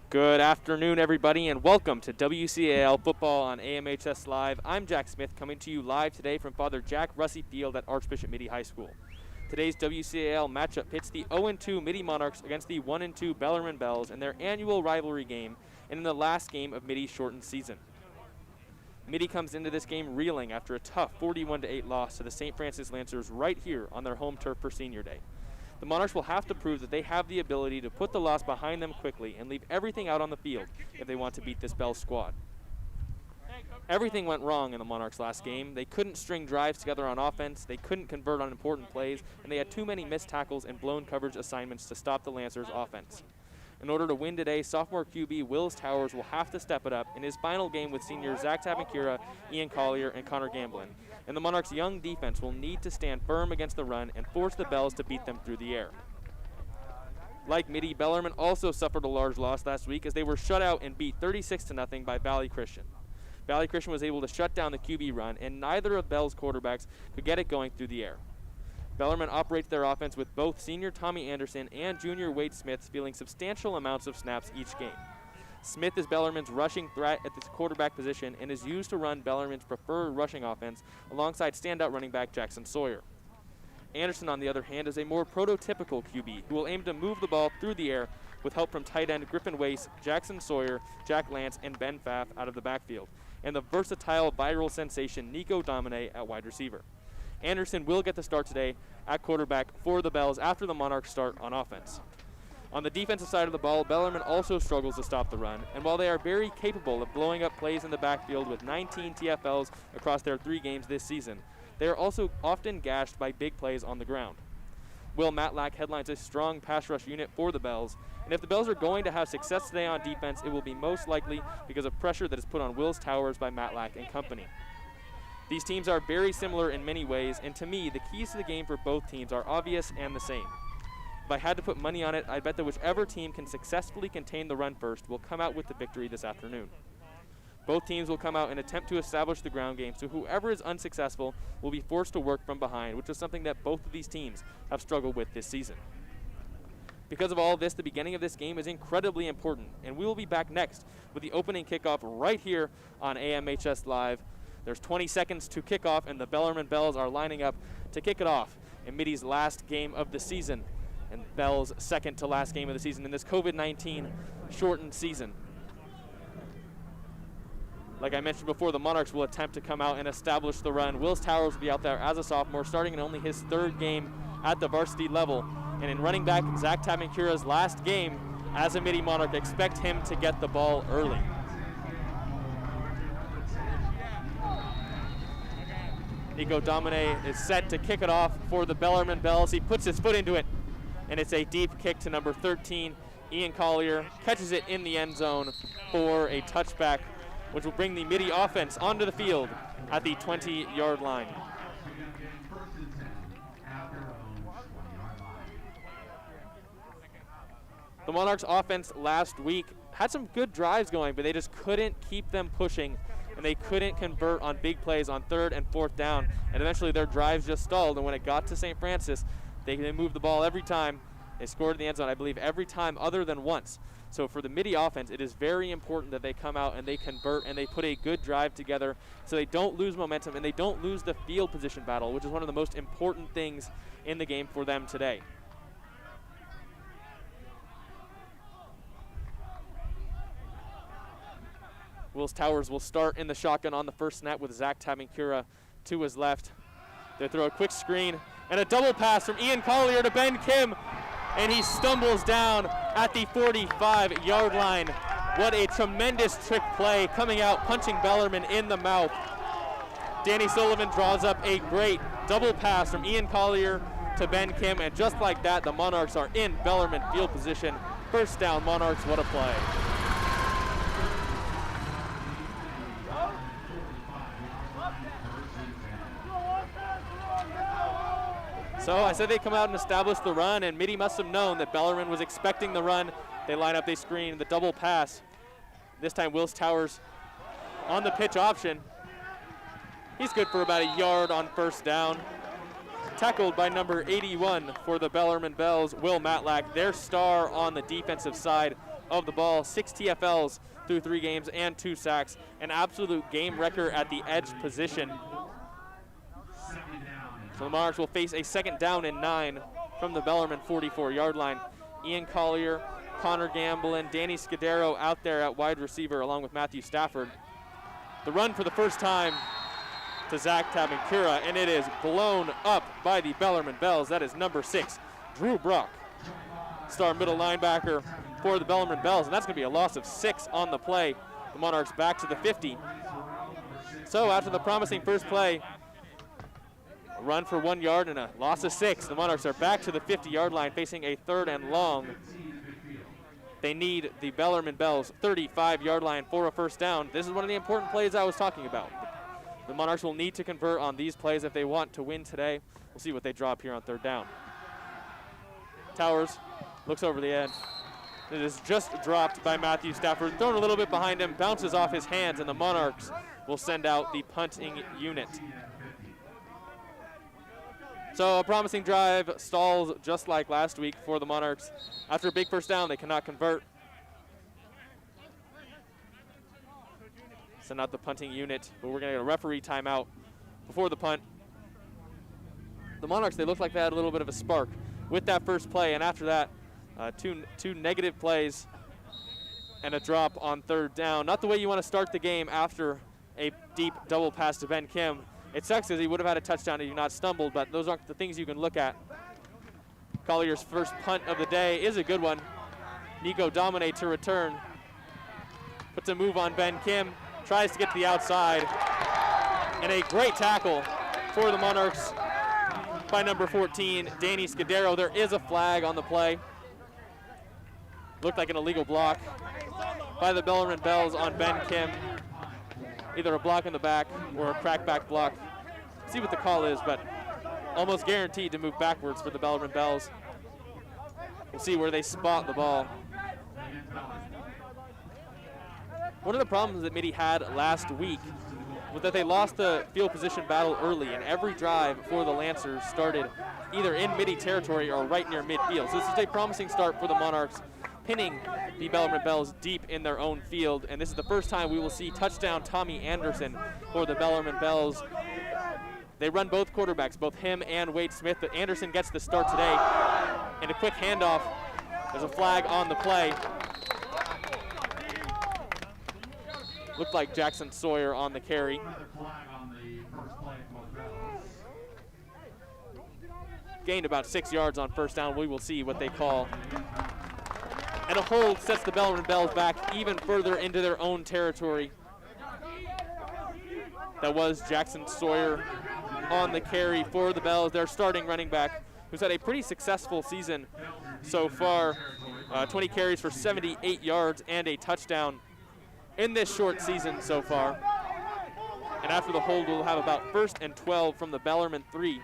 Good afternoon, everybody, and welcome to WCAL Football on AMHS Live. I'm Jack Smith, coming to you live today from Father Jack Russey Field at Archbishop Mitty High School. Today's WCAL matchup pits the 0-2 Mitty Monarchs against the 1-2 Bellarmine Bells in their annual rivalry game and in the last game of Mitty's shortened season. Mitty comes into this game reeling after a tough 41-8 loss to the St. Francis Lancers right here on their home turf for Senior Day. The Monarchs will have to prove that they have the ability to put the loss behind them quickly and leave everything out on the field if they want to beat this Bells squad. Everything went wrong in the Monarchs' last game. They couldn't string drives together on offense, they couldn't convert on important plays, and they had too many missed tackles and blown coverage assignments to stop the Lancers' offense. In order to win today, sophomore QB Wills Towers will have to step it up in his final game with seniors Zach Tabankira, Ian Collier, and Connor Gamblin. And the Monarchs' young defense will need to stand firm against the run and force the Bells to beat them through the air. Like Mitty, Bellarmine also suffered a large loss last week as they were shut out and beat 36-0 by Valley Christian. Valley Christian was able to shut down the QB run, and neither of Bells' quarterbacks could get it going through the air. Bellarmine operates their offense with both senior Tommy Anderson and junior Wade Smith fielding substantial amounts of snaps each game. Smith is Bellarmine's rushing threat at the quarterback position and is used to run Bellarmine's preferred rushing offense alongside standout running back Jackson Sawyer. Anderson, on the other hand, is a more prototypical QB who will aim to move the ball through the air with help from tight end Griffin Wace, Jackson Sawyer, Jack Lance, and Ben Pfaff out of the backfield, and the versatile viral sensation Nico Domine at wide receiver. Anderson will get the start today at quarterback for the Bells after the Monarchs start on offense. On the defensive side of the ball, Bellarmine also struggles to stop the run, and while they are very capable of blowing up plays in the backfield with 19 TFLs across their 3 games this season, they are also often gashed by big plays on the ground. Will Matlack headlines a strong pass rush unit for the Bells, and if the Bells are going to have success today on defense, it will be most likely because of pressure that is put on Wills Towers by Matlack and company. These teams are very similar in many ways, and to me, the keys to the game for both teams are obvious and the same. If I had to put money on it, I'd bet that whichever team can successfully contain the run first will come out with the victory this afternoon. Both teams will come out and attempt to establish the ground game, so whoever is unsuccessful will be forced to work from behind, which is something that both of these teams have struggled with this season. Because of all of this, the beginning of this game is incredibly important, and we will be back next with the opening kickoff right here on AMHS Live. There's 20 seconds to kick off, and the Bellarmine Bells are lining up to kick it off in Mitty's last game of the season and Bells' second to last game of the season in this COVID-19 shortened season. Like I mentioned before, the Monarchs will attempt to come out and establish the run. Wills Towers will be out there as a sophomore, starting in only his 3rd game at the varsity level. And in running back Zach Tabankira's last game as a Mitty Monarch, expect him to get the ball early. Nico Domine is set to kick it off for the Bellarmine Bells. He puts his foot into it, and it's a deep kick to number 13, Ian Collier. Catches it in the end zone for a touchback, which will bring the Mitty offense onto the field at the 20-yard line. The Monarchs offense last week had some good drives going, but they just couldn't keep them pushing, and they couldn't convert on big plays on 3rd and 4th down, and eventually their drives just stalled, and when it got to St. Francis, they moved the ball every time. They scored in the end zone, I believe, every time other than once. So for the Mitty offense, it is very important that they come out and they convert and they put a good drive together so they don't lose momentum and they don't lose the field position battle, which is one of the most important things in the game for them today. Wills Towers will start in the shotgun on the first snap with Zach Tabankira to his left. They throw a quick screen and a double pass from Ian Collier to Ben Kim, and he stumbles down at the 45-yard line. What a tremendous trick play, coming out, punching Bellarmine in the mouth. Danny Sullivan draws up a great double pass from Ian Collier to Ben Kim, and just like that, the Monarchs are in Bellarmine field position. First down, Monarchs, what a play. So I said they come out and establish the run, and Mitty must have known that Bellarmine was expecting the run. They line up, they screen, the double pass. This time Wills Towers on the pitch option. He's good for about a yard on first down. Tackled by number 81 for the Bellarmine Bells, Will Matlack, their star on the defensive side of the ball, 6 TFLs through 3 games and 2 sacks, an absolute game wrecker at the edge position. So the Monarchs will face a 2nd down and 9 from the Bellarmine 44-yard line. Ian Collier, Connor Gamblin, Danny Scudero out there at wide receiver along with Matthew Stafford. The run for the first time to Zach Tabankura, and it is blown up by the Bellarmine Bells. That is number 6, Drew Brock, star middle linebacker for the Bellarmine Bells, and that's going to be a loss of 6 on the play. The Monarchs back to the 50. So after the promising first play, a run for 1 yard and a loss of 6, the Monarchs are back to the 50-yard line facing a 3rd and long. They need the Bellarmine Bells 35-yard line for a first down. This is one of the important plays I was talking about. The Monarchs will need to convert on these plays if they want to win today. We'll see what they drop here on 3rd down. Towers looks over the end. It is just dropped by Matthew Stafford, thrown a little bit behind him, bounces off his hands, and the Monarchs will send out the punting unit. So a promising drive stalls just like last week for the Monarchs. After a big first down, they cannot convert. Send out the punting unit, but we're going to get a referee timeout before the punt. The Monarchs, they looked like they had a little bit of a spark with that first play, and after that, two negative plays and a drop on 3rd down. Not the way you want to start the game after a deep double pass to Ben Kim. It sucks because he would have had a touchdown if he not stumbled, but those aren't the things you can look at. Collier's first punt of the day is a good one. Nico Domine to return. Puts a move on Ben Kim. Tries to get to the outside. And a great tackle for the Monarchs by number 14, Danny Scudero. There is a flag on the play. Looked like an illegal block by the Bellarmine Bells on Ben Kim. Either a block in the back or a crackback block. See what the call is, but almost guaranteed to move backwards for the Bellarmine Bells. We'll see where they spot the ball. One of the problems that Mitty had last week was that they lost the field position battle early, and every drive for the Lancers started either in Mitty territory or right near midfield. So this is a promising start for the Monarchs, pinning the Bellarmine Bells deep in their own field, and this is the first time we will see touchdown Tommy Anderson for the Bellarmine Bells. They run both quarterbacks, both him and Wade Smith, but Anderson gets the start today. And a quick handoff. There's a flag on the play. Looked like Jackson Sawyer on the carry. Gained about 6 yards on first down. We will see what they call. And a hold sets the Bellarmine Bells back even further into their own territory. That was Jackson Sawyer on the carry for the Bells, their starting running back, who's had a pretty successful season so far. 20 carries for 78 yards and a touchdown in this short season so far. And after the hold, we'll have about 1st and 12 from the Bellarmine 3.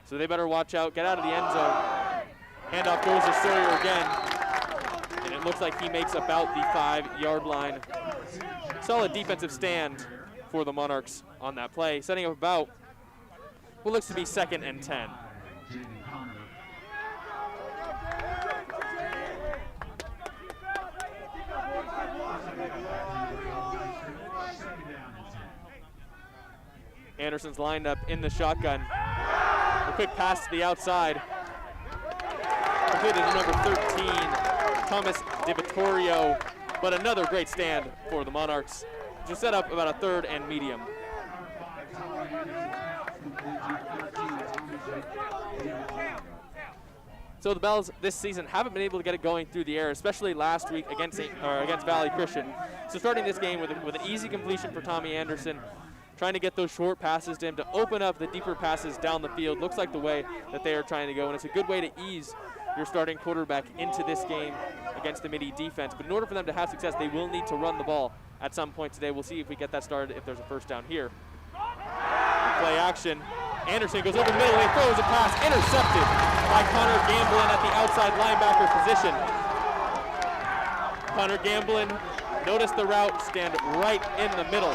So they better watch out, get out of the end zone. Handoff goes to Sawyer again. And it looks like he makes about the 5-yard line. Solid defensive stand for the Monarchs on that play, setting up about what looks to be 2nd and 10. Anderson's lined up in the shotgun. A quick pass to the outside. Completed to number 13, Thomas DiVittorio, but another great stand for the Monarchs. Just set up about a 3rd and medium. So the Bells this season haven't been able to get it going through the air, especially last week against Valley Christian. So starting this game with an easy completion for Tommy Anderson, trying to get those short passes to him to open up the deeper passes down the field. Looks like the way that they are trying to go, and it's a good way to ease your starting quarterback into this game against the Mitty defense. But in order for them to have success, they will need to run the ball at some point today. We'll see if we get that started if there's a first down here. Play action. Anderson goes over the middle and throws a pass, intercepted by Connor Gamblin at the outside linebacker position. Connor Gamblin, notice the route, stand right in the middle.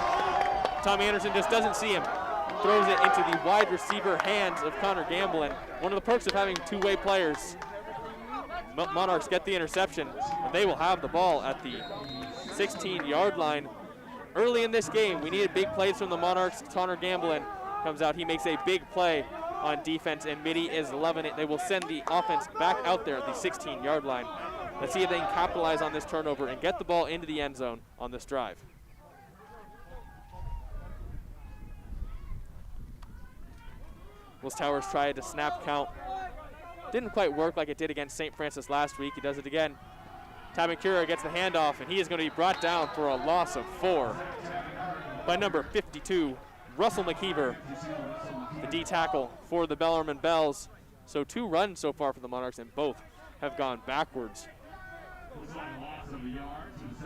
Tommy Anderson just doesn't see him. Throws it into the wide receiver hands of Connor Gamblin. One of the perks of having two-way players. Monarchs get the interception, and they will have the ball at the 16-yard line. Early in this game, we needed big plays from the Monarchs. Connor Gamblin comes out. He makes a big play on defense, and Mitty is loving it. They will send the offense back out there at the 16-yard line. Let's see if they can capitalize on this turnover and get the ball into the end zone on this drive. Wills Towers tried to snap count. Didn't quite work like it did against St. Francis last week. He does it again. Tamakura gets the handoff, and he is going to be brought down for a loss of 4 by number 52, Russell McKeever, the D tackle for the Bellarmine Bells. So 2 runs so far for the Monarchs, and both have gone backwards.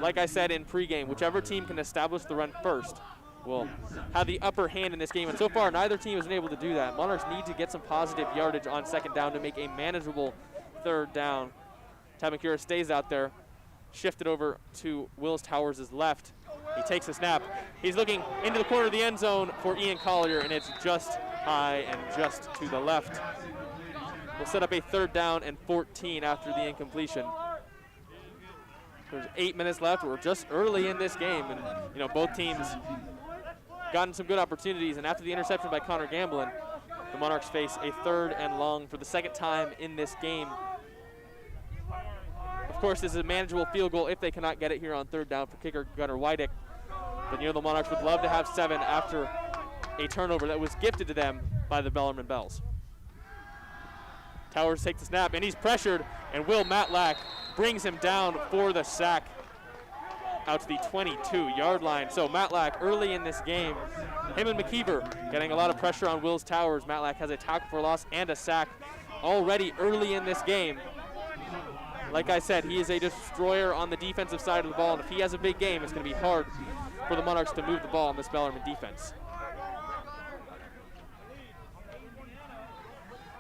Like I said in pregame, whichever team can establish the run first will have the upper hand in this game, and so far neither team has been able to do that. Monarchs need to get some positive yardage on second down to make a manageable third down. Tamakura stays out there, shifted over to Wills Towers' left. He takes a snap. He's looking into the corner of the end zone for Ian Collier, and it's just high and just to the left. We'll set up a 3rd down and 14 after the incompletion. There's 8 minutes left. We're just early in this game, and both teams gotten some good opportunities, and after the interception by Connor Gamblin, the Monarchs face a 3rd and long for the 2nd time in this game. Of course, this is a manageable field goal if they cannot get it here on 3rd down for kicker Gunnar Wydick. But the Monarchs would love to have 7 after a turnover that was gifted to them by the Bellarmine Bells. Towers takes the snap, and he's pressured, and Will Matlack brings him down for the sack out to the 22-yard line. So Matlack early in this game, him and McKeever getting a lot of pressure on Wills Towers. Matlack has a tackle for loss and a sack already early in this game. Like I said, he is a destroyer on the defensive side of the ball, and if he has a big game, it's going to be hard for the Monarchs to move the ball on this Bellarmine defense.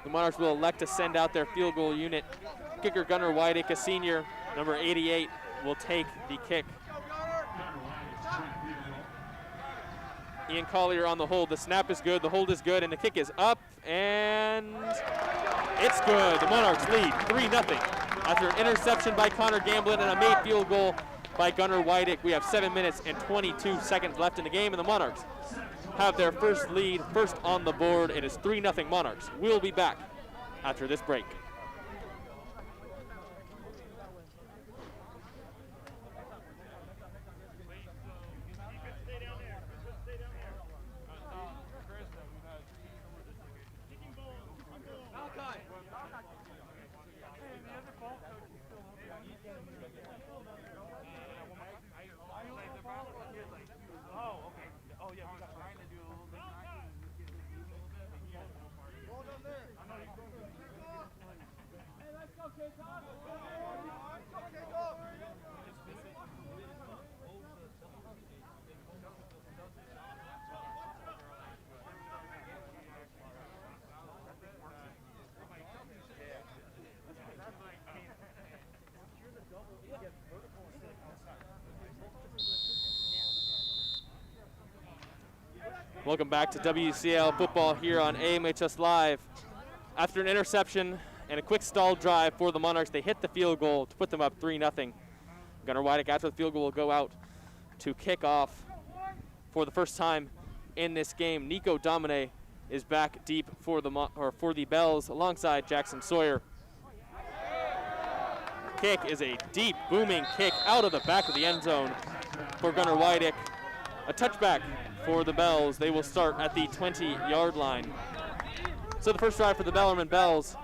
The Monarchs will elect to send out their field goal unit. Kicker Gunnar Wydick, a senior, number 88, will take the kick. Ian Collier on the hold. The snap is good, the hold is good, and the kick is up, and it's good. The Monarchs lead 3-0 after an interception by Connor Gamblin and a made field goal by Gunnar Wydick. We have 7 minutes and 22 seconds left in the game, and the Monarchs have their first lead, first on the board. It is 3-0 Monarchs. We'll be back after this break. Welcome back to WCL football here on AMHS Live. After an interception and a quick stalled drive for the Monarchs, they hit the field goal to put them up 3-0. Gunnar Wydick, after the field goal, will go out to kick off for the first time in this game. Nico Domine is back deep for the Bells alongside Jackson Sawyer. Kick is a deep, booming kick out of the back of the end zone for Gunnar Wydick. A touchback for the Bells. They will start at the 20-yard line. So the first drive for the Bellarmine Bells,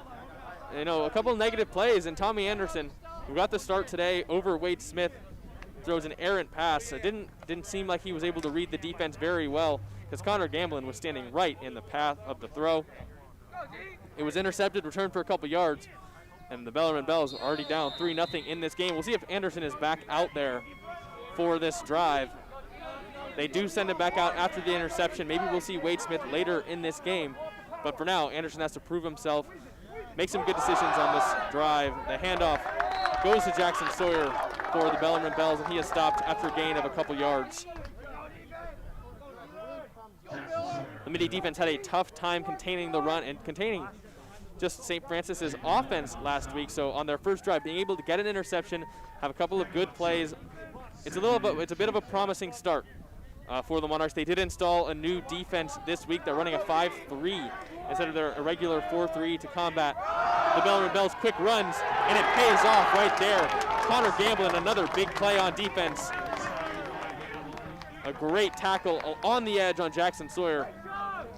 a couple of negative plays, and Tommy Anderson, who got the start today over Wade Smith, throws an errant pass. It didn't seem like he was able to read the defense very well because Connor Gamblin was standing right in the path of the throw. It was intercepted, returned for a couple yards, and the Bellarmine Bells are already down 3-0 in this game. We'll see if Anderson is back out there for this drive. They do send him back out after the interception. Maybe we'll see Wade Smith later in this game. But for now, Anderson has to prove himself, make some good decisions on this drive. The handoff goes to Jackson Sawyer for the Bellarmine Bells, and he has stopped after a gain of a couple yards. The Mitty defense had a tough time containing the run and containing just St. Francis's offense last week. So on their first drive, being able to get an interception, have a couple of good plays, it's a bit of a promising start for the Monarchs. They did install a new defense this week. They're running a 5-3 instead of their irregular 4-3 to combat the Bellarmine Bells' quick runs, and it pays off right there. Connor Gamblin, another big play on defense. A great tackle on the edge on Jackson Sawyer.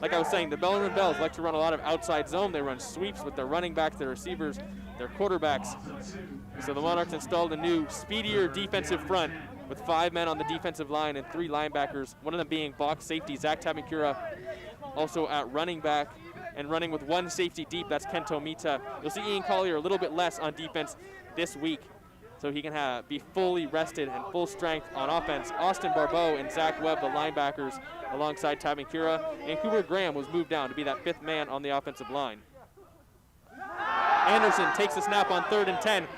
Like I was saying, the Bellarmine Bells like to run a lot of outside zone. They run sweeps with their running backs, their receivers, their quarterbacks. So the Monarchs installed a new, speedier defensive front with 5 men on the defensive line and 3 linebackers, one of them being box safety Zach Tabankura, also at running back, and running with 1 safety deep, that's Kento Mita. You'll see Ian Collier a little bit less on defense this week, so he can be fully rested and full strength on offense. Austin Barbeau and Zach Webb, the linebackers, alongside Tabankura, and Cooper Graham was moved down to be that 5th man on the offensive line. Anderson takes the snap on 3rd and 10,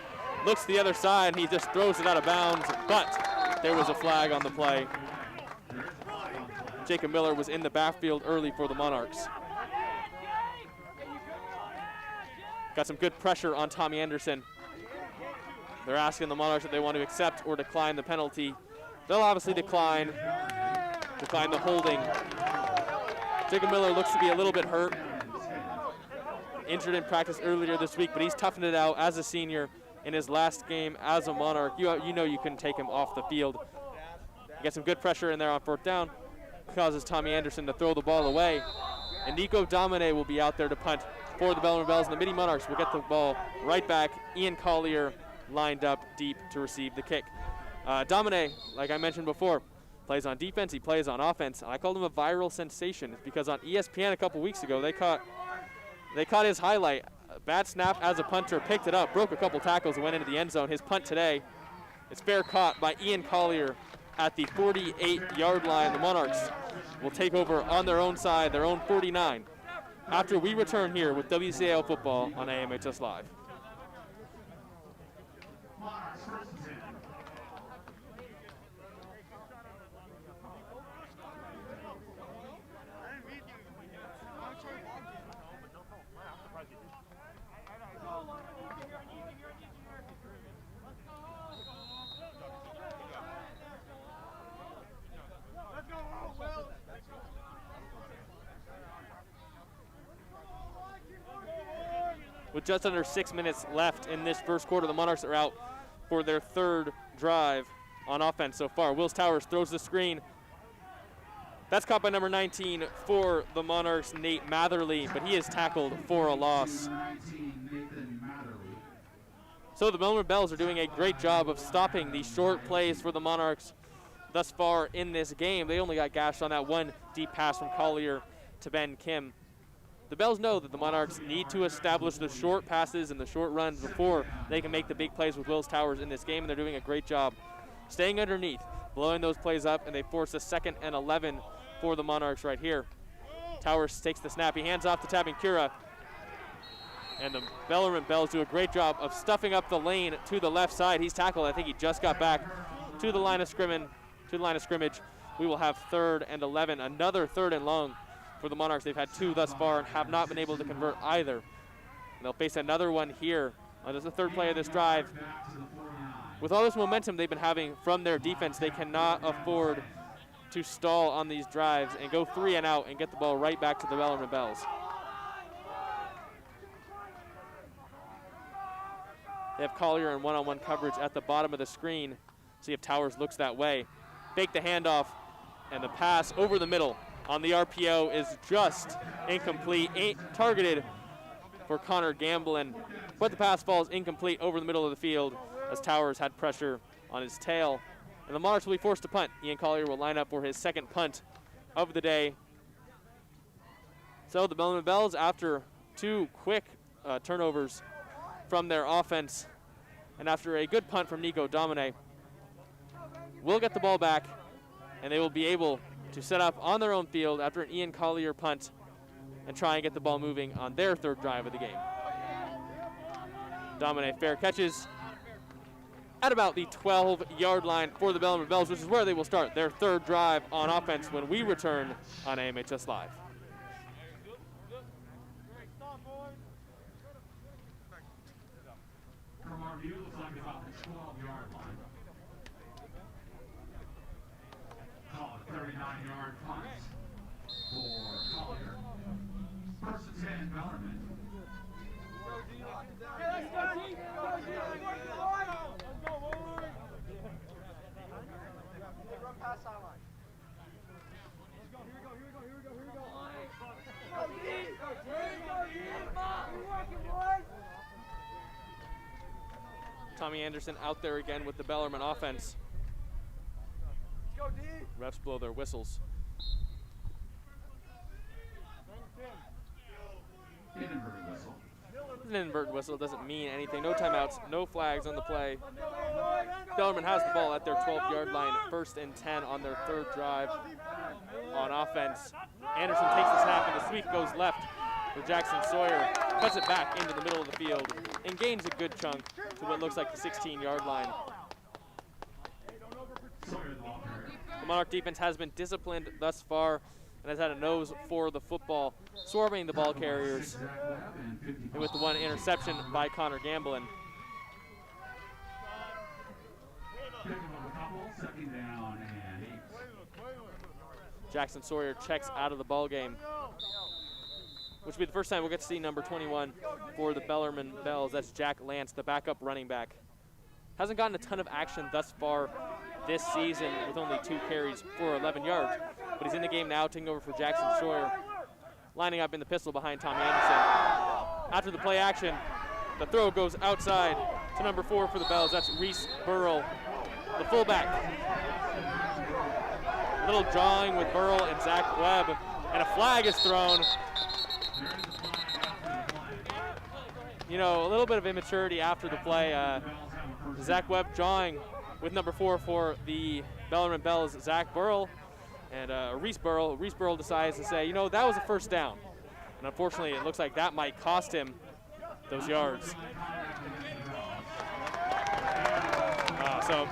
looks to the other side, and he just throws it out of bounds, but there was a flag on the play. Jacob Miller was in the backfield early for the Monarchs. Got some good pressure on Tommy Anderson. They're asking the Monarchs if they want to accept or decline the penalty. They'll obviously decline the holding. Jacob Miller looks to be a little bit hurt. Injured in practice earlier this week, but he's toughened it out as a senior in his last game as a Monarch. You know you couldn't take him off the field. You get some good pressure in there on 4th down. Causes Tommy Anderson to throw the ball away. And Nico Domine will be out there to punt for the Bellarmine Bells, and the Mitty Monarchs will get the ball right back. Ian Collier lined up deep to receive the kick. Domine, like I mentioned before, plays on defense, he plays on offense. I called him a viral sensation because on ESPN a couple weeks ago, they caught his highlight. A bad snap as a punter, picked it up, broke a couple tackles, and went into the end zone. His punt today is fair caught by Ian Collier at the 48-yard line. The Monarchs will take over on their own side, their own 49, after we return here with WCAL football on AMHS Live. With just under 6 minutes left in this first quarter, the Monarchs are out for their 3rd drive on offense so far. Wills Towers throws the screen. That's caught by number 19 for the Monarchs, Nate Matherly, but he is tackled for a loss. So the Bellarmine Bells are doing a great job of stopping the short plays for the Monarchs thus far in this game. They only got gashed on that 1 deep pass from Collier to Ben Kim. The Bells know that the Monarchs need to establish the short passes and the short runs before they can make the big plays with Wills Towers in this game, and they're doing a great job staying underneath, blowing those plays up, and they force a 2nd and 11 for the Monarchs right here. Towers takes the snap. He hands off to Tabankura, and the Bellarmine Bells do a great job of stuffing up the lane to the left side. He's tackled. I think he just got back to the line of scrimmage. We will have 3rd and 11, another 3rd and long for the Monarchs. They've had 2 thus far and have not been able to convert either. And they'll face another one here. This is the 3rd play of this drive. With all this momentum they've been having from their defense, they cannot afford to stall on these drives and go 3 and out and get the ball right back to the Bellarmine Bells. They have Collier in one-on-one coverage at the bottom of the screen. See if Towers looks that way. Fake the handoff, and the pass over the middle on the RPO is just incomplete. Targeted for Connor Gamblin, but the pass falls incomplete over the middle of the field as Towers had pressure on his tail. And the Monarchs will be forced to punt. Ian Collier will line up for his 2nd punt of the day. So the Bellarmine Bells, after 2 quick turnovers from their offense, and after a good punt from Nico Domine, will get the ball back, and they will be able to set up on their own field after an Ian Collier punt and try and get the ball moving on their 3rd drive of the game. Domine fair catches at about the 12-yard line for the Bellarmine Bells, which is where they will start their 3rd drive on offense when we return on AMHS Live. Tommy Anderson out there again with the Bellarmine offense. Refs blow their whistles. An inverted whistle doesn't mean anything. No timeouts, no flags on the play. Bellarmine has the ball at their 12-yard line, 1st and 10 on their 3rd drive on offense. Anderson takes the snap and the sweep goes left for Jackson Sawyer. Cuts it back into the middle of the field and gains a good chunk to what looks like the 16-yard line. The Monarch defense has been disciplined thus far and has had a nose for the football, swarming the ball carriers, and with the one interception by Connor Gamblin. Jackson Sawyer checks out of the ball game, which will be the first time we'll get to see number 21 for the Bellarmine Bells. That's Jack Lance, the backup running back. Hasn't gotten a ton of action thus far this season with only 2 carries for 11 yards. But he's in the game now, taking over for Jackson Sawyer, lining up in the pistol behind Tommy Anderson. After the play action, the throw goes outside to number 4 for the Bells. That's Reese Burrell, the fullback. A little drawing with Burrell and Zach Webb, and a flag is thrown. You know, a little bit of immaturity after the play. Zach Webb drawing with number 4 for the Bellarmine Bells, Zach Burrell, and Reese Burrell. Reese Burrell decides to say, you know, that was a first down. And unfortunately, it looks like that might cost him those yards. So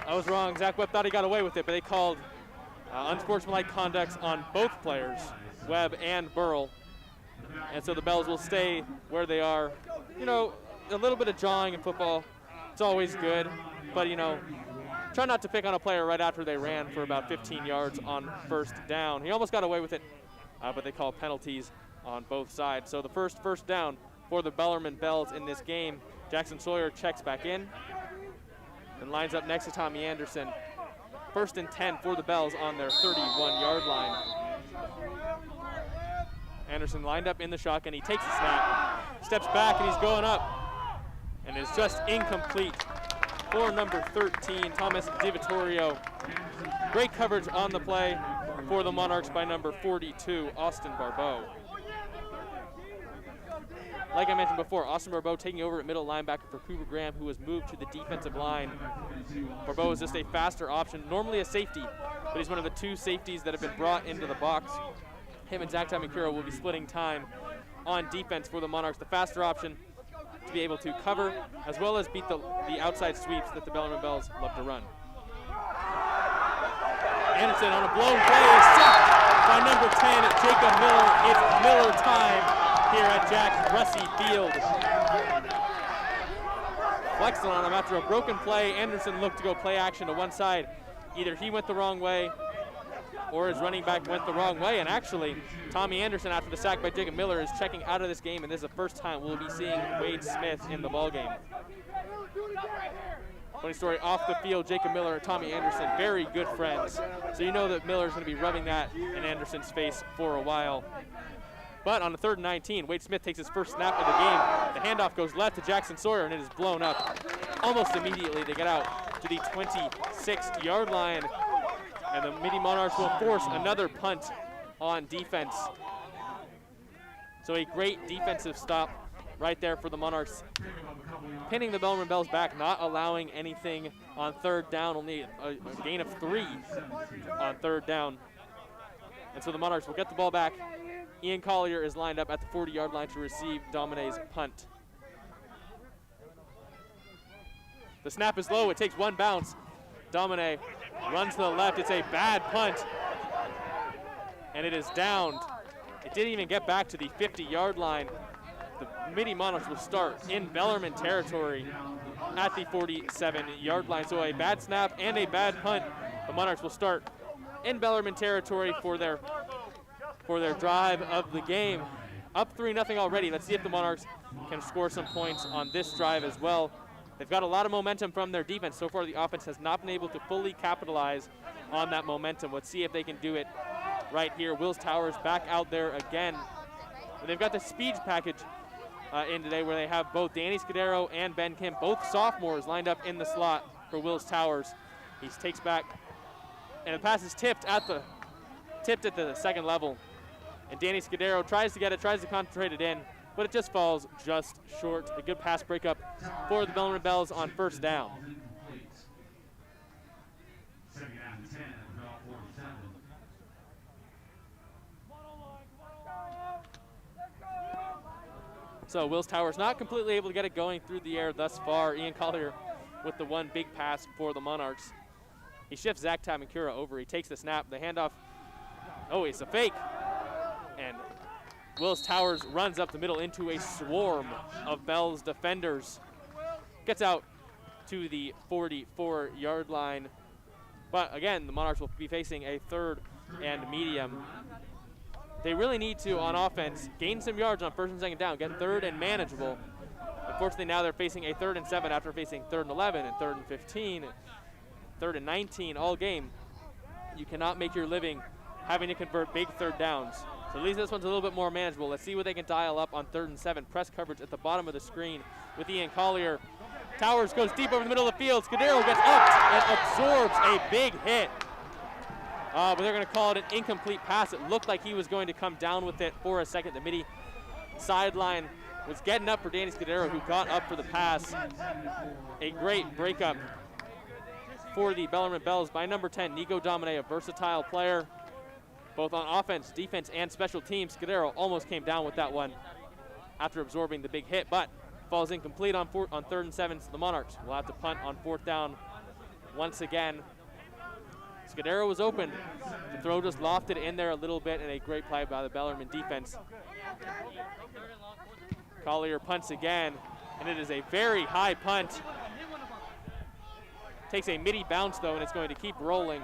I was wrong. Zach Webb thought he got away with it, but they called unsportsmanlike conduct on both players, Webb and Burrell. And so the Bells will stay where they are. You know, a little bit of jawing in football, it's always good, but you know, try not to pick on a player right after they ran for about 15 yards on first down. He almost got away with it, but they call penalties on both sides. So the first down for the Bellarmine Bells in this game. Jackson Sawyer checks back in and lines up next to Tommy Anderson. 1st and 10 for the Bells on their 31-yard line. Anderson lined up in the shotgun. He takes the snap, steps back, and he's going up, and is just incomplete for number 13, Thomas DiVittorio. Great coverage on the play for the Monarchs by number 42, Austin Barbeau. Like I mentioned before, Austin Barbeau taking over at middle linebacker for Cooper Graham, who was moved to the defensive line. Barbeau is just a faster option, normally a safety, but he's one of the 2 safeties that have been brought into the box. Him and Zach Tamikura will be splitting time on defense for the Monarchs. The faster option to be able to cover as well as beat the outside sweeps that the Bellarmine Bells love to run. Anderson on a blown play is sacked by number 10, Jacob Miller. It's Miller time here at Jack Russey Field. Flexing on him after a broken play. Anderson looked to go play action to one side. Either he went the wrong way or his running back went the wrong way. And actually, Tommy Anderson, after the sack by Jacob Miller, is checking out of this game, and this is the first time we'll be seeing Wade Smith in the ballgame. Funny story, off the field, Jacob Miller and Tommy Anderson, very good friends. So you know that Miller's going to be rubbing that in Anderson's face for a while. But on the 3rd and 19, Wade Smith takes his first snap of the game. The handoff goes left to Jackson Sawyer, and it is blown up. Almost immediately, they get out to the 26-yard line. And the Mitty Monarchs will force another punt on defense. So a great defensive stop right there for the Monarchs, pinning the Bellarmine Bells back, not allowing anything on 3rd down, only a gain of 3 on 3rd down. And so the Monarchs will get the ball back. Ian Collier is lined up at the 40-yard line to receive Domine's punt. The snap is low, it takes one bounce. Domine runs to the left, it's a bad punt, and it is downed. It didn't even get back to the 50-yard line. The Mitty Monarchs will start in Bellarmine territory at the 47-yard line. So a bad snap and a bad punt. The Monarchs will start in Bellarmine territory for their drive of the game. Up 3-0 already. Let's see if the Monarchs can score some points on this drive as well. They've got a lot of momentum from their defense. So far, the offense has not been able to fully capitalize on that momentum. Let's see if they can do it right here. Wills Towers back out there again. And they've got the speed package in today, where they have both Danny Scudero and Ben Kim, both sophomores, lined up in the slot for Wills Towers. He takes back, and the pass is tipped at the second level. And Danny Scudero tries to get it, tries to concentrate it in, but it just falls just short. A good pass breakup for the Bellarmine Bells on first down. So Wills Towers not completely able to get it going through the air thus far. Ian Collier with the one big pass for the Monarchs. He shifts Zach Tamankura over. He takes the snap, the handoff. Oh, it's a fake. And Wills Towers runs up the middle into a swarm of Bells defenders. Gets out to the 44-yard line. But again, the Monarchs will be facing a third and medium. They really need to, on offense, gain some yards on first and second down, get third and manageable. Unfortunately, now they're facing a 3rd and 7 after facing 3rd and 11 and 3rd and 15, 3rd and 19 all game. You cannot make your living having to convert big third downs. So at least this one's a little bit more manageable. Let's see what they can dial up on 3rd and 7. Press coverage at the bottom of the screen with Ian Collier. Towers goes deep over the middle of the field. Scudero gets up and absorbs a big hit. But they're going to call it an incomplete pass. It looked like he was going to come down with it for a second. The Mitty sideline was getting up for Danny Scudero, who got up for the pass. A great breakup for the Bellarmine Bells by number 10, Nico Domine, a versatile player, both on offense, defense, and special teams. Scudero almost came down with that one after absorbing the big hit, but falls incomplete on 3rd and 7. So the Monarchs will have to punt on 4th down once again. Scudero was open. The throw just lofted in there a little bit, and a great play by the Bellarmine defense. Collier punts again, and it is a very high punt. Takes a Mitty bounce, though, and it's going to keep rolling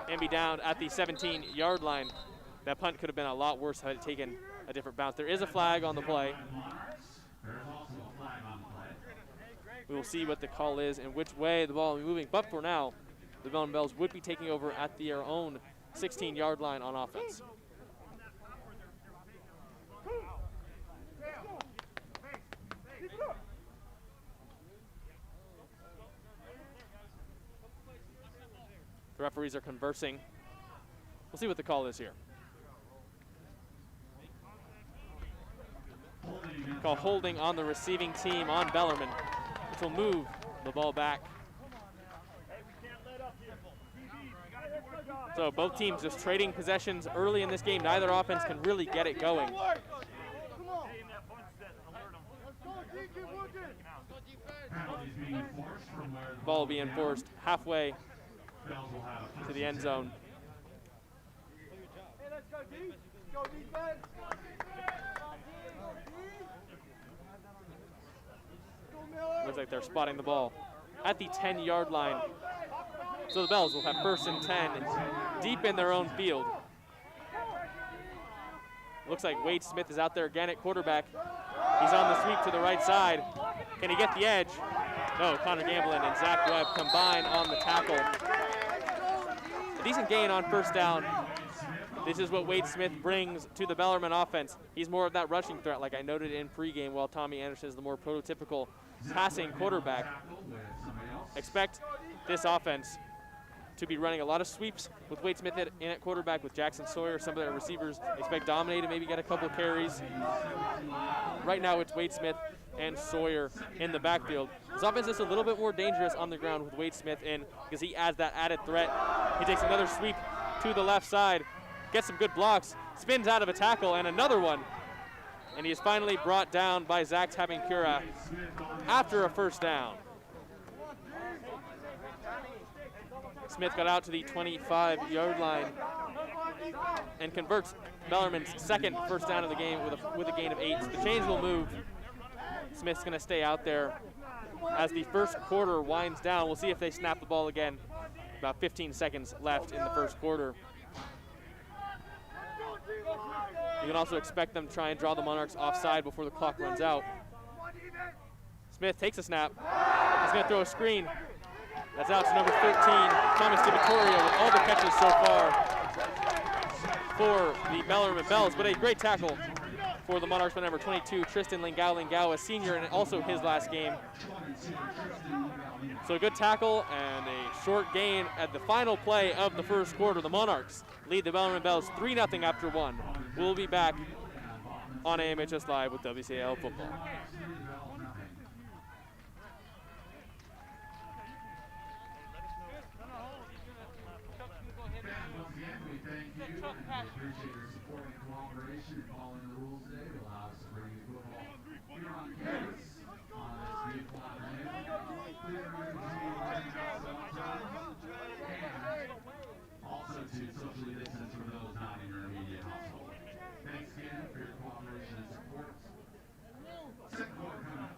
and be down at the 17-yard line. That punt could have been a lot worse had it taken a different bounce. There is a flag on the play. We will see what the call is and which way the ball will be moving. But for now, the Bellarmine Bells would be taking over at their own 16-yard line on offense. The referees are conversing. We'll see what the call is here. Call holding on the receiving team on Bellarmine, which will move the ball back. So both teams just trading possessions early in this game. Neither offense can really get it going. Ball being forced halfway to the end zone. Looks like they're spotting the ball at the 10-yard line. So the Bells will have 1st and 10 deep in their own field. Looks like Wade Smith is out there again at quarterback. He's on the sweep to the right side. Can he get the edge? No, Connor Gamblin and Zach Webb combine on the tackle. A decent gain on 1st down. This is what Wade Smith brings to the Bellarmine offense. He's more of that rushing threat, like I noted in pregame, while Tommy Anderson is the more prototypical passing quarterback. Expect this offense to be running a lot of sweeps with Wade Smith in at quarterback, with Jackson Sawyer, some of their receivers. Expect Domine to maybe get a couple carries. Right now it's Wade Smith and Sawyer in the backfield. This offense is a little bit more dangerous on the ground with Wade Smith in, because he adds that added threat. He takes another sweep to the left side, gets some good blocks, spins out of a tackle, and another one. And he is finally brought down by Zach Tamankura after a 1st down. Smith got out to the 25-yard line and converts Bellarmine's 2nd 1st down of the game with a gain of 8. So the chains will move. Smith's going to stay out there as the 1st quarter winds down. We'll see if they snap the ball again. About 15 seconds left in the 1st quarter. You can also expect them to try and draw the Monarchs offside before the clock runs out. Smith takes a snap. He's going to throw a screen. That's out to number 13, Thomas DiVittorio, with all the catches so far for the Bellarmine Bells, but a great tackle for the Monarchs by number 22, Tristan Lingao, a senior, and also his last game. So a good tackle and a short gain at the final play of the first quarter. The Monarchs lead the Bellarmine Bells 3-0 after one. We'll be back on AMHS Live with WCAL football. Appreciate your support and cooperation in following the rules today to allow us to bring you football here on campus on this beautiful afternoon. Please remember to continue wearing masks at all times, and also to socially distance from those not in your immediate household. Thanks again for your cooperation and support. Second quarter coming up.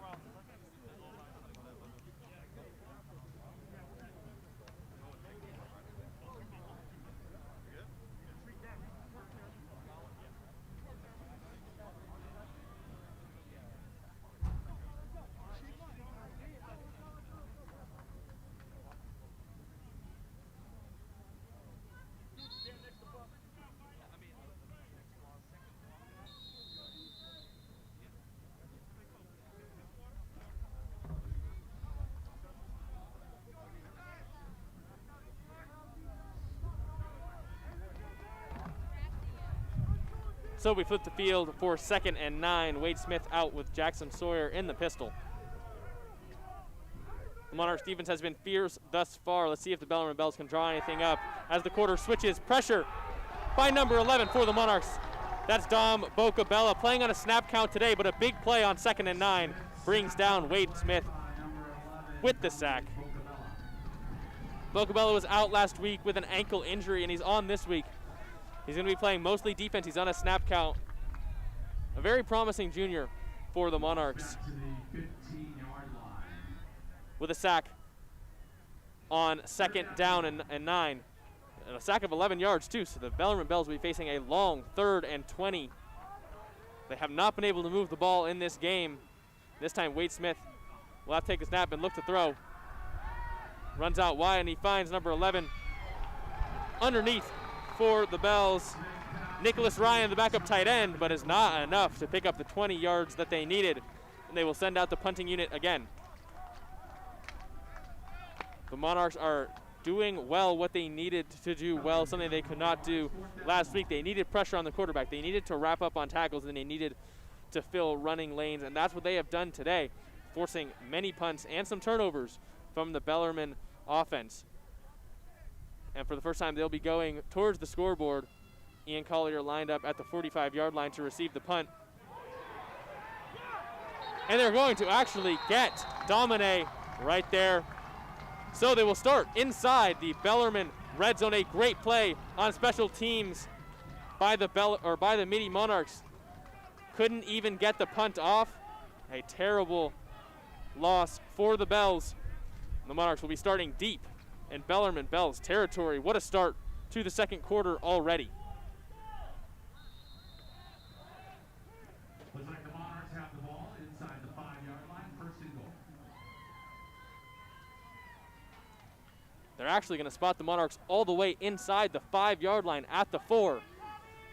So we flip the field for 2nd and 9. Wade Smith out with Jackson Sawyer in the pistol. The Monarchs defense has been fierce thus far. Let's see if the Bellarmine Bells can draw anything up as the quarter switches. Pressure by number 11 for the Monarchs. That's Dom Bocabella playing on a snap count today, but a big play on 2nd and 9 brings down Wade Smith with the sack. Bocabella was out last week with an ankle injury, and he's on this week. He's going to be playing mostly defense. He's on a snap count. A very promising junior for the Monarchs. With a sack on 2nd down and 9. And a sack of 11 yards, too. So the Bellarmine Bells will be facing a long 3rd and 20. They have not been able to move the ball in this game. This time, Wade Smith will have to take a snap and look to throw. Runs out wide, and he finds number 11 underneath for the Bells. Nicholas Ryan, the backup tight end, but is not enough to pick up the 20 yards that they needed. And they will send out the punting unit again. The Monarchs are doing well what they needed to do well, something they could not do last week. They needed pressure on the quarterback. They needed to wrap up on tackles, and they needed to fill running lanes, and that's what they have done today, forcing many punts and some turnovers from the Bellarmine offense. And for the first time, they'll be going towards the scoreboard. Ian Collier lined up at the 45-yard line to receive the punt. And they're going to actually get Domine right there. So they will start inside the Bellarmine red zone. A great play on special teams by the Mitty Monarchs. Couldn't even get the punt off. A terrible loss for the Bells. The Monarchs will be starting deep in Bellarmine Bells territory. What a start to the second quarter already. Looks like the Monarchs have the ball inside the 5-yard line, 1st and goal. They're actually going to spot the Monarchs all the way inside the 5-yard line at the 4.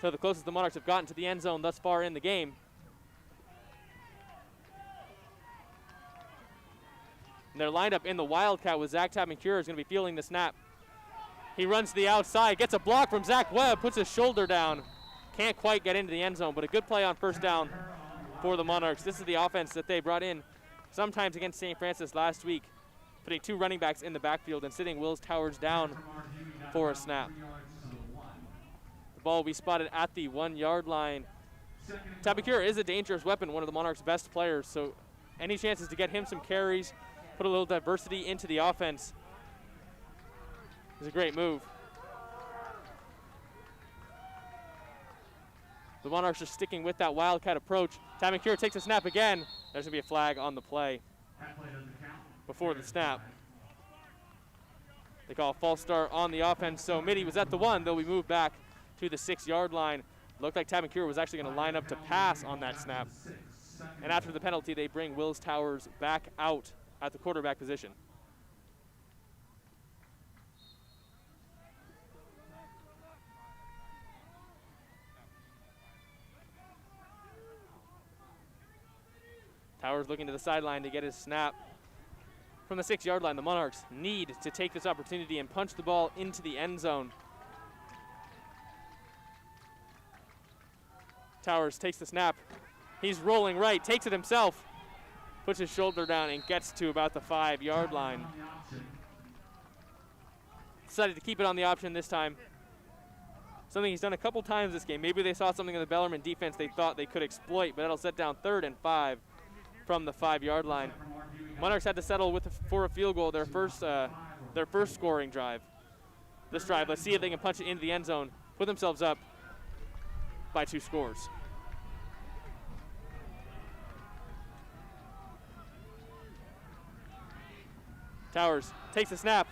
So the closest the Monarchs have gotten to the end zone thus far in the game. And they're lined up in the Wildcat with Zach Tabancura is going to be fielding the snap. He runs to the outside, gets a block from Zach Webb, puts his shoulder down. Can't quite get into the end zone, but a good play on 1st down for the Monarchs. This is the offense that they brought in sometimes against St. Francis last week, putting 2 running backs in the backfield and sitting Wills Towers down for a snap. The ball will be spotted at the 1-yard line. Tabancura is a dangerous weapon, one of the Monarchs' best players, so any chances to get him some carries, put a little diversity into the offense is a great move. The Monarchs are sticking with that Wildcat approach. Tabancura takes a snap again. There's going to be a flag on the play before the snap. They call a false start on the offense, so Mitty was at the 1. They'll be moved back to the 6-yard line. Looked like Tabancura was actually going to line up to pass on that snap. And after the penalty, they bring Wills Towers back out at the quarterback position. Towers looking to the sideline to get his snap. From the 6-yard line, the Monarchs need to take this opportunity and punch the ball into the end zone. Towers takes the snap. He's rolling right, takes it himself, puts his shoulder down and gets to about the 5-yard line. Decided to keep it on the option this time. Something he's done a couple times this game. Maybe they saw something in the Bellarmine defense they thought they could exploit, but that'll set down 3rd and 5 from the 5-yard line. Monarchs had to settle for a field goal, their first scoring drive. This drive, let's see if they can punch it into the end zone, put themselves up by 2 scores. Towers takes the snap.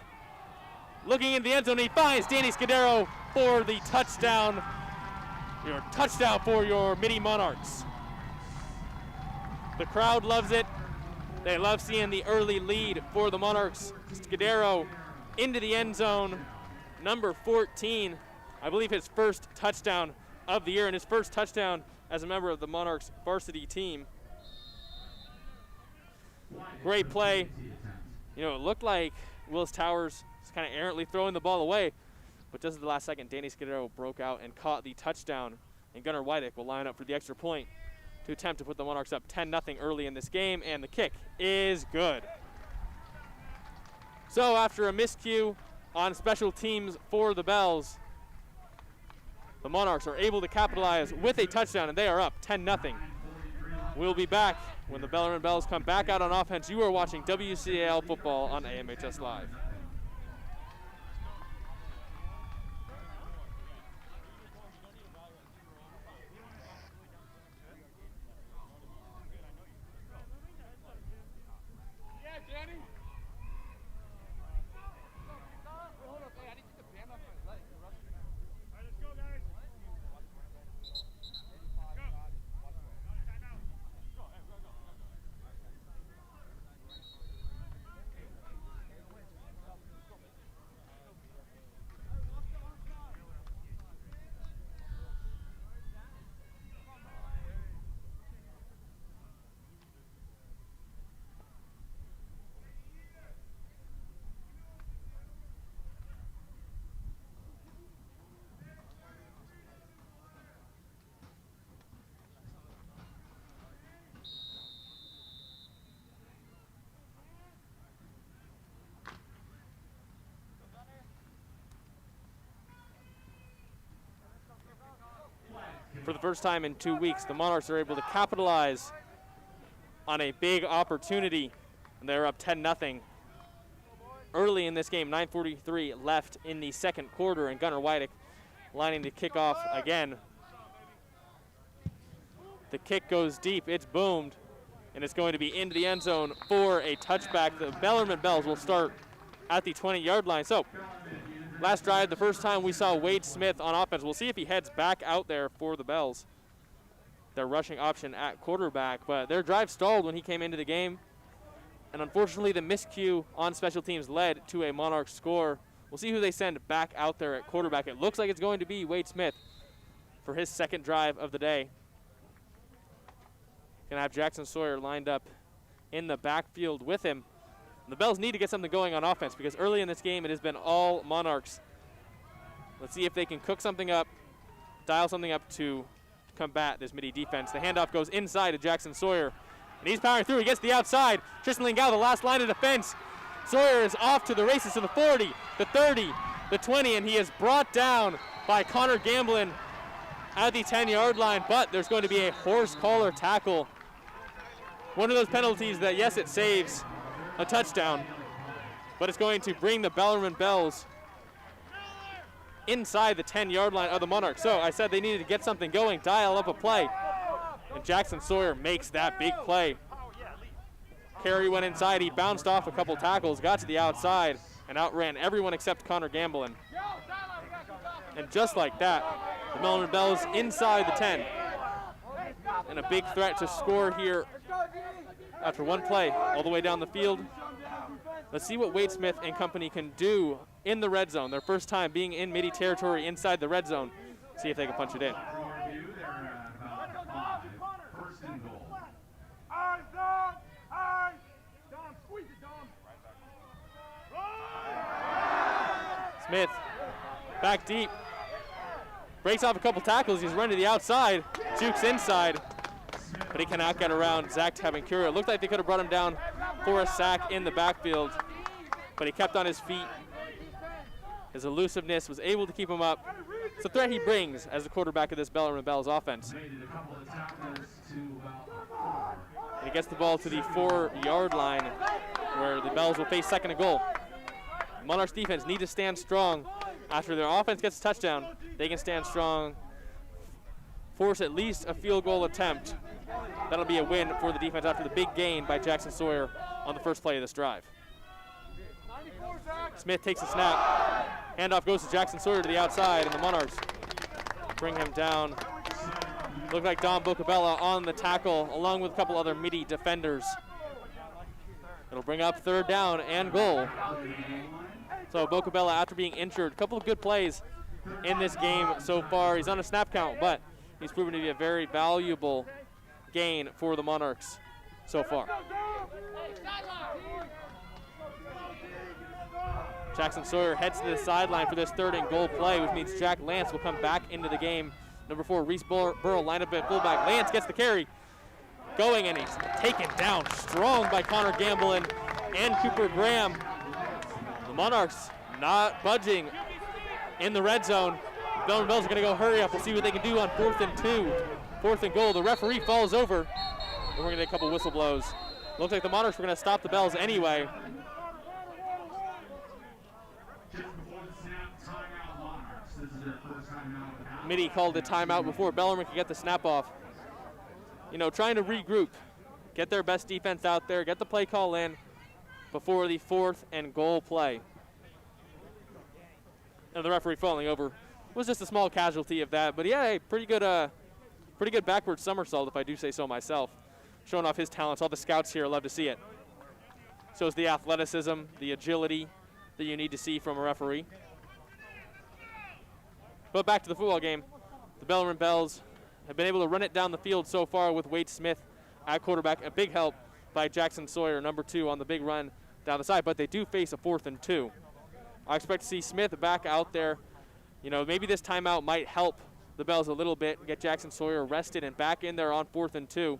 Looking in the end zone, he finds Danny Scudero for the touchdown. Your touchdown for your Mitty Monarchs. The crowd loves it. They love seeing the early lead for the Monarchs. Scudero into the end zone. Number 14, I believe his first touchdown of the year and his first touchdown as a member of the Monarchs varsity team. Great play. You know, it looked like Willis Towers was kind of errantly throwing the ball away, but just at the last second, Danny Scudero broke out and caught the touchdown, and Gunnar Wydick will line up for the extra point to attempt to put the Monarchs up 10-0 early in this game, and the kick is good. So after a miscue on special teams for the Bells, the Monarchs are able to capitalize with a touchdown, and they are up 10-0. We'll be back when the Bellarmine Bells come back out on offense. You are watching WCAL football on AMHS Live. For the first time in 2 weeks, the Monarchs are able to capitalize on a big opportunity, and they're up 10-0. Early in this game, 9:43 left in the second quarter, and Gunnar Wydick lining to kick off again. The kick goes deep, it's boomed, and it's going to be into the end zone for a touchback. The Bellarmine Bells will start at the 20-yard line. So, last drive, the first time we saw Wade Smith on offense. We'll see if he heads back out there for the Bells. Their rushing option at quarterback, but their drive stalled when he came into the game. And unfortunately, the miscue on special teams led to a Monarch score. We'll see who they send back out there at quarterback. It looks like it's going to be Wade Smith for his second drive of the day. Gonna have Jackson Sawyer lined up in the backfield with him. The Bells need to get something going on offense because early in this game it has been all Monarchs. Let's see if they can cook something up, dial something up to combat this Mitty defense. The handoff goes inside to Jackson Sawyer, and he's powering through. He gets to the outside. Tristan Lingao, the last line of defense. Sawyer is off to the races to the 40, the 30, the 20, and he is brought down by Connor Gamblin at the 10-yard line, but there's going to be a horse collar tackle. One of those penalties that, yes, it saves a touchdown, but it's going to bring the Bellarmine Bells inside the 10-yard line of the Monarchs. So I said they needed to get something going, dial up a play, and Jackson Sawyer makes that big play. Carey went inside, he bounced off a couple tackles, got to the outside, and outran everyone except Connor Gamblin. And just like that, the Bellarmine Bells inside the 10. And a big threat to score here after one play all the way down the field. Let's see what Wade Smith and company can do in the red zone. Their first time being in Mitty territory inside the red zone. See if they can punch it in. First and goal. Smith back deep. Breaks off a couple tackles. He's run to the outside. Jukes inside. But he cannot get around Zach Tabancura. It looked like they could have brought him down for a sack in the backfield. But he kept on his feet. His elusiveness was able to keep him up. It's a threat he brings as the quarterback of this Bellarmine Bells offense. And he gets the ball to the 4-yard line where the Bells will face second and goal. Monarchs defense need to stand strong. After their offense gets a touchdown, they can stand strong, force at least a field goal attempt. That'll be a win for the defense after the big gain by Jackson Sawyer on the first play of this drive. Smith takes a snap. Handoff goes to Jackson Sawyer to the outside, and the Monarchs bring him down. Looked like Don Bocabella on the tackle, along with a couple other Mitty defenders. It'll bring up third down and goal. So Bocabella, after being injured, a couple of good plays in this game so far. He's on a snap count, but he's proven to be a very valuable gain for the Monarchs so far. Jackson Sawyer heads to the sideline for this third and goal play, which means Jack Lance will come back into the game. Number 4, Reese Burrow lined up at fullback. Lance gets the carry. Going, and he's taken down strong by Connor Gamblin and Cooper Graham. The Monarchs not budging in the red zone. Bellarmine Bells are going to go hurry up. We'll see what they can do on 4th and 2. 4th and goal. The referee falls over. And we're going to get a couple whistle blows. Looks like the Monarchs were going to stop the Bells anyway. Mitty called a timeout before Bellarmine could get the snap off. You know, trying to regroup, get their best defense out there, get the play call in before the 4th and goal play. And the referee falling over was just a small casualty of that. But yeah, hey, pretty good backward somersault, if I do say so myself. Showing off his talents. All the scouts here love to see it. So is the athleticism, the agility that you need to see from a referee. But back to the football game. The Bellarmine Bells have been able to run it down the field so far with Wade Smith at quarterback. A big help by Jackson Sawyer, number 2, on the big run down the side. But they do face a 4th and 2. I expect to see Smith back out there. You know, maybe this timeout might help the Bells a little bit, get Jackson Sawyer rested and back in there on 4th and 2.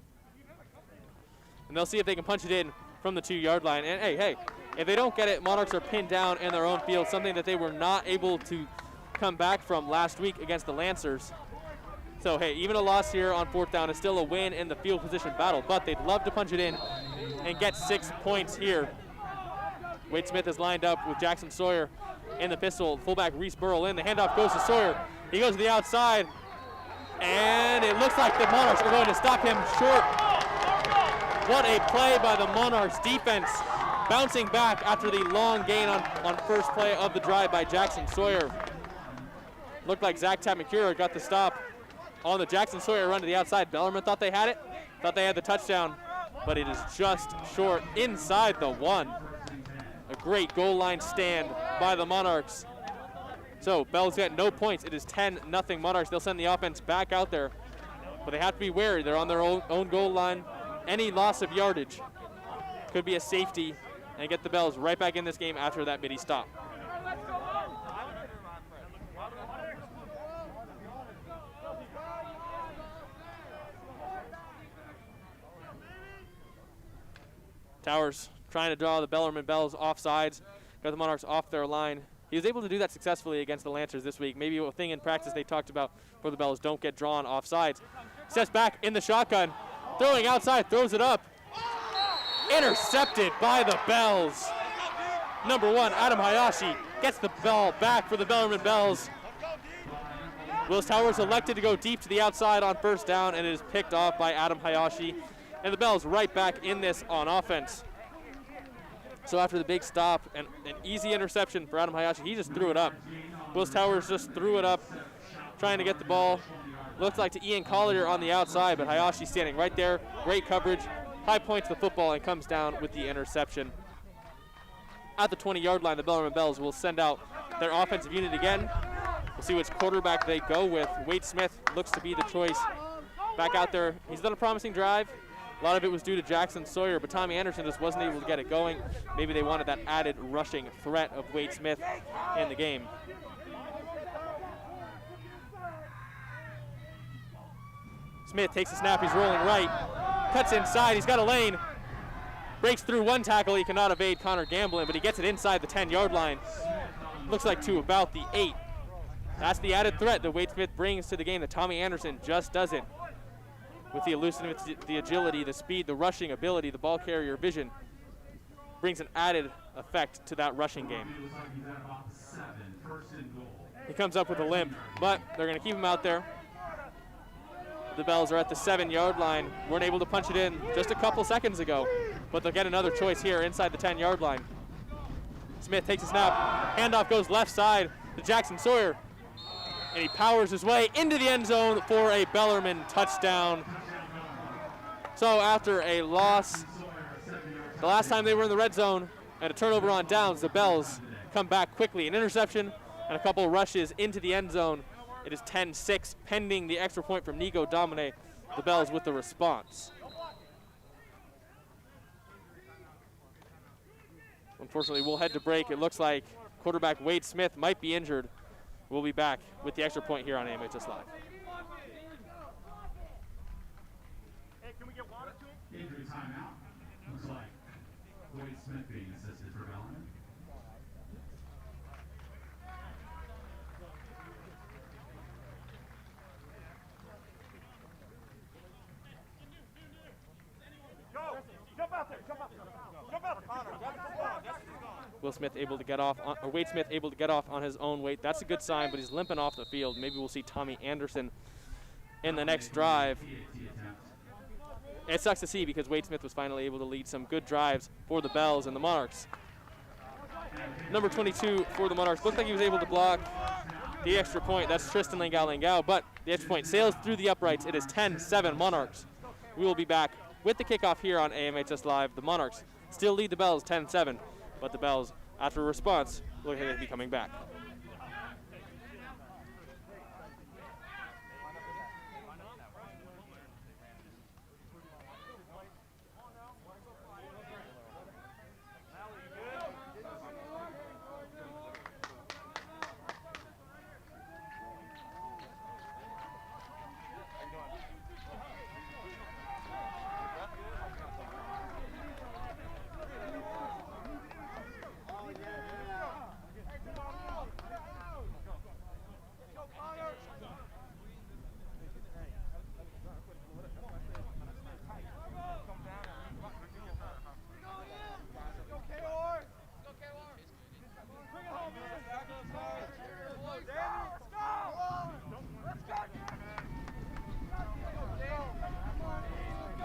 And they'll see if they can punch it in from the 2-yard line. And hey, if they don't get it, Monarchs are pinned down in their own field, something that they were not able to come back from last week against the Lancers. So hey, even a loss here on 4th down is still a win in the field position battle, but they'd love to punch it in and get 6 points here. Wade Smith is lined up with Jackson Sawyer in the pistol. Fullback Reese Burrow in. The handoff goes to Sawyer. He goes to the outside, and it looks like the Monarchs are going to stop him short. What a play by the Monarchs defense, bouncing back after the long gain on first play of the drive by Jackson Sawyer. Looked like Zach Tabancura got the stop on the Jackson Sawyer run to the outside. Bellarmine thought they had it, thought they had the touchdown, but it is just short inside the 1. A great goal line stand by the Monarchs. So Bells get no points. It is 10-0 Monarchs. They'll send the offense back out there, but they have to be wary. They're on their own goal line. Any loss of yardage could be a safety and get the Bells right back in this game after that Mitty stop. Towers trying to draw the Bellarmine Bells off sides, got the Monarchs off their line. He was able to do that successfully against the Lancers this week. Maybe a thing in practice they talked about for the Bells, don't get drawn off sides. Steps back in the shotgun, throwing outside, throws it up. Intercepted by the Bells. Number 1, Adam Hayashi, gets the ball back for the Bellarmine Bells. Willis Towers elected to go deep to the outside on 1st down, and it is picked off by Adam Hayashi. And the Bells right back in this on offense. So after the big stop and an easy interception for Adam Hayashi, he just threw it up. Willis Towers just threw it up, trying to get the ball. Looks like to Ian Collier on the outside, but Hayashi standing right there. Great coverage, high point to the football, and comes down with the interception. At the 20-yard line, the Bellarmine Bells will send out their offensive unit again. We'll see which quarterback they go with. Wade Smith looks to be the choice. Back out there, he's done a promising drive. A lot of it was due to Jackson Sawyer, but Tommy Anderson just wasn't able to get it going. Maybe they wanted that added rushing threat of Wade Smith in the game. Smith takes a snap, he's rolling right, cuts inside, he's got a lane, breaks through one tackle, he cannot evade Connor Gamblin, but he gets it inside the 10-yard line. Looks like to about the 8. That's the added threat that Wade Smith brings to the game that Tommy Anderson just doesn't. With the elusiveness, the agility, the speed, the rushing ability, the ball carrier vision, brings an added effect to that rushing game. He comes up with a limp, but they're going to keep him out there. The Bells are at the 7-yard line. Weren't able to punch it in just a couple seconds ago, but they'll get another choice here inside the 10-yard line. Smith takes a snap. Handoff goes left side to Jackson Sawyer, and he powers his way into the end zone for a Bellarmine touchdown. So after a loss, the last time they were in the red zone and a turnover on downs, the Bells come back quickly. An interception and a couple rushes into the end zone. It is 10-6 pending the extra point from Nico Domine. The Bells with the response. Unfortunately, we'll head to break. It looks like quarterback Wade Smith might be injured. We'll be back with the extra point here on AMHS Live. Hey, can we get water to him? Injury timeout. Looks like Wade Smith being assisted for Bellarmine. Go! Jump out there! Jump out there! Jump out there! Connor, grab the ball. That's gone. Will Smith able to get off, or Wade Smith able to get off on his own weight. That's a good sign, but he's limping off the field. Maybe we'll see Tommy Anderson in the next drive. It sucks to see because Wade Smith was finally able to lead some good drives for the Bells and the Monarchs. Number 22 for the Monarchs. Looked like he was able to block the extra point. That's Tristan Langau, but the extra point sails through the uprights. It is 10-7 Monarchs. We will be back with the kickoff here on AMHS Live. The Monarchs still lead the Bells 10-7, but the Bells, after a response, look like they'll be coming back.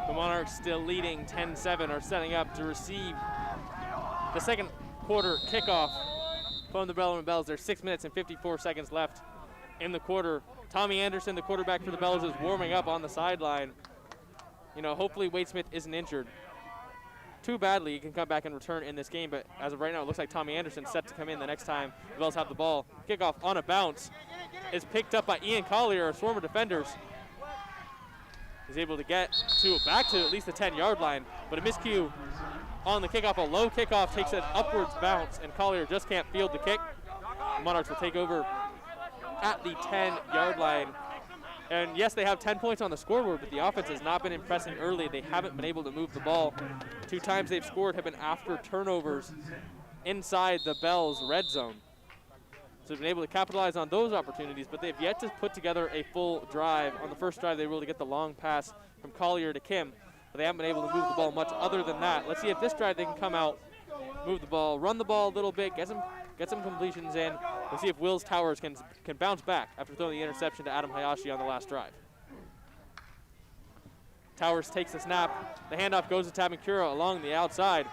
The Monarchs still leading 10-7 are setting up to receive the second quarter kickoff from the Bellarmine Bells. There's 6 minutes and 54 seconds left in the quarter. Tommy Anderson, the quarterback for the Bells, is warming up on the sideline. You know, hopefully Wade Smith isn't injured too badly. He can come back and return in this game, but as of right now, it looks like Tommy Anderson set to come in the next time the Bells have the ball. Kickoff on a bounce is picked up by Ian Collier, a swarm of defenders. He's able to get back to at least the 10-yard line, but a miscue on the kickoff. A low kickoff takes an upwards bounce, and Collier just can't field the kick. The Monarchs will take over at the 10-yard line. And yes, they have 10 points on the scoreboard, but the offense has not been impressing early. They haven't been able to move the ball. 2 times they've scored have been after turnovers inside the Bells' red zone. So they've been able to capitalize on those opportunities, but they've yet to put together a full drive. On the first drive, they were able to get the long pass from Collier to Kim, but they haven't been able to move the ball much other than that. Let's see if this drive they can come out, move the ball, run the ball a little bit, get some completions in. We'll see if Wills Towers can bounce back after throwing the interception to Adam Hayashi on the last drive. Towers takes the snap. The handoff goes to Tamakura along the outside,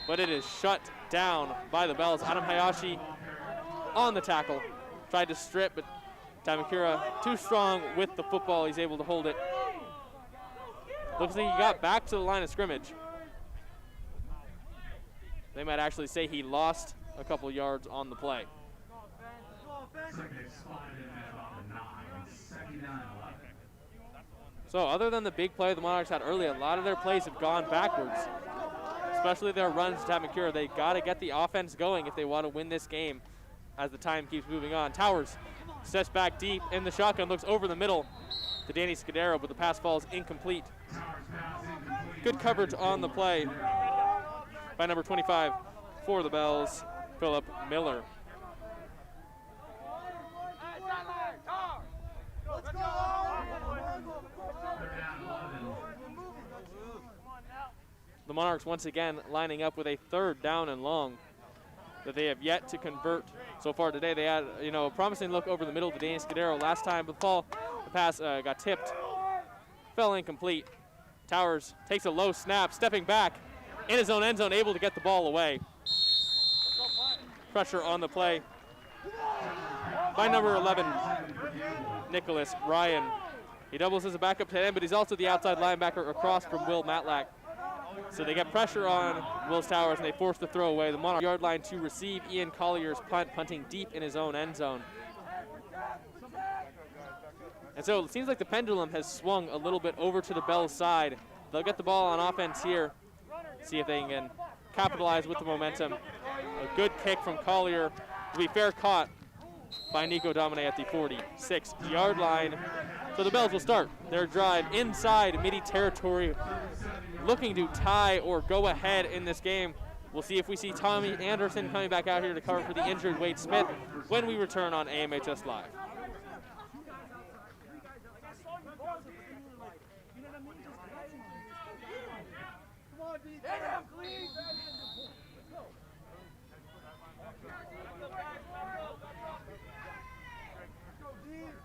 but it is shut down by the Bells. Adam Hayashi on the tackle. Tried to strip, but Tamakura too strong with the football. He's able to hold it. Looks like he got back to the line of scrimmage. They might actually say he lost a couple yards on the play. Looks like they've spotted him at about the 9. Second down and 11. So other than the big play the Monarchs had early, a lot of their plays have gone backwards, especially their runs to Tamakura. They got to get the offense going if they want to win this game as the time keeps moving on. Towers steps back deep in the shotgun, looks over the middle to Danny Scudero, but the pass falls incomplete. Good coverage on the play by number 25 for the Bells, Philip Miller. The Monarchs once again lining up with a 3rd down and long that they have yet to convert so far today. They had, a promising look over the middle to Danny Scudero last time, but the pass got tipped, fell incomplete. Towers takes a low snap, stepping back in his own end zone, able to get the ball away. Pressure on the play by number 11, Nicholas Ryan. He doubles as a backup tight end, but he's also the outside linebacker across from Will Matlack. So they get pressure on Wills Towers, and they force the throw away. The Monarch yard line to receive Ian Collier's punt, punting deep in his own end zone. And so it seems like the pendulum has swung a little bit over to the Bells side. They'll get the ball on offense here, see if they can capitalize with the momentum. A good kick from Collier. To be fair, caught by Nico Domine at the 46-yard line. So the Bells will start their drive inside Mitty territory, looking to tie or go ahead in this game. We'll see if we see Tommy Anderson coming back out here to cover for the injured Wade Smith when we return on AMHS Live.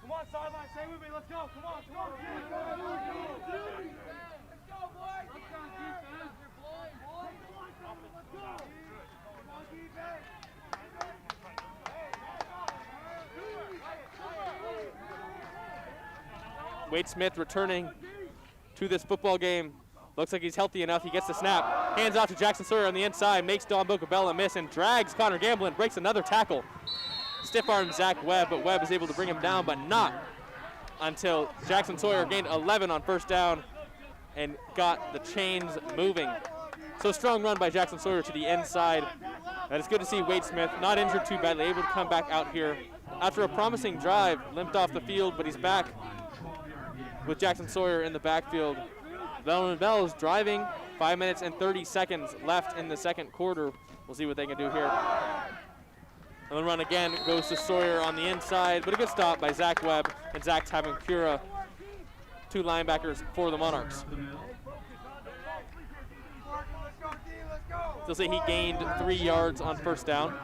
Come on, sideline, stay with me, let's go, come on, come on. Let's go, boys. Let's go, defense. You're blind, boys. Let's go. Come on, defense. Wade Smith returning to this football game. Looks like he's healthy enough. He gets the snap. Hands off to Jackson Sawyer on the inside. Makes Don Bocabella miss and drags Connor Gamblin. Breaks another tackle. Stiff arm Zach Webb, but Webb is able to bring him down, but not until Jackson Sawyer gained 11 on 1st down and got the chains moving. So strong run by Jackson Sawyer to the inside. And it's good to see Wade Smith, not injured too badly, able to come back out here after a promising drive. Limped off the field, but he's back with Jackson Sawyer in the backfield. Bellarmine Bells driving, 5 minutes and 30 seconds left in the second quarter. We'll see what they can do here. And the run again goes to Sawyer on the inside, but a good stop by Zach Webb and Zach Tabancura, 2 linebackers for the Monarchs. They'll say he gained 3 yards on 1st down.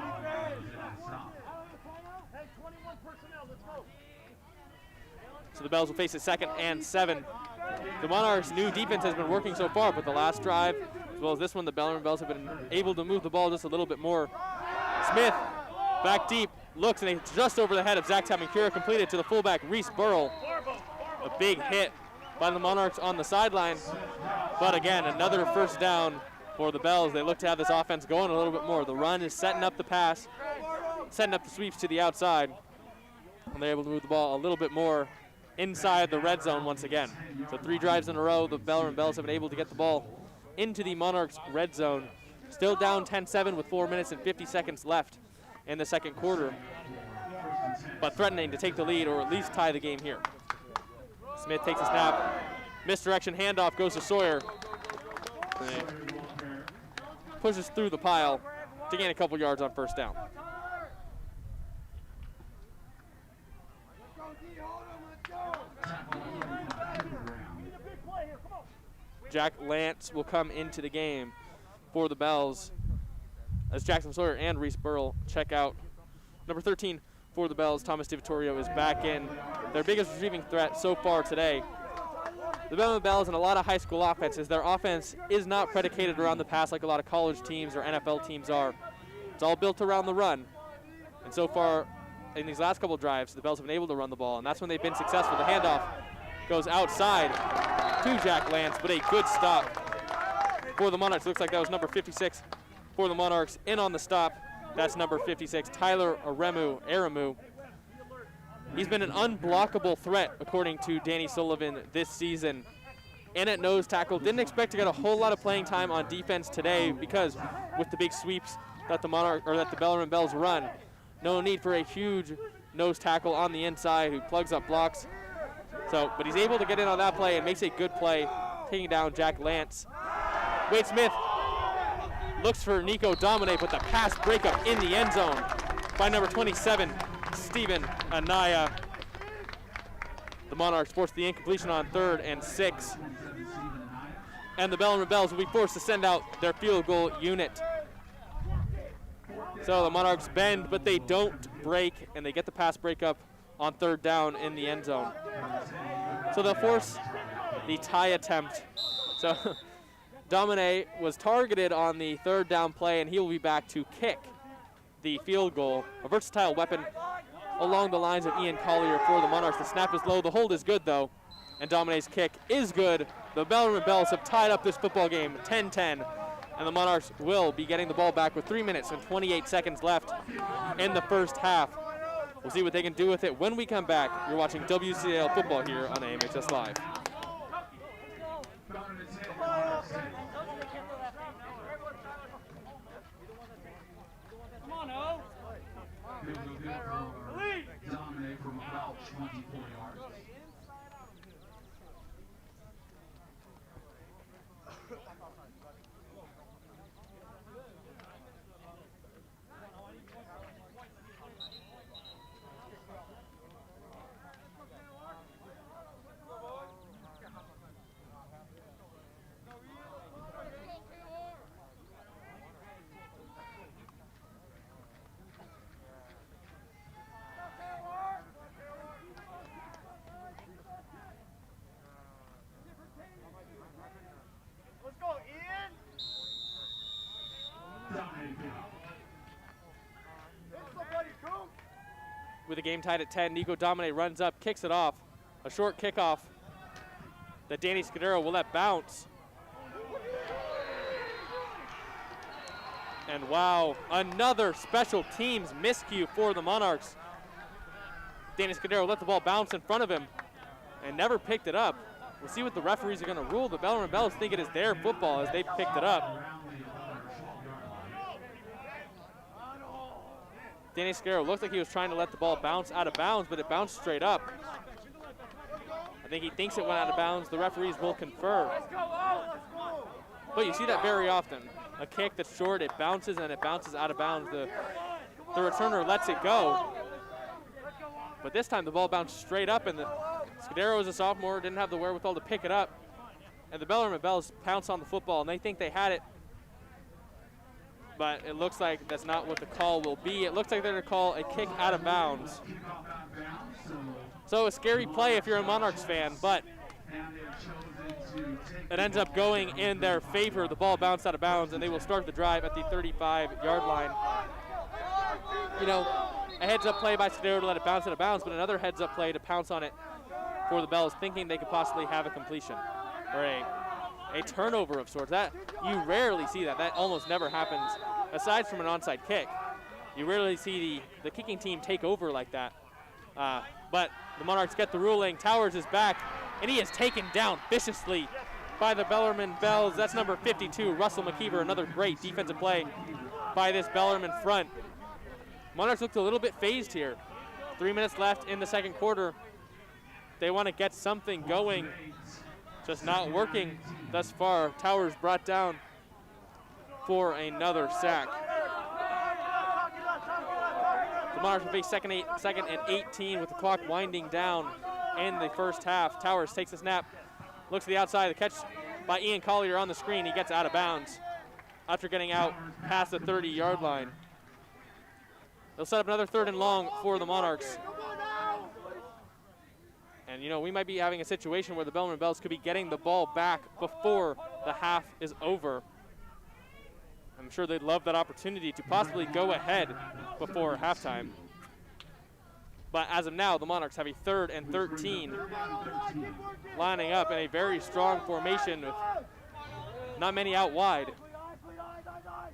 So the Bells will face a 2nd and 7. The Monarchs' new defense has been working so far, but the last drive, as well as this one, the Bellarmine Bells have been able to move the ball just a little bit more. Smith, back deep, looks, and it's just over the head of Zach Tabancura, completed to the fullback, Reese Burrell. A big hit by the Monarchs on the sideline, but again, another 1st down for the Bells. They look to have this offense going a little bit more. The run is setting up the pass, setting up the sweeps to the outside, and they're able to move the ball a little bit more inside the red zone once again. So 3 drives in a row, the Bellarmine Bells have been able to get the ball into the Monarchs red zone. Still down 10-7 with 4 minutes and 50 seconds left in the second quarter, but threatening to take the lead or at least tie the game here. Smith takes a snap, misdirection, handoff goes to Sawyer. Pushes through the pile to gain a couple yards on 1st down. Jack Lance will come into the game for the Bells as Jackson Sawyer and Reese Burrell check out. Number 13 for the Bells, Thomas DiVittorio, is back in. Their biggest receiving threat so far today. The Bellarmine Bells and a lot of high school offenses, their offense is not predicated around the pass like a lot of college teams or NFL teams are. It's all built around the run. And so far, in these last couple of drives, the Bells have been able to run the ball, and that's when they've been successful. The handoff goes outside to Jack Lance, but a good stop for the Monarchs. Looks like that was number 56 for the Monarchs. In on the stop, that's number 56, Tyler Aramu. He's been an unblockable threat, according to Danny Sullivan this season. And at nose tackle, didn't expect to get a whole lot of playing time on defense today because with the big sweeps that the Bellarmine Bells run, no need for a huge nose tackle on the inside who plugs up blocks. So, but he's able to get in on that play and makes a good play, taking down Jack Lance. Wade Smith looks for Nico Domine, but the pass breakup in the end zone by number 27, Stephen Anaya. The Monarchs force the incompletion on 3rd and 6. And the Bellarmine Bells will be forced to send out their field goal unit. So the Monarchs bend, but they don't break, and they get the pass breakup on 3rd down in the end zone. So they'll force the tie attempt. So Domine was targeted on the 3rd down play, and he will be back to kick the field goal. A versatile weapon along the lines of Ian Collier for the Monarchs. The snap is low, the hold is good though, and Domine's kick is good. The Bellarmine Bells have tied up this football game 10-10, and the Monarchs will be getting the ball back with 3 minutes and 28 seconds left in the first half. We'll see what they can do with it when we come back. You're watching WCAL football here on AMHS Live. Come on, O. Field goal good for Domine from about 24 yards. Let's go, Ian. With the game tied at 10, Nico Domine runs up, kicks it off. A short kickoff that Danny Scudero will let bounce. And wow, another special teams miscue for the Monarchs. Danny Scudero let the ball bounce in front of him and never picked it up. We'll see what the referees are going to rule. The Bellarmine Bells think it is their football as they picked it up. Danny Scudero looked like he was trying to let the ball bounce out of bounds, but it bounced straight up. I think he thinks it went out of bounds. The referees will confer. But you see that very often. A kick that's short, it bounces and it bounces out of bounds. The returner lets it go. But this time the ball bounced straight up, and the Scudero is a sophomore, didn't have the wherewithal to pick it up. And the Bellarmine Bells pounce on the football, and they think they had it. But it looks like that's not what the call will be. It looks like they're going to call a kick out of bounds. So a scary play if you're a Monarchs fan, but it ends up going in their favor. The ball bounced out of bounds, and they will start the drive at the 35-yard line. You know, a heads-up play by Scudero to let it bounce out of bounds, but another heads-up play to pounce on it for the Bells, thinking they could possibly have a completion or a turnover of sorts. That you rarely see that. That almost never happens, aside from an onside kick. You rarely see the kicking team take over like that. But the Monarchs get the ruling. Towers is back, and he is taken down viciously by the Bellarmine Bells. That's number 52, Russell McKeever. Another great defensive play by this Bellarmine front. Monarchs looked a little bit phased here. 3 minutes left in the second quarter. They want to get something going. Just not working thus far. Towers brought down for another sack. The Monarchs will face second and 18 with the clock winding down in the first half. Towers takes a snap, looks to the outside. The catch by Ian Collier on the screen. He gets out of bounds after getting out past the 30-yard line. They'll set up another 3rd and long for the Monarchs. And, you know, we might be having a situation where the Bellarmine Bells could be getting the ball back before the half is over. I'm sure they'd love that opportunity to possibly go ahead before halftime. But as of now, the Monarchs have a 3rd and 13, lining up in a very strong formation with not many out wide.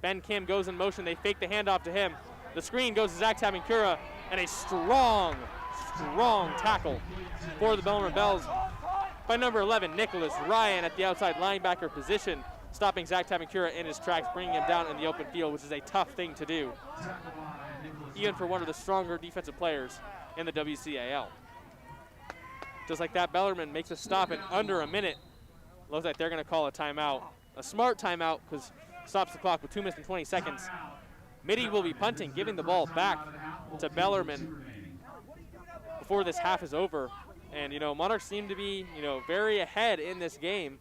Ben Kim goes in motion. They fake the handoff to him. The screen goes to Zach Tabancura, and a strong strong tackle for the Bellarmine Bells by number 11, Nicholas Ryan, at the outside linebacker position, stopping Zach Tabancura in his tracks, bringing him down in the open field, which is a tough thing to do, even for one of the stronger defensive players in the WCAL. Just like that, Bellarmine makes a stop in under a minute. Looks like they're going to call a timeout. A smart timeout, because stops the clock with 2 minutes and 20 seconds. Mitty will be punting, giving the ball back to Bellarmine before this half is over. And, Monarchs seem to be, very ahead in this game.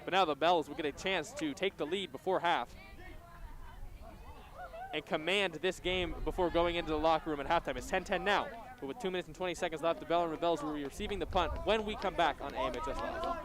But now the Bells will get a chance to take the lead before half and command this game before going into the locker room at halftime. It's 10-10 now, but with 2 minutes and 20 seconds left, the Bellarmine Bells will be receiving the punt when we come back on AMHS Live.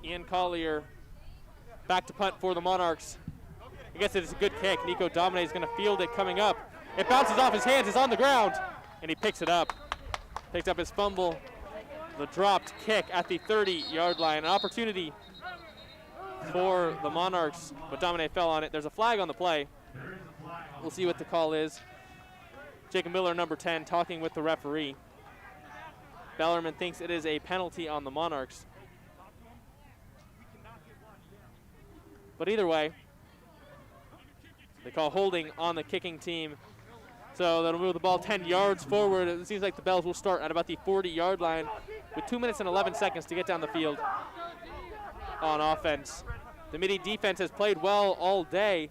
Ian Collier back to punt for the Monarchs. I guess it's a good kick. Nico Domine is going to field it coming up. It bounces off his hands, it's on the ground, and he picks it up. Picks up his fumble. The dropped kick at the 30-yard line. An opportunity for the Monarchs, but Domine fell on it. There's a flag on the play. We'll see what the call is. Jacob Miller, number 10, talking with the referee. Bellarmine thinks it is a penalty on the Monarchs. But either way, they call holding on the kicking team. So they'll move the ball 10 yards forward. It seems like the Bells will start at about the 40-yard line with 2 minutes and 11 seconds to get down the field on offense. The Mitty defense has played well all day,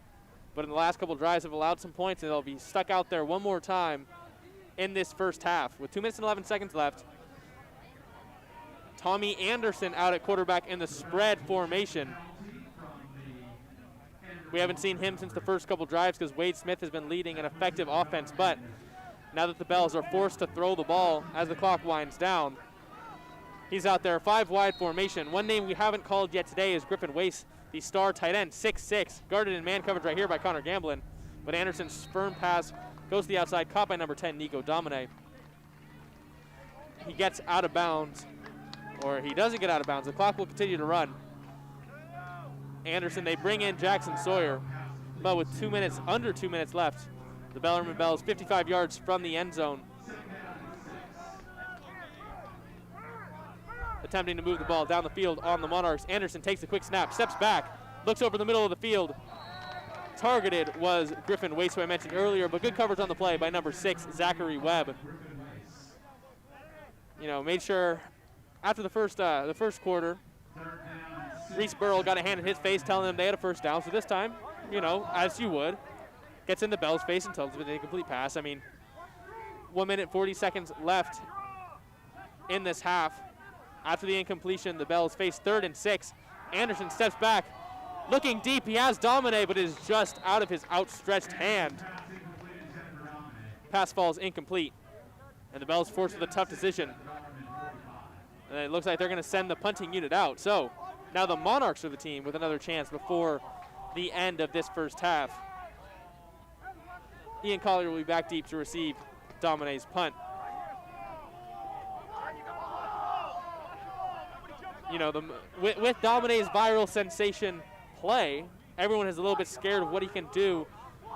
but in the last couple drives have allowed some points, and they'll be stuck out there one more time in this first half. With 2 minutes and 11 seconds left, Tommy Anderson out at quarterback in the spread formation. We haven't seen him since the first couple drives because Wade Smith has been leading an effective offense, but now that the Bells are forced to throw the ball as the clock winds down, he's out there, 5-wide formation. One name we haven't called yet today is Griffin Wace, the star tight end, 6'6", guarded in man coverage right here by Connor Gamblin, but Anderson's firm pass goes to the outside, caught by number 10, Nico Domine. He gets out of bounds, or he doesn't get out of bounds. The clock will continue to run. Anderson, they bring in Jackson Sawyer, but with under 2 minutes left, the Bellarmine Bells 55 yards from the end zone. Attempting to move the ball down the field on the Monarchs. Anderson takes a quick snap, steps back, looks over the middle of the field. Targeted was Griffin Wace, who I mentioned earlier, but good coverage on the play by number 6, Zachary Webb. Made sure after the first quarter, Reese Burrell got a hand in his face telling them they had a first down. So this time, as you would, gets in the Bell's face and tells them it's an incomplete pass. 1 minute, 40 seconds left in this half. After the incompletion, the Bells face 3rd and 6. Anderson steps back, looking deep. He has Domine, but it is just out of his outstretched hand. Pass falls incomplete, and the Bells forced with a tough decision. And it looks like they're going to send the punting unit out. So now the Monarchs are the team with another chance before the end of this first half. Ian Collier will be back deep to receive Domine's punt. With Domine's viral sensation play, everyone is a little bit scared of what he can do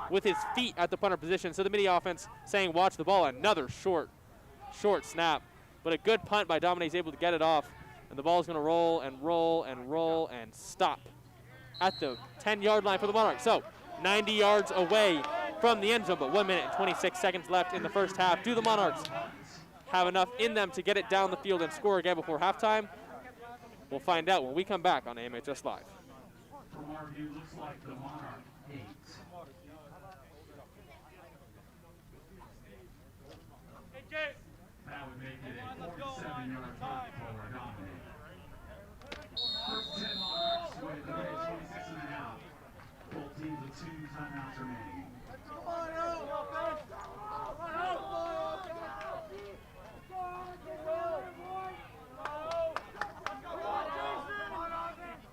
with his feet at the punter position. So the Mitty offense saying, watch the ball. Another short snap. But a good punt by Domine is able to get it off. And the ball is going to roll and roll and roll and stop at the 10-yard line for the Monarchs. So 90 yards away from the end zone, but 1 minute and 26 seconds left in the first half. Do the Monarchs have enough in them to get it down the field and score again before halftime? We'll find out when we come back on AMHS Live. From our view, looks like the Monarch 8. That would make it a 47-yard punt for Domine. First 10 Monarchs with a minute 26 and a half. Both teams with 2 timeouts remaining.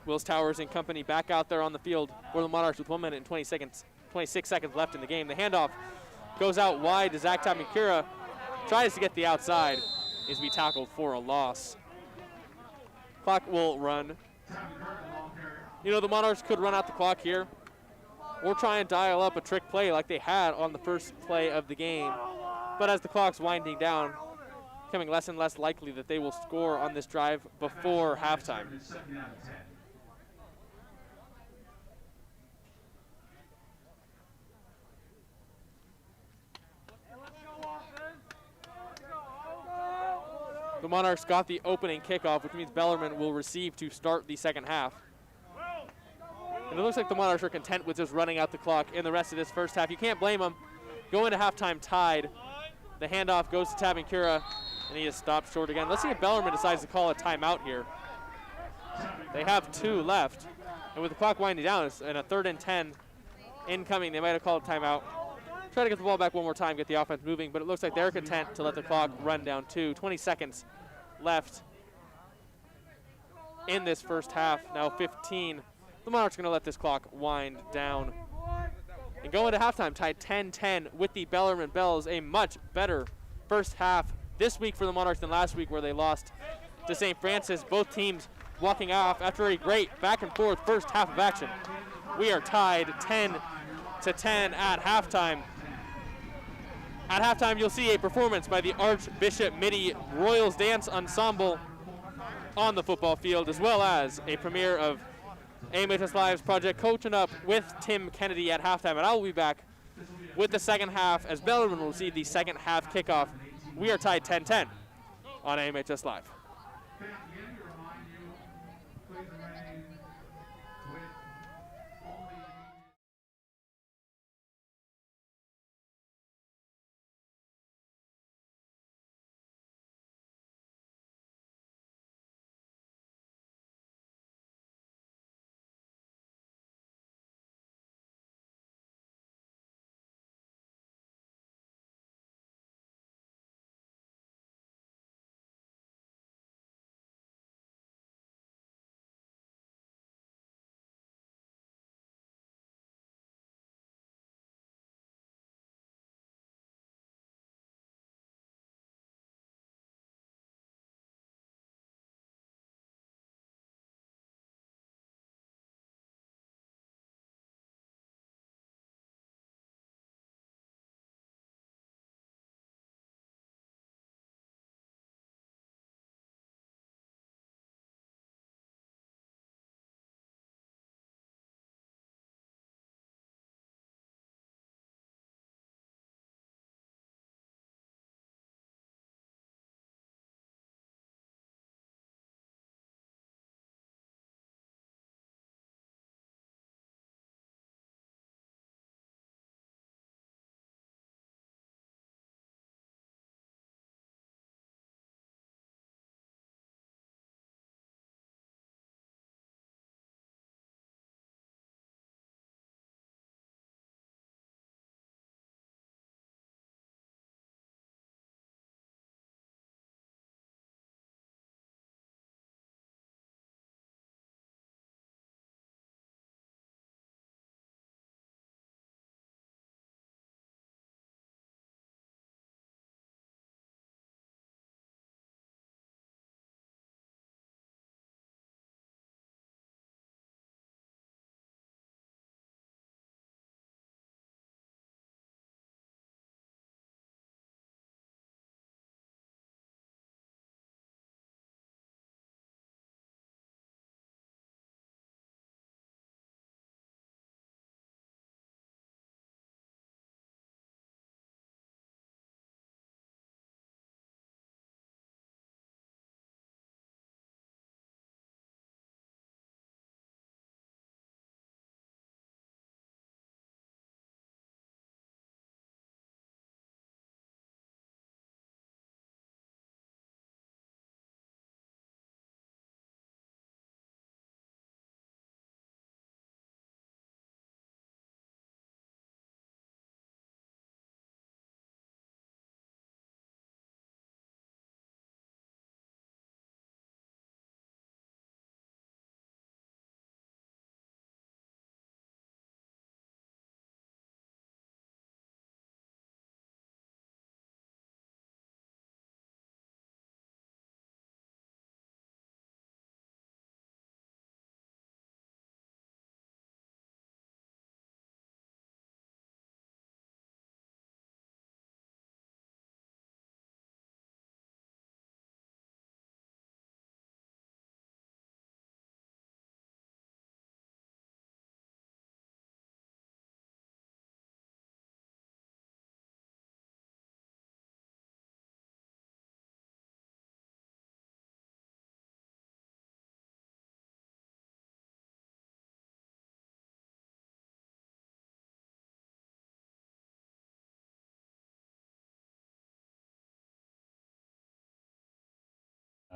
Wills Towers and company back out there on the field for the Monarchs with 1 minute and 26 seconds left in the game. The handoff goes out wide to Zach Tamakura. Tries to get the outside. Is be tackled for a loss. Clock will run. You know, the Monarchs could run out the clock here or try and dial up a trick play like they had on the first play of the game. But as the clock's winding down, becoming less and less likely that they will score on this drive before halftime. The Monarchs got the opening kickoff, which means Bellarmine will receive to start the second half. And it looks like the Monarchs are content with just running out the clock in the rest of this first half. You can't blame them. Go into halftime tied. The handoff goes to Tamakura, and he is stopped short again. Let's see if Bellarmine decides to call a timeout here. They have 2 left. And with the clock winding down, it's in a 3rd and 10 incoming. They might have called a timeout. Try to get the ball back one more time, get the offense moving, but it looks like they're content to let the clock run down too. 20 seconds left in this first half. Now 15. The Monarchs are going to let this clock wind down. And go into halftime tied 10-10 with the Bellarmine Bells. A much better first half this week for the Monarchs than last week where they lost to St. Francis. Both teams walking off after a great back and forth first half of action. We are tied 10-10 at halftime. At halftime, you'll see a performance by the Archbishop Mitty Royals Dance Ensemble on the football field, as well as a premiere of AMHS Live's Project Coaching Up with Tim Kennedy at halftime. And I will be back with the second half as Bellarmine will receive the second half kickoff. We are tied 10-10 on AMHS Live.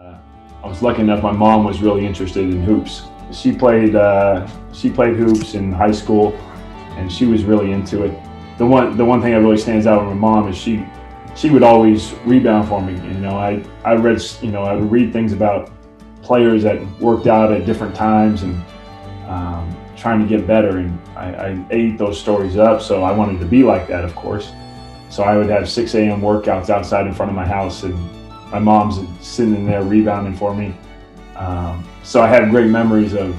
I was lucky enough, my mom was really interested in hoops. She played hoops in high school, and she was really into it. The one thing that really stands out with my mom is she would always rebound for me. I would read things about players that worked out at different times and trying to get better, and I ate those stories up, so I wanted to be like that, of course. So I would have 6 a.m. workouts outside in front of my house, and my mom's sitting in there rebounding for me. So I had great memories of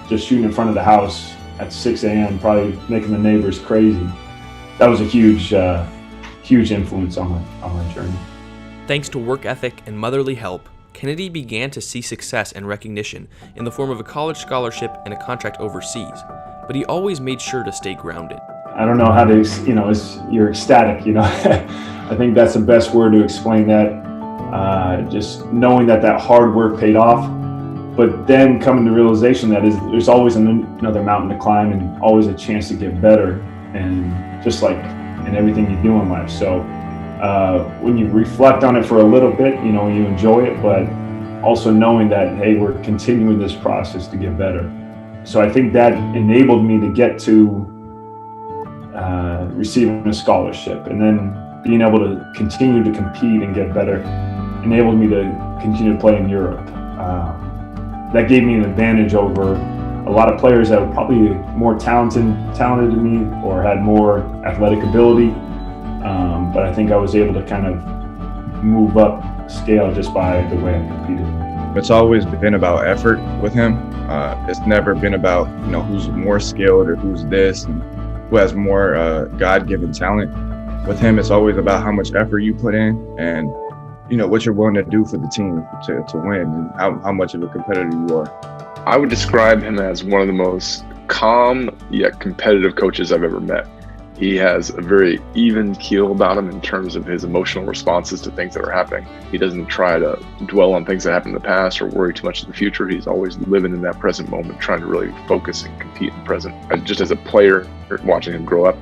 just shooting in front of the house at 6 a.m., probably making the neighbors crazy. That was a huge influence on my journey. Thanks to work ethic and motherly help, Kennedy began to see success and recognition in the form of a college scholarship and a contract overseas, but he always made sure to stay grounded. I don't know how to, you're ecstatic, I think that's the best word to explain that. Just knowing that hard work paid off, but then coming to the realization that there's always another mountain to climb and always a chance to get better, and just like in everything you do in life. So when you reflect on it for a little bit, you enjoy it, but also knowing that, hey, we're continuing this process to get better. So I think that enabled me to get to receiving a scholarship, and then being able to continue to compete and get better enabled me to continue to play in Europe. That gave me an advantage over a lot of players that were probably more talented than me or had more athletic ability. But I think I was able to kind of move up scale just by the way I competed. It's always been about effort with him. It's never been about who's more skilled or who's this and who has more God-given talent. With him, it's always about how much effort you put in and what you're willing to do for the team to win, and how much of a competitor you are. I would describe him as one of the most calm yet competitive coaches I've ever met. He has a very even keel about him in terms of his emotional responses to things that are happening. He doesn't try to dwell on things that happened in the past or worry too much in the future. He's always living in that present moment, trying to really focus and compete in the present. And just as a player, watching him grow up,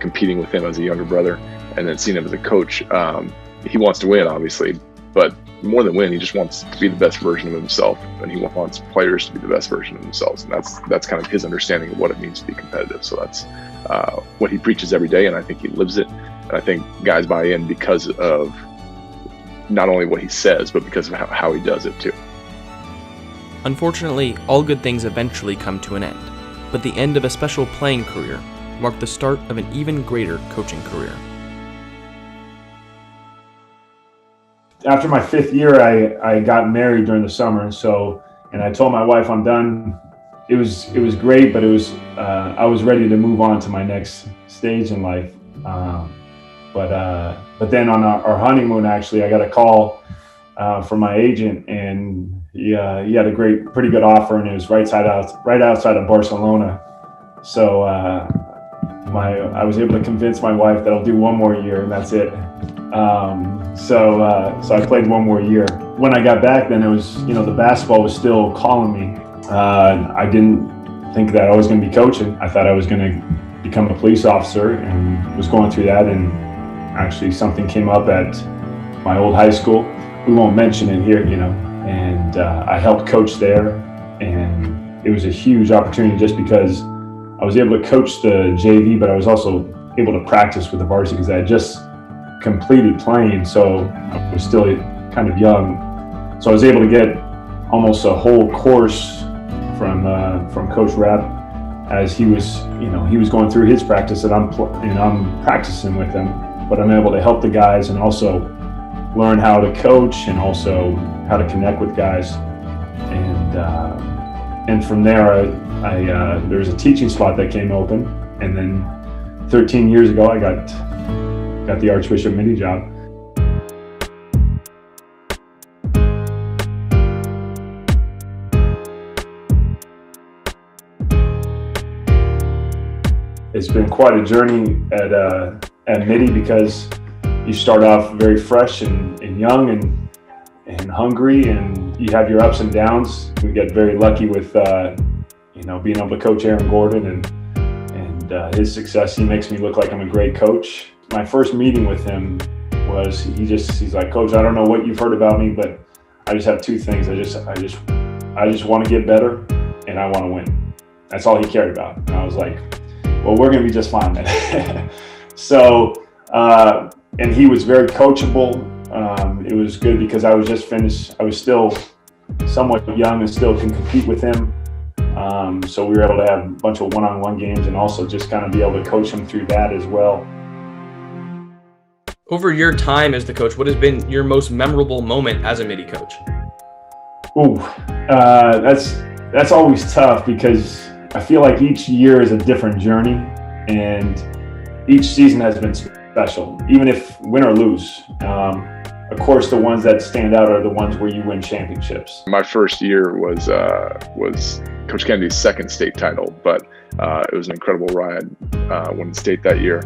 competing with him as a younger brother, and then seeing him as a coach, he wants to win, obviously, but more than win, he just wants to be the best version of himself, and he wants players to be the best version of themselves, and that's kind of his understanding of what it means to be competitive. So that's what he preaches every day, and I think he lives it, and I think guys buy in because of not only what he says, but because of how he does it too. Unfortunately, all good things eventually come to an end, but the end of a special playing career marked the start of an even greater coaching career. After my 5th year, I got married during the summer, and I told my wife I'm done. It was great, but I was ready to move on to my next stage in life. But then on our honeymoon, actually, I got a call from my agent, and he had a pretty good offer, and it was right outside of Barcelona. So I was able to convince my wife that I'll do 1 more year, and that's it. So I played 1 more year. When I got back, then it was, the basketball was still calling me. I didn't think that I was going to be coaching. I thought I was going to become a police officer, and was going through that. And actually something came up at my old high school. We won't mention it here, and I helped coach there. And it was a huge opportunity just because I was able to coach the JV, but I was also able to practice with the varsity because I had just completed playing, so I was still kind of young. So I was able to get almost a whole course from Coach Rapp as he was going through his practice, and I'm practicing with him, but I'm able to help the guys and also learn how to coach and also how to connect with guys. And from there, there was a teaching spot that came open, and then 13 years ago, I got the Archbishop Mitty job. It's been quite a journey at Mitty because you start off very fresh and young and hungry, and you have your ups and downs. We get very lucky with being able to coach Aaron Gordon and his success. He makes me look like I'm a great coach. My first meeting with him was he's like, Coach, I don't know what you've heard about me, but I just have two things. I just want to get better, and I want to win. That's all he cared about. And I was like, well, we're going to be just fine then. So, and he was very coachable. It was good because I was just finished. I was still somewhat young and still can compete with him. So we were able to have a bunch of one-on-one games and also just kind of be able to coach him through that as well. Over your time as the coach, what has been your most memorable moment as a Mitty coach? Ooh, that's always tough because I feel like each year is a different journey and each season has been special, even if win or lose. Of course, the ones that stand out are the ones where you win championships. My first year was Coach Kennedy's second state title, but it was an incredible ride winning state that year.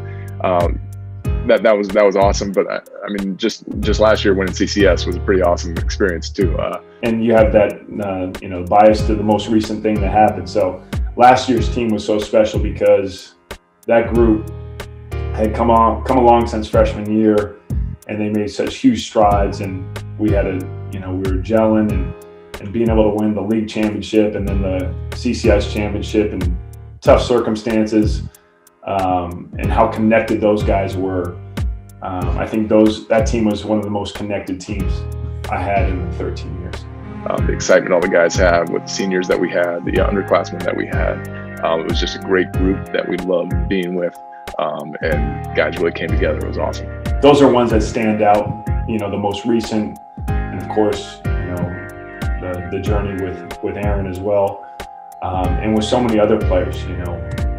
That was awesome, but I mean, just last year winning CCS was a pretty awesome experience too. And you have that bias to the most recent thing that happened. So last year's team was so special because that group had come along since freshman year, and they made such huge strides. And we had we were gelling and being able to win the league championship and then the CCS championship in tough circumstances. And how connected those guys were. I think that team was one of the most connected teams I had in the 13 years. The excitement all the guys have with the seniors that we had, the underclassmen that we had. It was just a great group that we loved being with, and guys really came together. It was awesome. Those are ones that stand out, the most recent, and of course, the journey with Aaron as well, and with so many other players,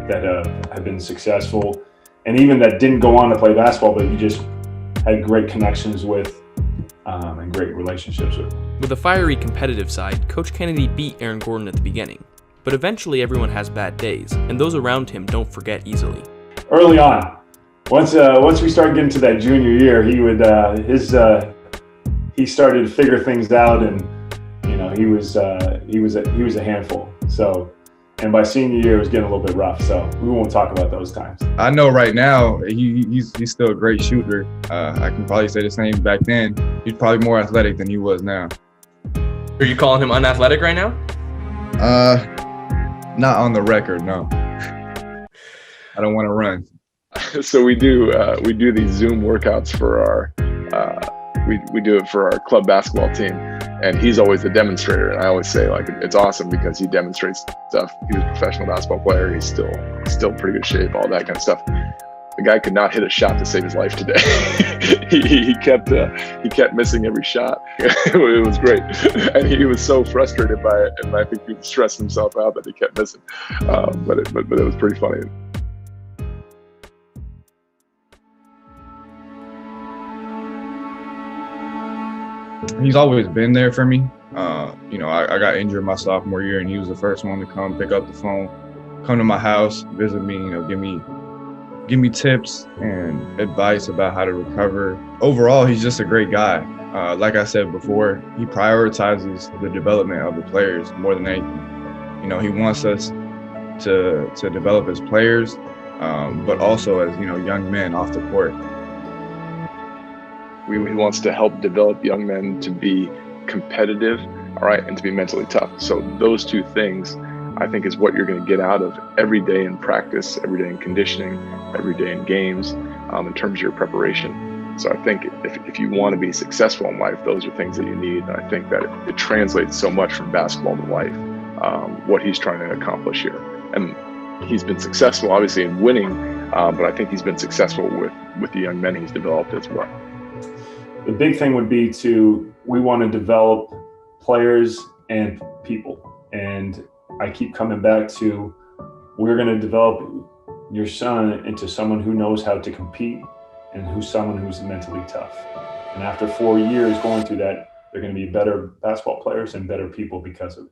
that have been successful, and even that didn't go on to play basketball, but you just had great connections with and great relationships with. With a fiery competitive side, Coach Kennedy beat Aaron Gordon at the beginning, but eventually everyone has bad days, and those around him don't forget easily. Early on, once we started getting to that junior year, he would he started to figure things out, and he was a handful. So. And by senior year, it was getting a little bit rough, so we won't talk about those times. I know right now he's still a great shooter. I can probably say the same back then. He's probably more athletic than he was now. Are you calling him unathletic right now? Not on the record, no. I don't want to run. So we do these Zoom workouts for our we do it for our club basketball team. And he's always the demonstrator. And I always say, like, it's awesome because he demonstrates stuff. He was a professional basketball player. He's still pretty good shape, all that kind of stuff. The guy could not hit a shot to save his life today. he kept missing every shot. It was great. And he was so frustrated by it. And I think he stressed himself out that he kept missing. But it was pretty funny. He's always been there for me. I got injured my sophomore year, and he was the first one to come pick up the phone, come to my house, visit me, give me tips and advice about how to recover. Overall, he's just a great guy. Like I said before, he prioritizes the development of the players more than anything. He wants us to develop as players, but also as young men off the court. He wants to help develop young men to be competitive, all right, and to be mentally tough. So those two things, I think, is what you're going to get out of every day in practice, every day in conditioning, every day in games, in terms of your preparation. So I think if you want to be successful in life, those are things that you need. And I think that it translates so much from basketball to life, what he's trying to accomplish here. And he's been successful, obviously, in winning, but I think he's been successful with the young men he's developed as well. The big thing would be we want to develop players and people. And I keep coming back to, we're going to develop your son into someone who knows how to compete and someone who's mentally tough. And after 4 years going through that, they're going to be better basketball players and better people because of it.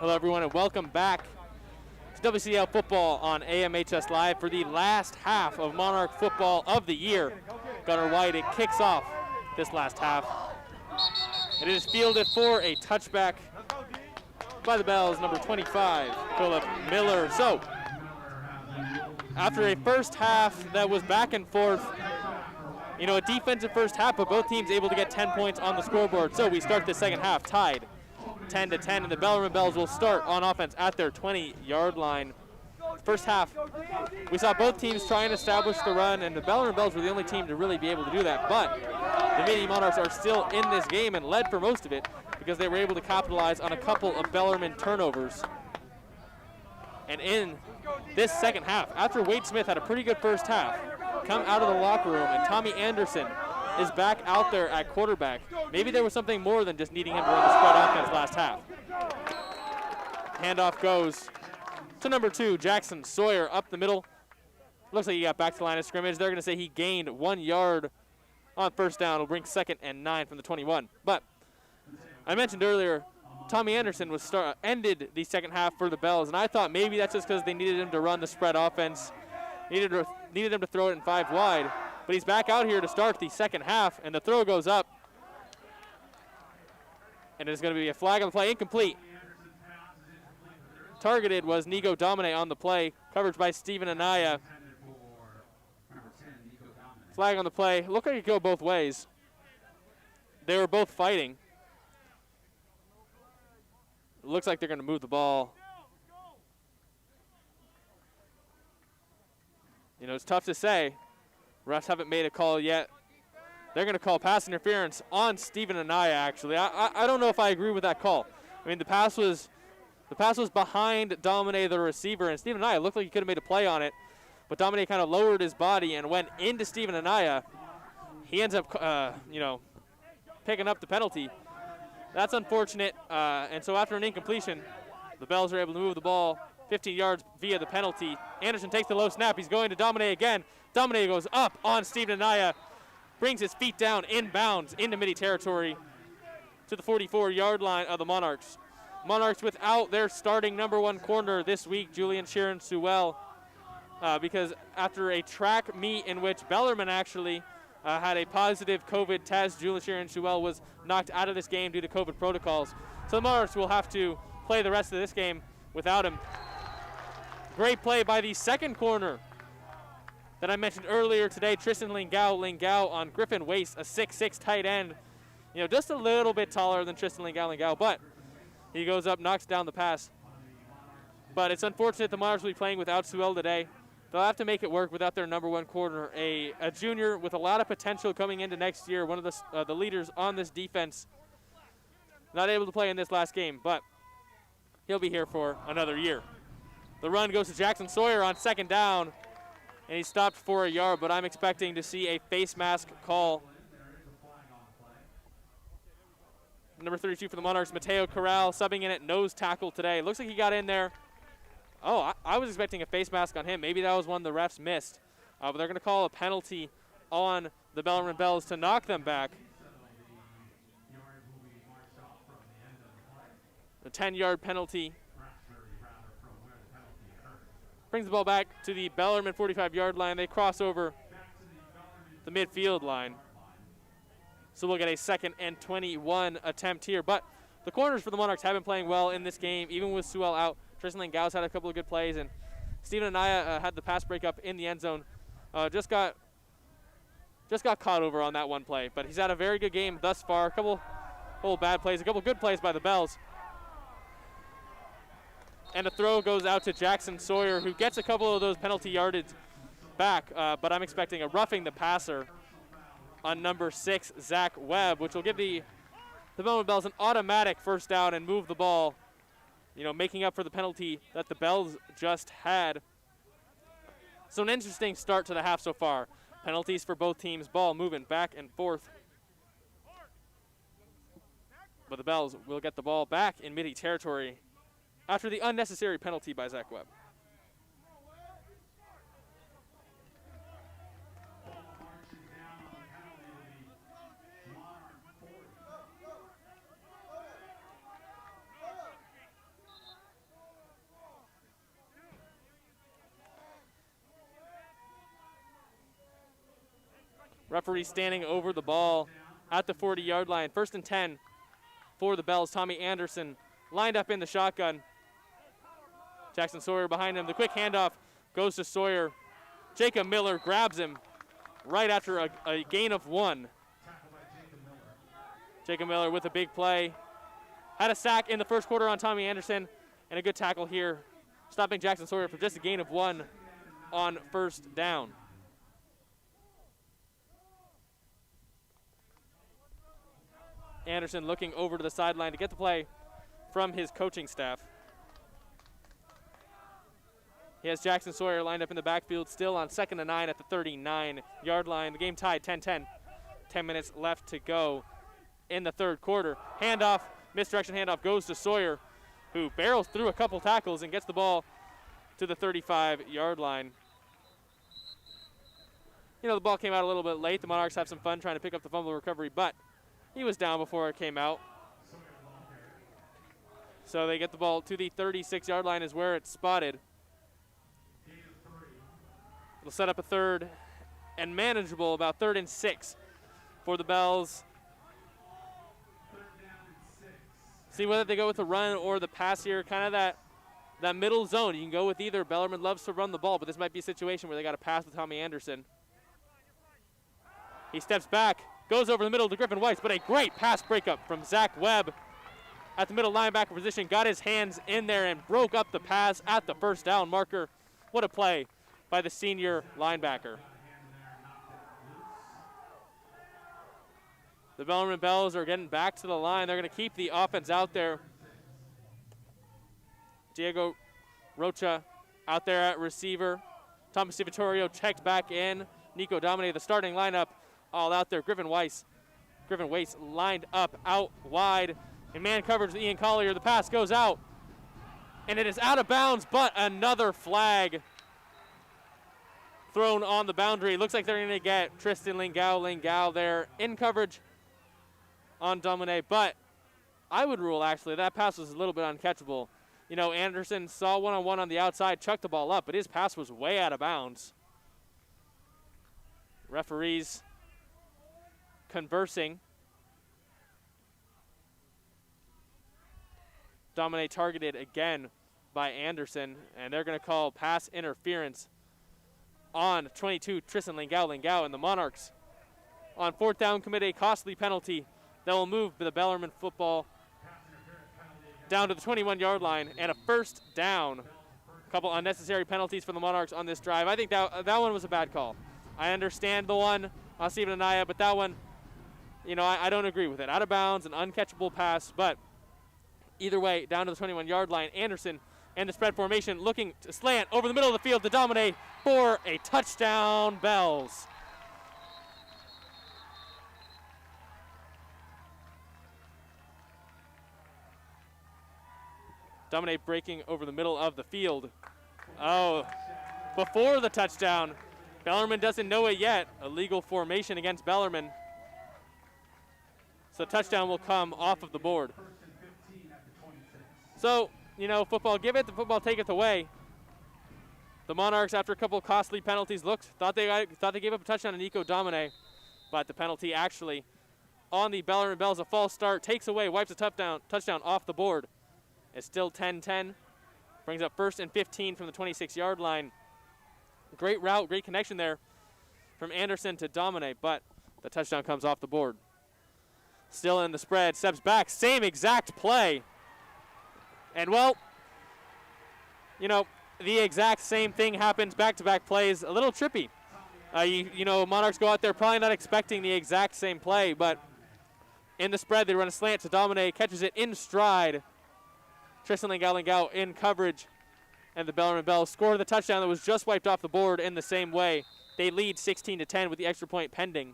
Hello, everyone, and welcome back to WCL football on AMHS Live for the last half of Monarch football of the year. Gunnar White, it kicks off this last half. It is fielded for a touchback by the Bells, number 25, Philip Miller. So, after a first half that was back and forth, a defensive first half, but both teams able to get 10 points on the scoreboard. So we start the second half tied 10-10, and the Bellarmine Bells will start on offense at their 20-yard line. First half, we saw both teams try and establish the run, and the Bellarmine Bells were the only team to really be able to do that. But the Mitty Monarchs are still in this game and led for most of it because they were able to capitalize on a couple of Bellarmine turnovers. And in this second half, after Wade Smith had a pretty good first half, come out of the locker room, and Tommy Anderson is back out there at quarterback. Maybe there was something more than just needing him to run the spread offense last half. Handoff goes to number 2, Jackson Sawyer, up the middle. Looks like he got back to the line of scrimmage. They're going to say he gained 1 yard on first down. It'll bring 2nd and 9 from the 21. But I mentioned earlier, Tommy Anderson was ended the second half for the Bells, and I thought maybe that's just because they needed him to run the spread offense, needed him to throw it in 5 wide. But he's back out here to start the second half, and the throw goes up. And it's going to be a flag on the play, incomplete. Targeted was Nico Domine on the play, coverage by Stephen Anaya. Flag on the play. Looked like it could go both ways. They were both fighting. It looks like they're going to move the ball. It's tough to say. Refs haven't made a call yet. They're going to call pass interference on Stephen Anaya, actually. I don't know if I agree with that call. I mean, the pass was behind Domine, the receiver, and Stephen Anaya looked like he could have made a play on it, but Domine kind of lowered his body and went into Stephen Anaya. He ends up, picking up the penalty. That's unfortunate, and so after an incompletion, the Bells are able to move the ball 15 yards via the penalty. Anderson takes the low snap. He's going to Domine again. Domine goes up on Stephen Anaya, brings his feet down inbounds into Mitty territory to the 44-yard line of the Monarchs. Monarchs without their starting number 1 corner this week, Julian Sharon Sewell, because after a track meet in which Bellarmine actually had a positive COVID test, Julian Sharon Sewell was knocked out of this game due to COVID protocols. So the Monarchs will have to play the rest of this game without him. Great play by the second corner that I mentioned earlier today, Tristan Lingao on Griffin Waste, a 6'6" tight end. Just a little bit taller than Tristan Lingao, but he goes up, knocks down the pass. But it's unfortunate the Monarchs will be playing without Sewell today. They'll have to make it work without their number 1 corner, a junior with a lot of potential coming into next year, one of the leaders on this defense. Not able to play in this last game, but he'll be here for another year. The run goes to Jackson Sawyer on 2nd down, and he stopped for a yard, but I'm expecting to see a face mask call. Number 32 for the Monarchs, Mateo Corral, subbing in at nose tackle today. Looks like he got in there. Oh, I was expecting a face mask on him. Maybe that was one the refs missed. But they're going to call a penalty on the Bellarmine Bells to knock them back. The 10-yard penalty brings the ball back to the Bellarmine 45-yard line. They cross over the midfield line. So we'll get a 2nd and 21 attempt here. But the corners for the Monarchs have been playing well in this game, even with Sewell out. Tristan Lingao's had a couple of good plays, and Stephen Anaya had the pass breakup in the end zone. Just got caught over on that one play. But he's had a very good game thus far. A couple bad plays, a couple good plays by the Bells. And a throw goes out to Jackson Sawyer, who gets a couple of those penalty yardage back, but I'm expecting a roughing the passer on number 6, Zach Webb, which will give the Bellarmine Bells an automatic first down and move the ball, making up for the penalty that the Bells just had. So an interesting start to the half so far. Penalties for both teams, ball moving back and forth. But the Bells will get the ball back in Mitty territory after the unnecessary penalty by Zach Webb. Referee standing over the ball at the 40-yard line. 1st and 10 for the Bells. Tommy Anderson lined up in the shotgun. Jackson Sawyer behind him. The quick handoff goes to Sawyer. Jacob Miller grabs him right after a gain of 1. Jacob Miller with a big play. Had a sack in the first quarter on Tommy Anderson, and a good tackle here, stopping Jackson Sawyer for just a gain of 1 on 1st down. Anderson looking over to the sideline to get the play from his coaching staff. He has Jackson Sawyer lined up in the backfield, still on 2nd and 9 at the 39-yard line. The game tied 10-10. 10 minutes left to go in the 3rd quarter. Handoff, misdirection handoff goes to Sawyer, who barrels through a couple tackles and gets the ball to the 35-yard line. You know, the ball came out a little bit late. The Monarchs have some fun trying to pick up the fumble recovery, but he was down before it came out. So they get the ball to the 36-yard line is where it's spotted. It'll set up a 3rd and manageable, about 3rd and 6 for the Bells. See whether they go with the run or the pass here, kind of that middle zone. You can go with either. Bellarmine loves to run the ball, but this might be a situation where they got to pass with Tommy Anderson. He steps back, goes over the middle to Griffin Weiss, but a great pass breakup from Zach Webb at the middle linebacker position. Got his hands in there and broke up the pass at the 1st down marker. What a play by the senior linebacker. The Bellarmine Bells are getting back to the line. They're going to keep the offense out there. Diego Rocha out there at receiver. Thomas DiVittorio checked back in. Nico Domine, the starting lineup, all out there. Griffin Weiss lined up out wide. In man coverage with Ian Collier. The pass goes out. And it is out of bounds, but another flag thrown on the boundary. Looks like they're going to get Tristan Lingao there in coverage on Domine, but I would rule actually that pass was a little bit uncatchable. You know, Anderson saw one-on-one on the outside, chucked the ball up, but his pass was way out of bounds. Referees conversing. Domine targeted again by Anderson, and they're going to call pass interference on 22 Tristan Lingao, and the Monarchs on 4th down commit a costly penalty that will move the Bellarmine football down to the 21-yard line and a 1st down. A couple unnecessary penalties for the Monarchs on this drive. I think that one was a bad call. I understand the one on Stephen Anaya, but that one, you know, I don't agree with it. Out of bounds, an uncatchable pass, but either way, down to the 21-yard line. Anderson and the spread formation looking to slant over the middle of the field to Domine for a touchdown, Bells. Domine breaking over the middle of the field. Oh, before the touchdown. Bellarmine doesn't know it yet. Illegal formation against Bellarmine. So touchdown will come off of the board. So, you know, football give it, the football take it away. The Monarchs, after a couple costly penalties, thought they gave up a touchdown to Nico Domine, but the penalty actually on the Bellarmine Bells, a false start, takes away, wipes a touchdown off the board. It's still 10-10. Brings up 1st and 15 from the 26-yard line. Great route, great connection there from Anderson to Domine, but the touchdown comes off the board. Still in the spread, steps back, same exact play. And, well, you know, the exact same thing happens, back-to-back plays, a little trippy. You know, Monarchs go out there probably not expecting the exact same play, but in the spread, they run a slant to Domine, catches it in stride. Tristan Lingao in coverage, and the Bellarmine Bells score the touchdown that was just wiped off the board in the same way. They lead 16-10 with the extra point pending.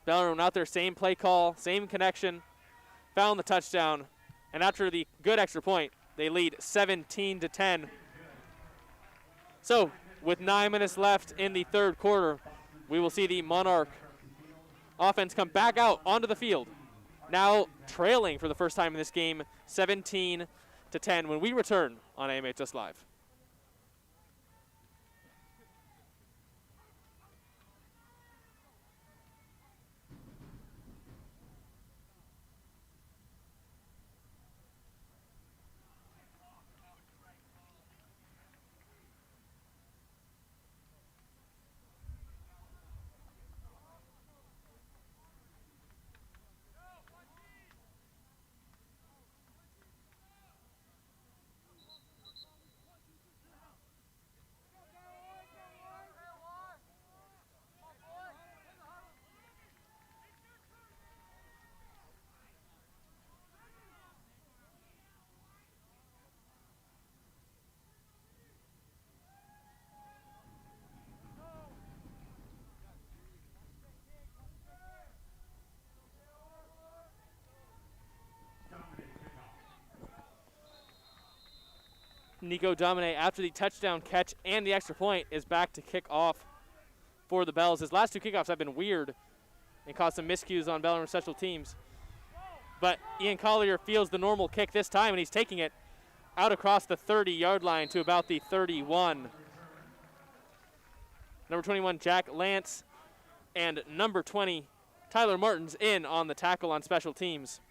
Bellarmine out there, same play call, same connection, found the touchdown, and after the good extra point, they lead 17-10. So, with 9 minutes left in the 3rd quarter, we will see the Monarch offense come back out onto the field. Now trailing for the first time in this game, 17-10, when we return on AMHS Live. Nico Domine, after the touchdown catch and the extra point, is back to kick off for the Bells. His last 2 kickoffs have been weird and caused some miscues on Bellarmine special teams. But Ian Collier fields the normal kick this time, and he's taking it out across the 30-yard line to about the 31. Number 21, Jack Lance, and number 20, Tyler Martins in on the tackle on special teams.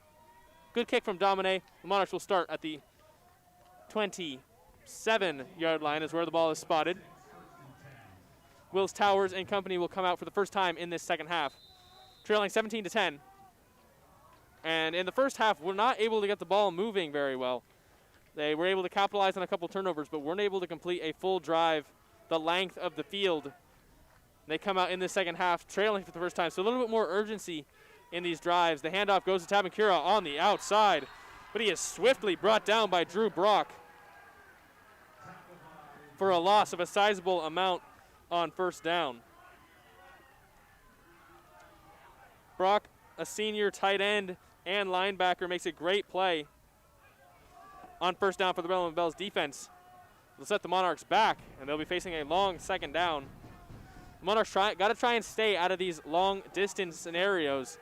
Good kick from Domine. The Monarchs will start at the 27-yard line is where the ball is spotted. Wills Towers and company will come out for the first time in this second half, trailing 17-10. And in the first half, we're not able to get the ball moving very well. They were able to capitalize on a couple turnovers, but weren't able to complete a full drive the length of the field. They come out in the second half trailing for the first time, so a little bit more urgency in these drives. The handoff goes to Tabankura on the outside, but he is swiftly brought down by Drew Brock for a loss of a sizable amount on first down. Brock, a senior tight end and linebacker, makes a great play on first down for the Bellarmine Bells defense. They'll set the Monarchs back, and they'll be facing a long second down. The Monarchs got to try and stay out of these long distance scenarios.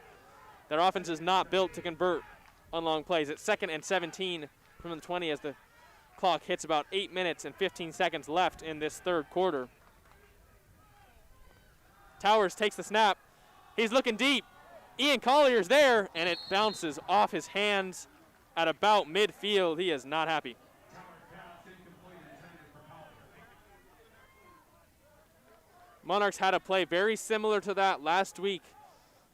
Their offense is not built to convert on long plays. It's 2nd and 17 from the 20 as the clock hits about 8 minutes and 15 seconds left in this third quarter. Towers takes the snap. He's looking deep. Ian Collier's there, and it bounces off his hands at about midfield. He is not happy. Monarchs had a play very similar to that last week.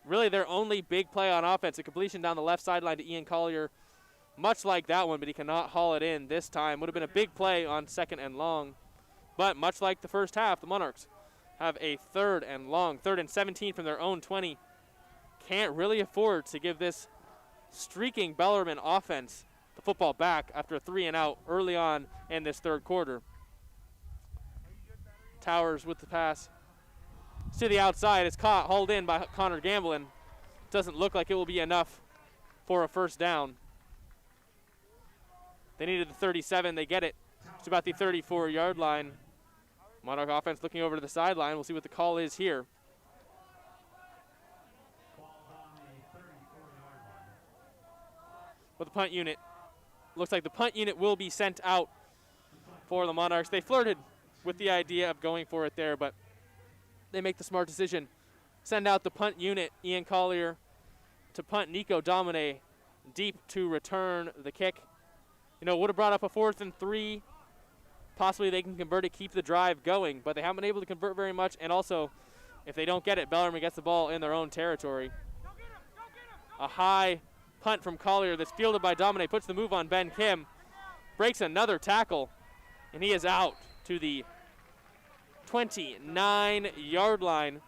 Really their only big play on offense, a completion down the left sideline to Ian Collier, much like that one, but he cannot haul it in this time. Would have been a big play on 2nd and long, but much like the first half, the Monarchs have a 3rd and long, 3rd and 17 from their own 20. Can't really afford to give this streaking Bellarmine offense the football back after a 3-and-out early on in this third quarter. Towers with the pass to the outside. It's caught, hauled in by Connor Gamblin. Doesn't look like it will be enough for a first down. They needed the 37. They get it to about the 34-yard line. Monarch offense looking over to the sideline. We'll see what the call is here. With the punt unit. Looks like the punt unit will be sent out for the Monarchs. They flirted with the idea of going for it there, but they make the smart decision. Send out the punt unit, Ian Collier, to punt Nico Domine deep to return the kick. You know, would have brought up a 4th and 3. Possibly they can convert it, keep the drive going, but they haven't been able to convert very much, and also, if they don't get it, Bellarmine gets the ball in their own territory. A high punt from Collier that's fielded by Domine, puts the move on Ben Kim, breaks another tackle, and he is out to the 29-yard line.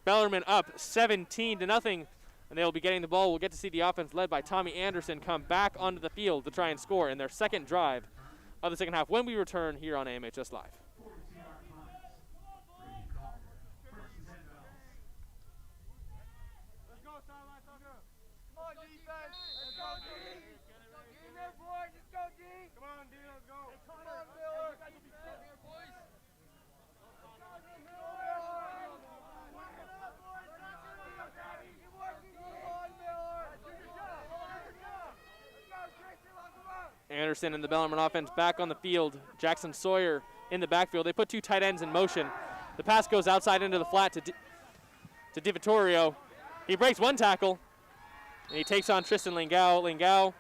Bellarmine up 17-0, and they'll be getting the ball. We'll get to see the offense led by Tommy Anderson come back onto the field to try and score in their second drive of the second half when we return here on AMHS Live. Anderson and the Bellarmine offense back on the field. Jackson Sawyer in the backfield. They put 2 tight ends in motion. The pass goes outside into the flat to Di Vittorio. He breaks one tackle, and he takes on Tristan Lingao,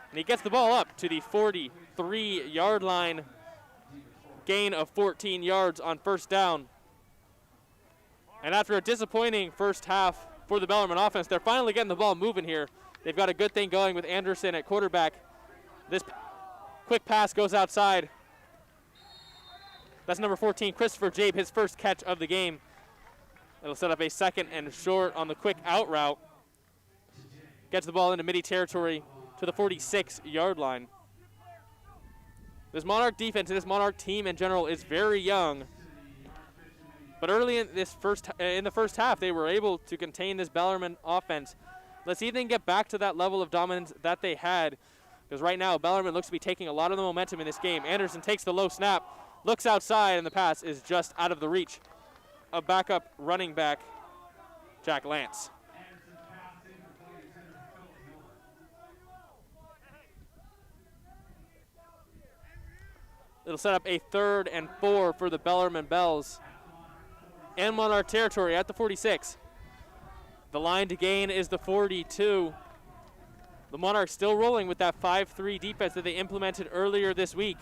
and he gets the ball up to the 43-yard line. Gain of 14 yards on first down. And after a disappointing first half for the Bellarmine offense, they're finally getting the ball moving here. They've got a good thing going with Anderson at quarterback. This quick pass goes outside. That's number 14, Christopher Jabe, his first catch of the game. It'll set up a 2nd and short on the quick out route. Gets the ball into Mitty territory to the 46-yard line. This Monarch defense and this Monarch team in general is very young. But early in the first half, they were able to contain this Bellarmine offense. Let's see if they can get back to that level of dominance that they had Because right now, Bellarmine looks to be taking a lot of the momentum in this game. Anderson takes the low snap, looks outside, and the pass is just out of the reach of backup running back Jack Lance. It'll set up a 3rd and 4 for the Bellarmine Bells in Monarch territory at the 46. The line to gain is the 42. The Monarchs still rolling with that 5-3 defense that they implemented earlier this week.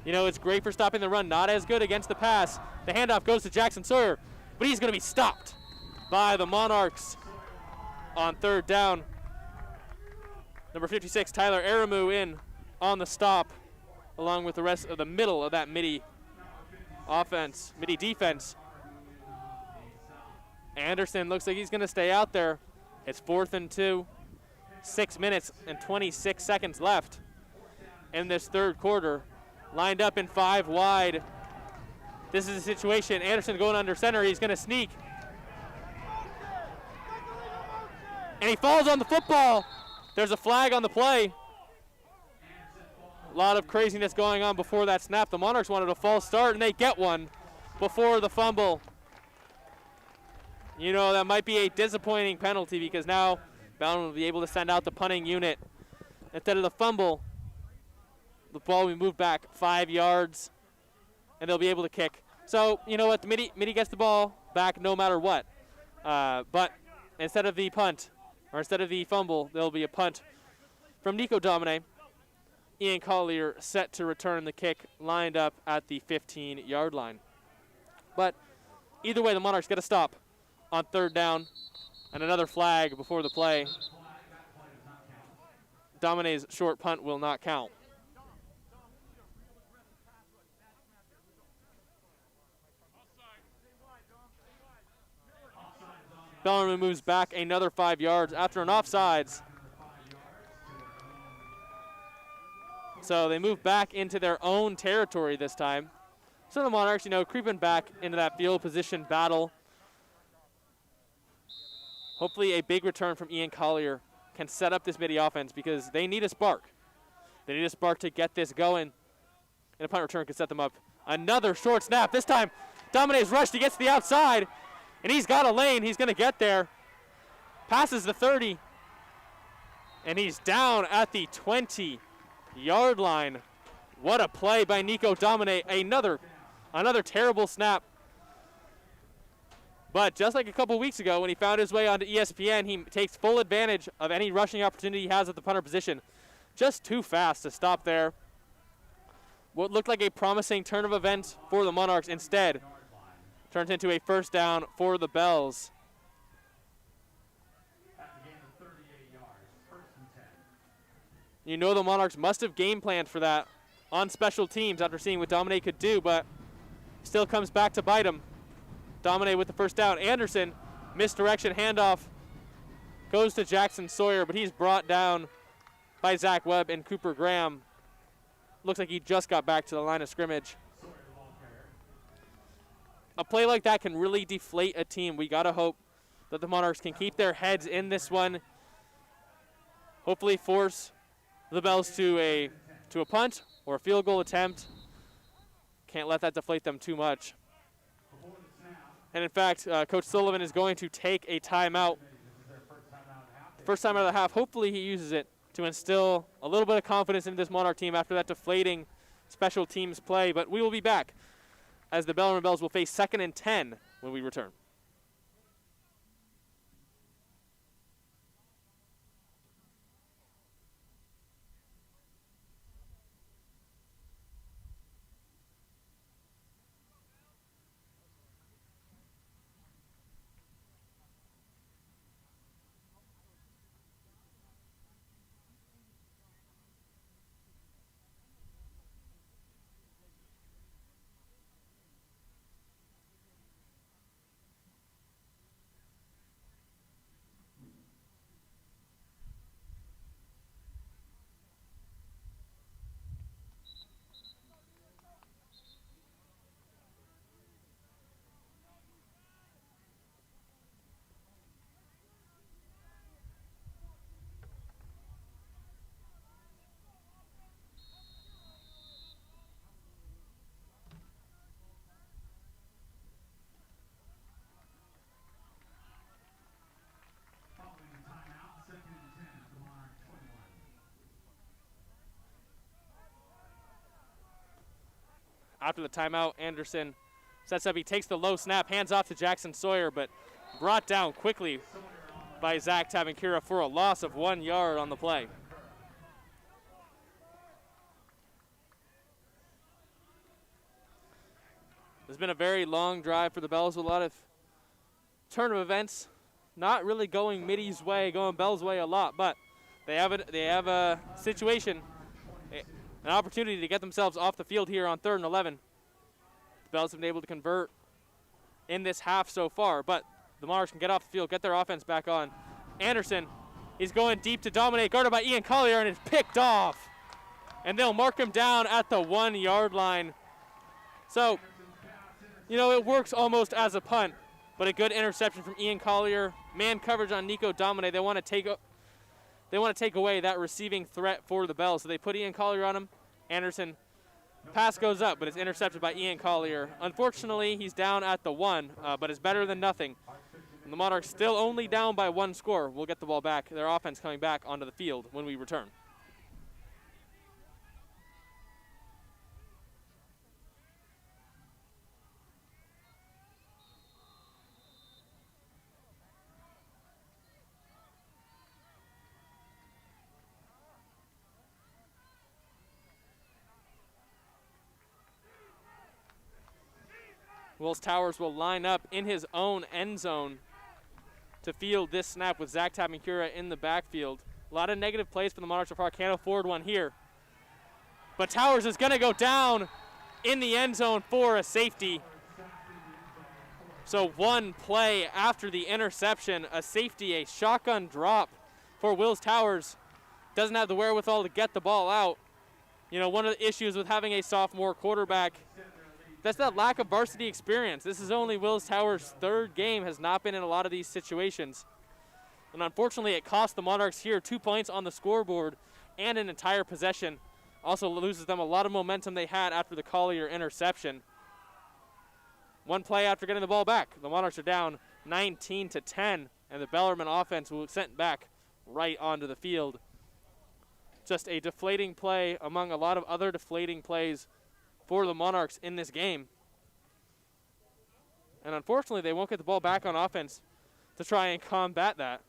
You know, it's great for stopping the run, not as good against the pass. The handoff goes to Jackson Sawyer, but he's going to be stopped by the Monarchs on 3rd down. Number 56, Tyler Aramu in on the stop, along with the rest of the middle of that Mitty defense. Anderson looks like he's going to stay out there. It's 4th and 2. 6 minutes and 26 seconds left in this 3rd quarter. Lined up in 5 wide. This is a situation. Anderson going under center. He's going to sneak. And he falls on the football. There's a flag on the play. A lot of craziness going on before that snap. The Monarchs wanted a false start, and they get one before the fumble. You know, that might be a disappointing penalty because now Bellarmine will be able to send out the punting unit. Instead of the fumble, the ball will be moved back 5 yards, and they'll be able to kick. So, you know what, Mitty gets the ball back no matter what. But instead of the punt, or instead of the fumble, there'll be a punt from Nico Domine. Ian Collier set to return the kick, lined up at the 15-yard line. But either way, the Monarchs get a stop on 3rd down, and another flag before the play. Domine's short punt will not count. Bellarmine moves back another 5 yards after an offsides. So they move back into their own territory this time. So the Monarchs, you know, creeping back into that field position battle. Hopefully a big return from Ian Collier can set up this Mitty offense because they need a spark. They need a spark to get this going. And a punt return can set them up. Another short snap. This time, Domine's rushed. He gets to the outside, and he's got a lane. He's going to get there. Passes the 30, and he's down at the 20-yard line. What a play by Nico Domine. Another terrible snap. But just like a couple weeks ago when he found his way onto ESPN, he takes full advantage of any rushing opportunity he has at the punter position. Just too fast to stop there. What looked like a promising turn of events for the Monarchs instead turns into a 1st down for the Bells. You know the Monarchs must have game planned for that on special teams after seeing what Domine could do, but still comes back to bite him. Domine with the 1st down. Anderson, misdirection handoff, goes to Jackson Sawyer, but he's brought down by Zach Webb and Cooper Graham. Looks like he just got back to the line of scrimmage. A play like that can really deflate a team. We got to hope that the Monarchs can keep their heads in this one. Hopefully force the Bells to a punt or a field goal attempt. Can't let that deflate them too much. And in fact, Coach Sullivan is going to take a timeout. First time out of the half. Hopefully he uses it to instill a little bit of confidence in this Monarch team after that deflating special teams play. But we will be back as the Bellarmine Bells will face 2nd and 10 when we return. After the timeout, Anderson sets up. He takes the low snap, hands off to Jackson Sawyer, but brought down quickly by Zach Tabankira for a loss of 1 yard on the play. It's been a very long drive for the Bells with a lot of turn of events. Not really going Mitty's way, going Bell's way a lot, but they have a situation, an opportunity to get themselves off the field here on 3rd and 11. The Bells have been able to convert in this half so far, but the Monarchs can get off the field, get their offense back on. Anderson is going deep to dominate, guarded by Ian Collier, and it's picked off. And they'll mark him down at the 1 yard line. So, you know, it works almost as a punt, but a good interception from Ian Collier. Man coverage on Nico Domine. They want to take away that receiving threat for the Bells. So they put Ian Collier on him. Anderson, pass goes up, but it's intercepted by Ian Collier. Unfortunately, he's down at the 1, but it's better than nothing. And the Monarchs still only down by 1 score. We'll get the ball back. Their offense coming back onto the field when we return. Wills Towers will line up in his own end zone to field this snap with Zach Tabankira in the backfield. A lot of negative plays for the Monarchs so far. Can't afford one here. But Towers is going to go down in the end zone for a safety. So one play after the interception, a safety, a shotgun drop for Wills Towers. Doesn't have the wherewithal to get the ball out. You know, one of the issues with having a sophomore quarterback, that's that lack of varsity experience. This is only Wills Towers' 3rd game, has not been in a lot of these situations. And unfortunately, it cost the Monarchs here 2 points on the scoreboard and an entire possession. Also loses them a lot of momentum they had after the Collier interception. One play after getting the ball back, the Monarchs are down 19-10, and the Bellarmine offense will be sent back right onto the field. Just a deflating play among a lot of other deflating plays for the Monarchs in this game. And unfortunately, they won't get the ball back on offense to try and combat that.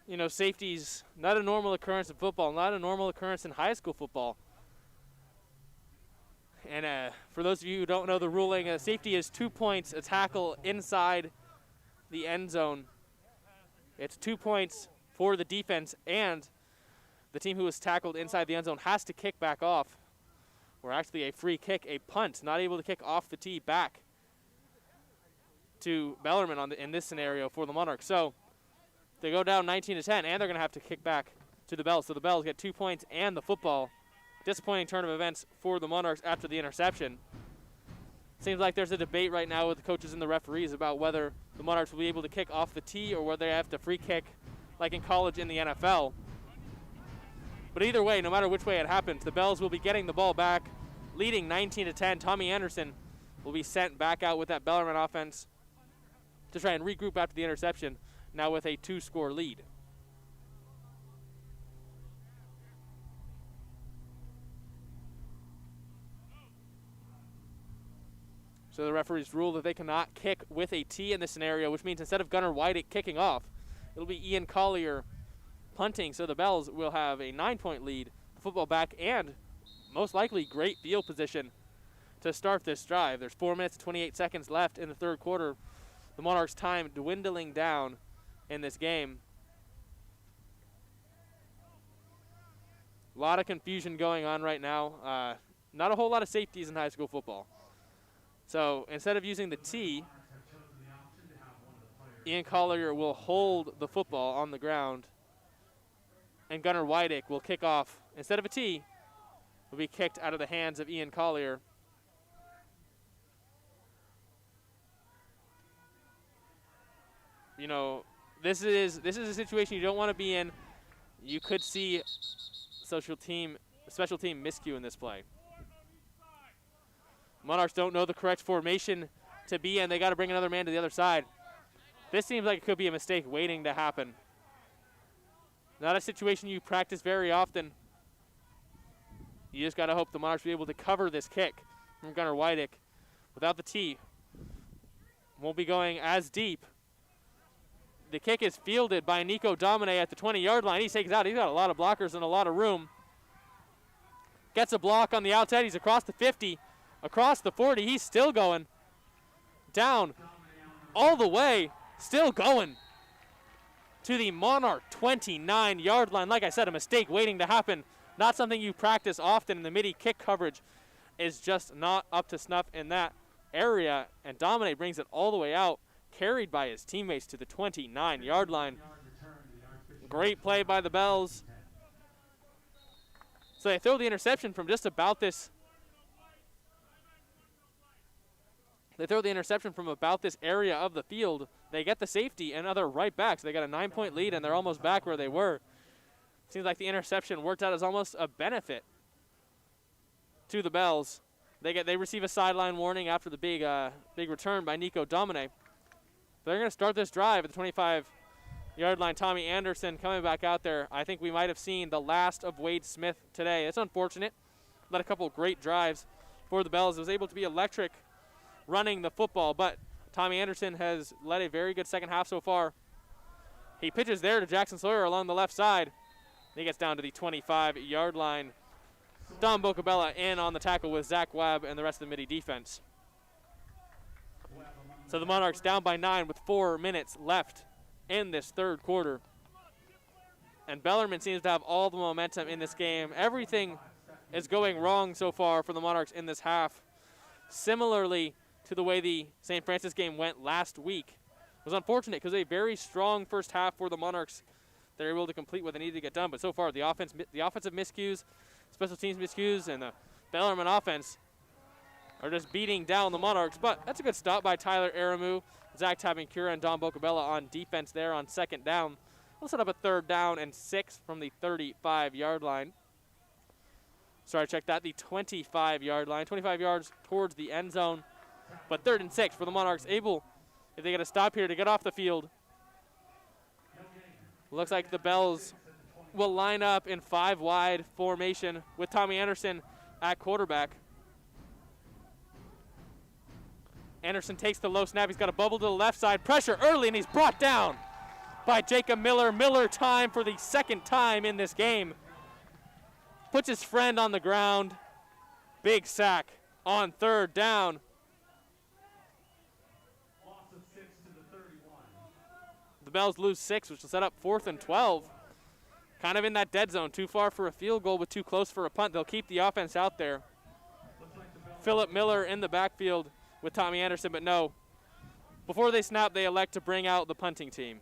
You know, safety's not a normal occurrence in football, not a normal occurrence in high school football. And for those of you who don't know the ruling, safety is 2 points, a tackle inside the end zone. It's 2 points for the defense, and the team who was tackled inside the end zone has to kick back off. Or actually a free kick, a punt, not able to kick off the tee back to Bellarmine in this scenario for the Monarchs. So they go down 19-10, and they're going to have to kick back to the Bells. So the Bells get 2 points and the football. Disappointing turn of events for the Monarchs after the interception. Seems like there's a debate right now with the coaches and the referees about whether the Monarchs will be able to kick off the tee or whether they have to free kick like in college in the NFL. But either way, no matter which way it happens, the Bells will be getting the ball back, leading 19-10. Tommy Anderson will be sent back out with that Bellarmine offense to try and regroup after the interception, now with a 2-score lead. So the referees rule that they cannot kick with a tee in this scenario, which means instead of Gunnar White kicking off, it'll be Ian Collier punting. So the Bells will have a 9-point lead, the football back, and most likely great field position to start this drive. There's 4 minutes and 28 seconds left in the third quarter. The Monarchs' time dwindling down in this game. A lot of confusion going on right now. not a whole lot of safeties in high school football. So instead of using the T, Ian Collier will hold the football on the ground, and Gunnar Weidick will kick off. Instead of a T, will be kicked out of the hands of Ian Collier. You know, this is a situation you don't want to be in. You could see special team miscue in this play. Monarchs don't know the correct formation to be in. They got to bring another man to the other side. This seems like it could be a mistake waiting to happen. Not a situation you practice very often. You just got to hope the Monarchs will be able to cover this kick from Gunnar Weidick without the T. Won't be going as deep. The kick is fielded by Nico Domine at the 20-yard line. He takes out. He's got a lot of blockers and a lot of room. Gets a block on the outside. He's across the 50, across the 40. He's still going. Down all the way, still going to the Monarch 29-yard line. Like I said, a mistake waiting to happen. Not something you practice often, and the Mitty kick coverage is just not up to snuff in that area. And Domine brings it all the way out, carried by his teammates to the 29-yard line. Great play by the Bells. So they throw the interception from just about this. They throw the interception from about this area of the field. They get the safety, and now they're right back. So they got a 9-point lead, and they're almost back where they were. Seems like the interception worked out as almost a benefit to the Bells. They receive a sideline warning after the big return by Nico Domine. They're going to start this drive at the 25-yard line. Tommy Anderson coming back out there. I think we might have seen the last of Wade Smith today. It's unfortunate. Led a couple great drives for the Bells. It was able to be electric running the football, but Tommy Anderson has led a very good second half so far. He pitches there to Jackson Sawyer along the left side. He gets down to the 25-yard line. Don Bocabella in on the tackle with Zach Webb and the rest of the Mitty defense. So the Monarchs down by 9 with 4 minutes left in this third quarter. And Bellarmine seems to have all the momentum in this game. Everything is going wrong so far for the Monarchs in this half. Similarly to the way the St. Francis game went last week. It was unfortunate because a very strong first half for the Monarchs. They're able to complete what they needed to get done. But so far, the offensive miscues, special teams miscues, and the Bellarmine offense are just beating down the Monarchs. But that's a good stop by Tyler Aramu, Zach Tabancura, and Don Bocabella on defense there on second down. We'll set up a 3rd down and 6 from the 35-yard line. Sorry, check that, the 25-yard line. 25 yards towards the end zone. But 3rd and 6 for the Monarchs, able, if they get a stop here, to get off the field. Looks like the Bells will line up in 5-wide formation with Tommy Anderson at quarterback. Anderson takes the low snap. He's got a bubble to the left side. Pressure early, and he's brought down by Jacob Miller. Miller time for the second time in this game. Puts his friend on the ground. Big sack on 3rd down. The Bells lose 6, which will set up 4th and 12. Kind of in that dead zone. Too far for a field goal, but too close for a punt. They'll keep the offense out there. Philip Miller in the backfield with Tommy Anderson, but no. Before they snap, they elect to bring out the punting team.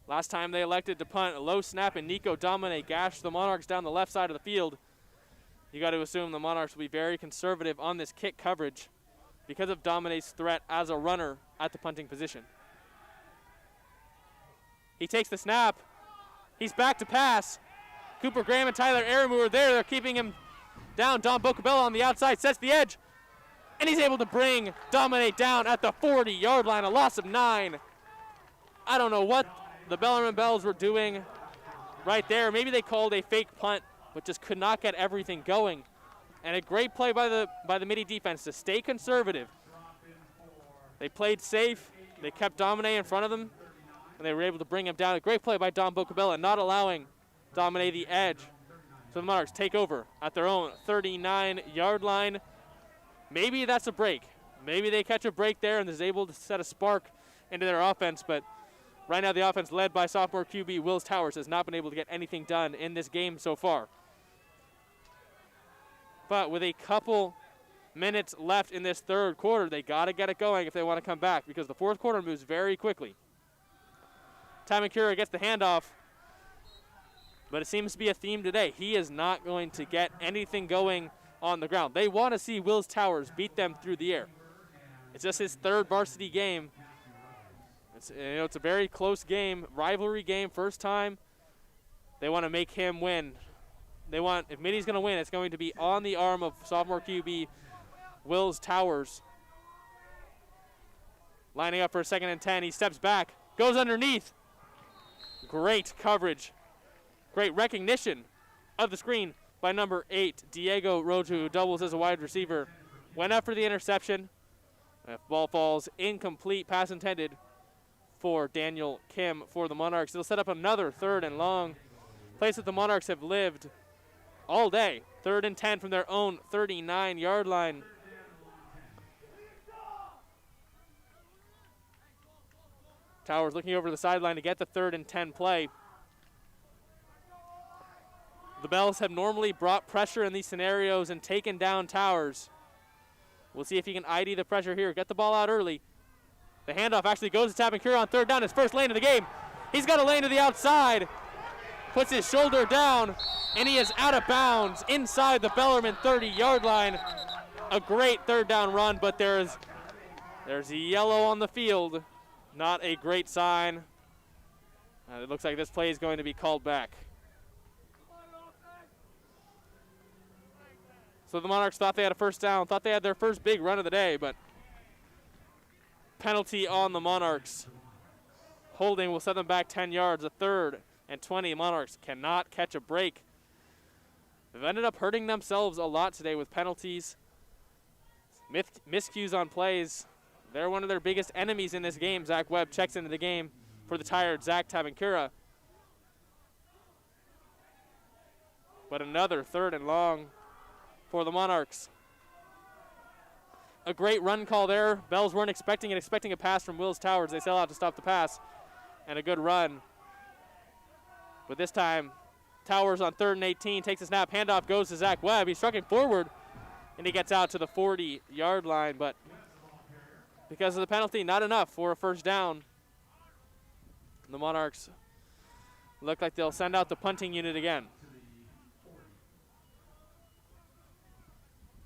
Last time they elected to punt, a low snap, and Nico Domine gashed the Monarchs down the left side of the field. You got to assume the Monarchs will be very conservative on this kick coverage because of Domine's threat as a runner at the punting position. He takes the snap. He's back to pass. Cooper Graham and Tyler Aramu are there. They're keeping him down. Don Bocabella on the outside sets the edge. And he's able to bring Domine down at the 40-yard line, a loss of 9. I don't know what the Bellarmine Bells were doing right there. Maybe they called a fake punt, but just could not get everything going. And a great play by the Mitty defense to stay conservative. They played safe. They kept Domine in front of them, and they were able to bring him down. A great play by Don Bocabella, not allowing Domine the edge. So the Monarchs take over at their own 39-yard line. Maybe that's a break. Maybe they catch a break there and is able to set a spark into their offense. But right now the offense led by sophomore QB Wills Towers has not been able to get anything done in this game so far. But with a couple minutes left in this third quarter, they got to get it going if they want to come back, because the fourth quarter moves very quickly. Tamakura gets the handoff, but it seems to be a theme today. He is not going to get anything going on the ground. They want to see Wills Towers beat them through the air. It's just his third varsity game. It's a very close game, rivalry game, first time. They want to make him win. If Mitty's going to win, it's going to be on the arm of sophomore QB Wills Towers. Lining up for a 2nd and 10. He steps back, goes underneath. Great coverage. Great recognition of the screen by number 8, Diego Rojo, who doubles as a wide receiver. Went up for the interception. Ball falls incomplete, pass intended for Daniel Kim for the Monarchs. It'll set up another 3rd and long. Place that the Monarchs have lived all day. 3rd and 10 from their own 39-yard line. Towers looking over the sideline to get the 3rd and 10 play. The Bells have normally brought pressure in these scenarios and taken down Towers. We'll see if he can ID the pressure here. Get the ball out early. The handoff actually goes to Tamakura on 3rd down, his first lane of the game. He's got a lane to the outside. Puts his shoulder down, and he is out of bounds inside the Bellarmine 30-yard line. A great 3rd down run, but there's a yellow on the field. Not a great sign. It looks like this play is going to be called back. So the Monarchs thought they had a first down, thought they had their first big run of the day, but penalty on the Monarchs. Holding will set them back 10 yards, a 3rd and 20. Monarchs cannot catch a break. They've ended up hurting themselves a lot today with penalties. Miscues on plays. They're one of their biggest enemies in this game. Zach Webb checks into the game for the tired Zach Tabankura. But another 3rd and long for the Monarchs. A great run call there. Bells weren't expecting a pass from Wills Towers. They sell out to stop the pass, and a good run. But this time, Towers on 3rd and 18 takes a snap. Handoff goes to Zach Webb. He's trucking forward, and he gets out to the 40-yard line. But because of the penalty, not enough for a first down. The Monarchs look like they'll send out the punting unit again.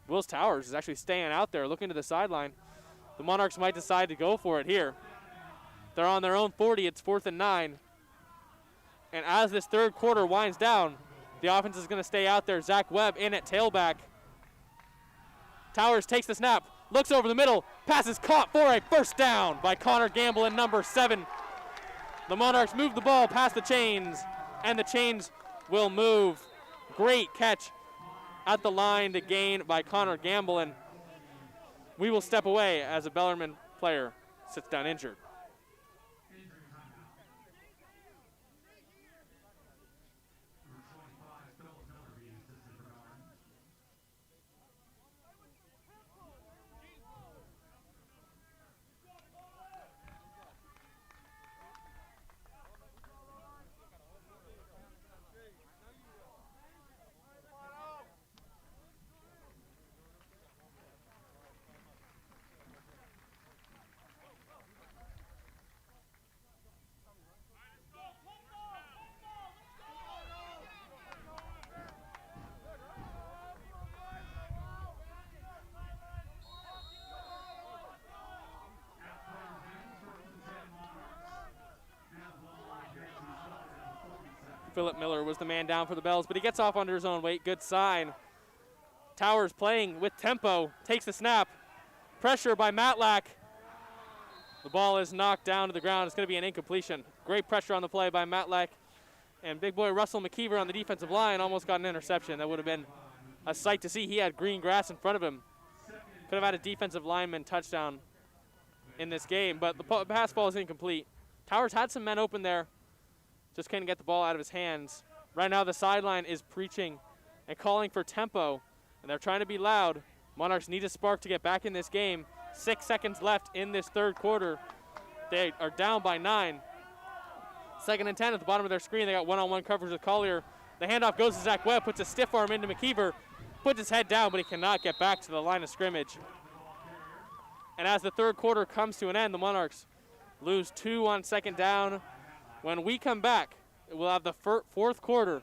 Wills Towers is actually staying out there, looking to the sideline. The Monarchs might decide to go for it here. They're on their own 40. It's 4th and 9. And as this third quarter winds down, the offense is going to stay out there. Zach Webb in at tailback. Towers takes the snap, looks over the middle, pass is caught for a first down by Connor Gamble in number 7. The Monarchs move the ball past the chains, and the chains will move. Great catch at the line to gain by Connor Gamble, and we will step away as a Bellarmine player sits down injured. Philip Miller was the man down for the Bells, but he gets off under his own weight. Good sign. Towers playing with tempo, takes the snap. Pressure by Matlack. The ball is knocked down to the ground. It's going to be an incompletion. Great pressure on the play by Matlack. And big boy Russell McKeever on the defensive line almost got an interception. That would have been a sight to see. He had green grass in front of him. Could have had a defensive lineman touchdown in this game, but the pass ball is incomplete. Towers had some men open there. Just couldn't get the ball out of his hands. Right now the sideline is preaching and calling for tempo, and they're trying to be loud. Monarchs need a spark to get back in this game. 6 seconds left in this third quarter. They are down by 9. 2nd and 10 at the bottom of their screen. They got one-on-one coverage with Collier. The handoff goes to Zach Webb, puts a stiff arm into McKeever. puts his head down, but he cannot get back to the line of scrimmage. And as the third quarter comes to an end, the Monarchs lose 2 on second down. When we come back, we'll have the fourth quarter.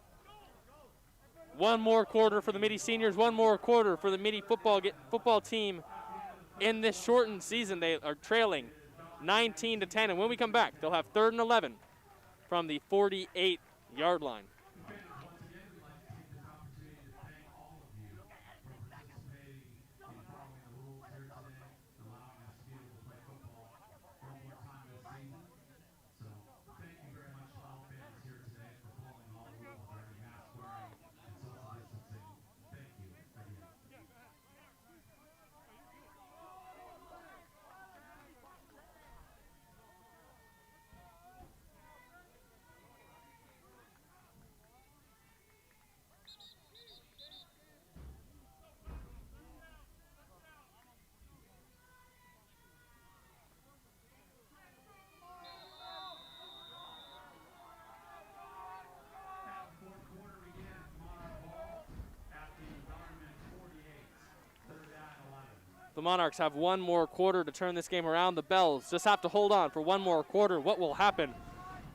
One more quarter for the Mitty seniors, one more quarter for the Mitty football team. In this shortened season, they are trailing 19-10. And when we come back, they'll have 3rd and 11 from the 48-yard line. The Monarchs have one more quarter to turn this game around. The Bells just have to hold on for one more quarter. What will happen?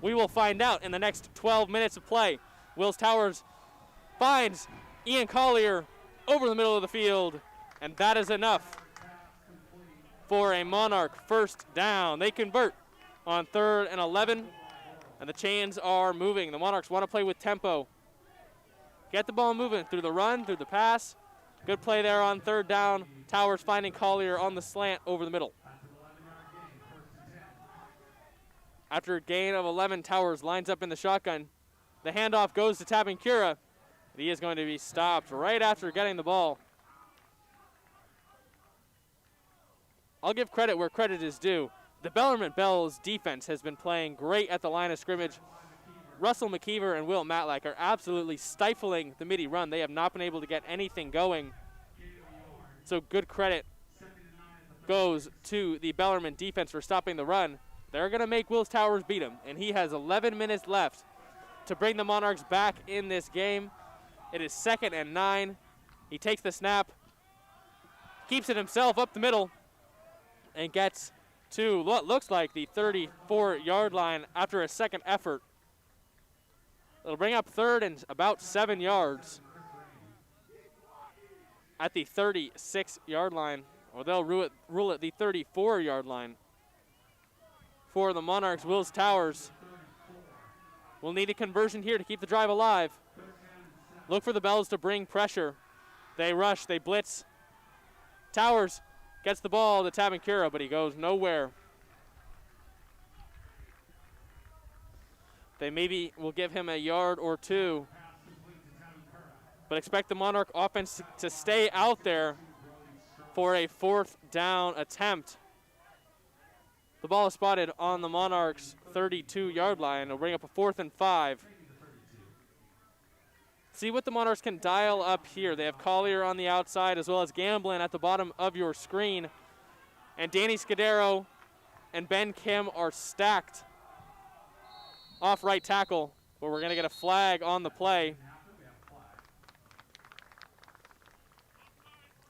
We will find out in the next 12 minutes of play. Wills Towers finds Ian Collier over the middle of the field, and that is enough for a Monarch first down. They convert on 3rd and 11, and the chains are moving. The Monarchs want to play with tempo. Get the ball moving through the run, through the pass. Good play there on 3rd down. Towers finding Collier on the slant over the middle. After a gain of 11, Towers lines up in the shotgun. The handoff goes to Tabankura. He is going to be stopped right after getting the ball. I'll give credit where credit is due. The Bellarmine Bells defense has been playing great at the line of scrimmage. Russell McKeever and Will Matlack are absolutely stifling the Mitty run. They have not been able to get anything going. So good credit goes to the Bellarmine defense for stopping the run. They're going to make Wills Towers beat him, and he has 11 minutes left to bring the Monarchs back in this game. It is 2nd and 9. He takes the snap, keeps it himself up the middle, and gets to what looks like the 34-yard line after a second effort. It'll bring up 3rd and about 7 yards at the 36-yard line, or they'll rule it the 34-yard line. For the Monarchs, Wills Towers will need a conversion here to keep the drive alive. Look for the Bells to bring pressure. They rush, they blitz. Towers gets the ball to Tabankura, but he goes nowhere. They maybe will give him a yard or two, but expect the Monarch offense to stay out there for a 4th down attempt. The ball is spotted on the Monarchs' 32-yard line. It'll bring up a 4th and 5. See what the Monarchs can dial up here. They have Collier on the outside as well as Gamblin at the bottom of your screen. And Danny Scudero and Ben Kim are stacked off right tackle, but we're going to get a flag on the play.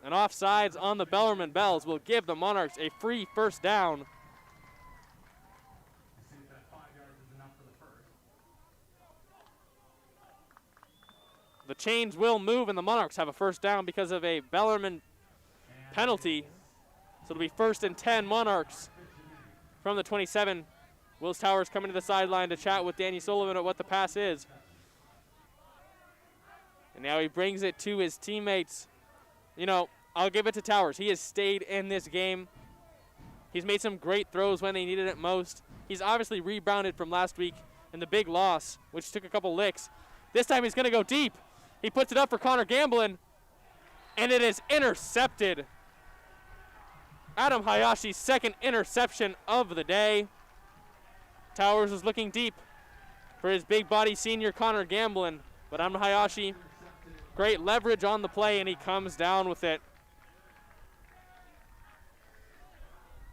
And offsides on the Bellarmine Bells will give the Monarchs a free first down. The chains will move, and the Monarchs have a first down because of a Bellarmine penalty. So it'll be 1st and 10 Monarchs from the 27. Wills Towers coming to the sideline to chat with Danny Sullivan at what the pass is. And now he brings it to his teammates. You know, I'll give it to Towers. He has stayed in this game. He's made some great throws when they needed it most. He's obviously rebounded from last week in the big loss, which took a couple licks. This time he's going to go deep. He puts it up for Connor Gamblin, and it is intercepted. Adam Hayashi's 2nd interception of the day. Towers is looking deep for his big body senior Connor Gamblin, but Adam Hayashi, great leverage on the play, and he comes down with it.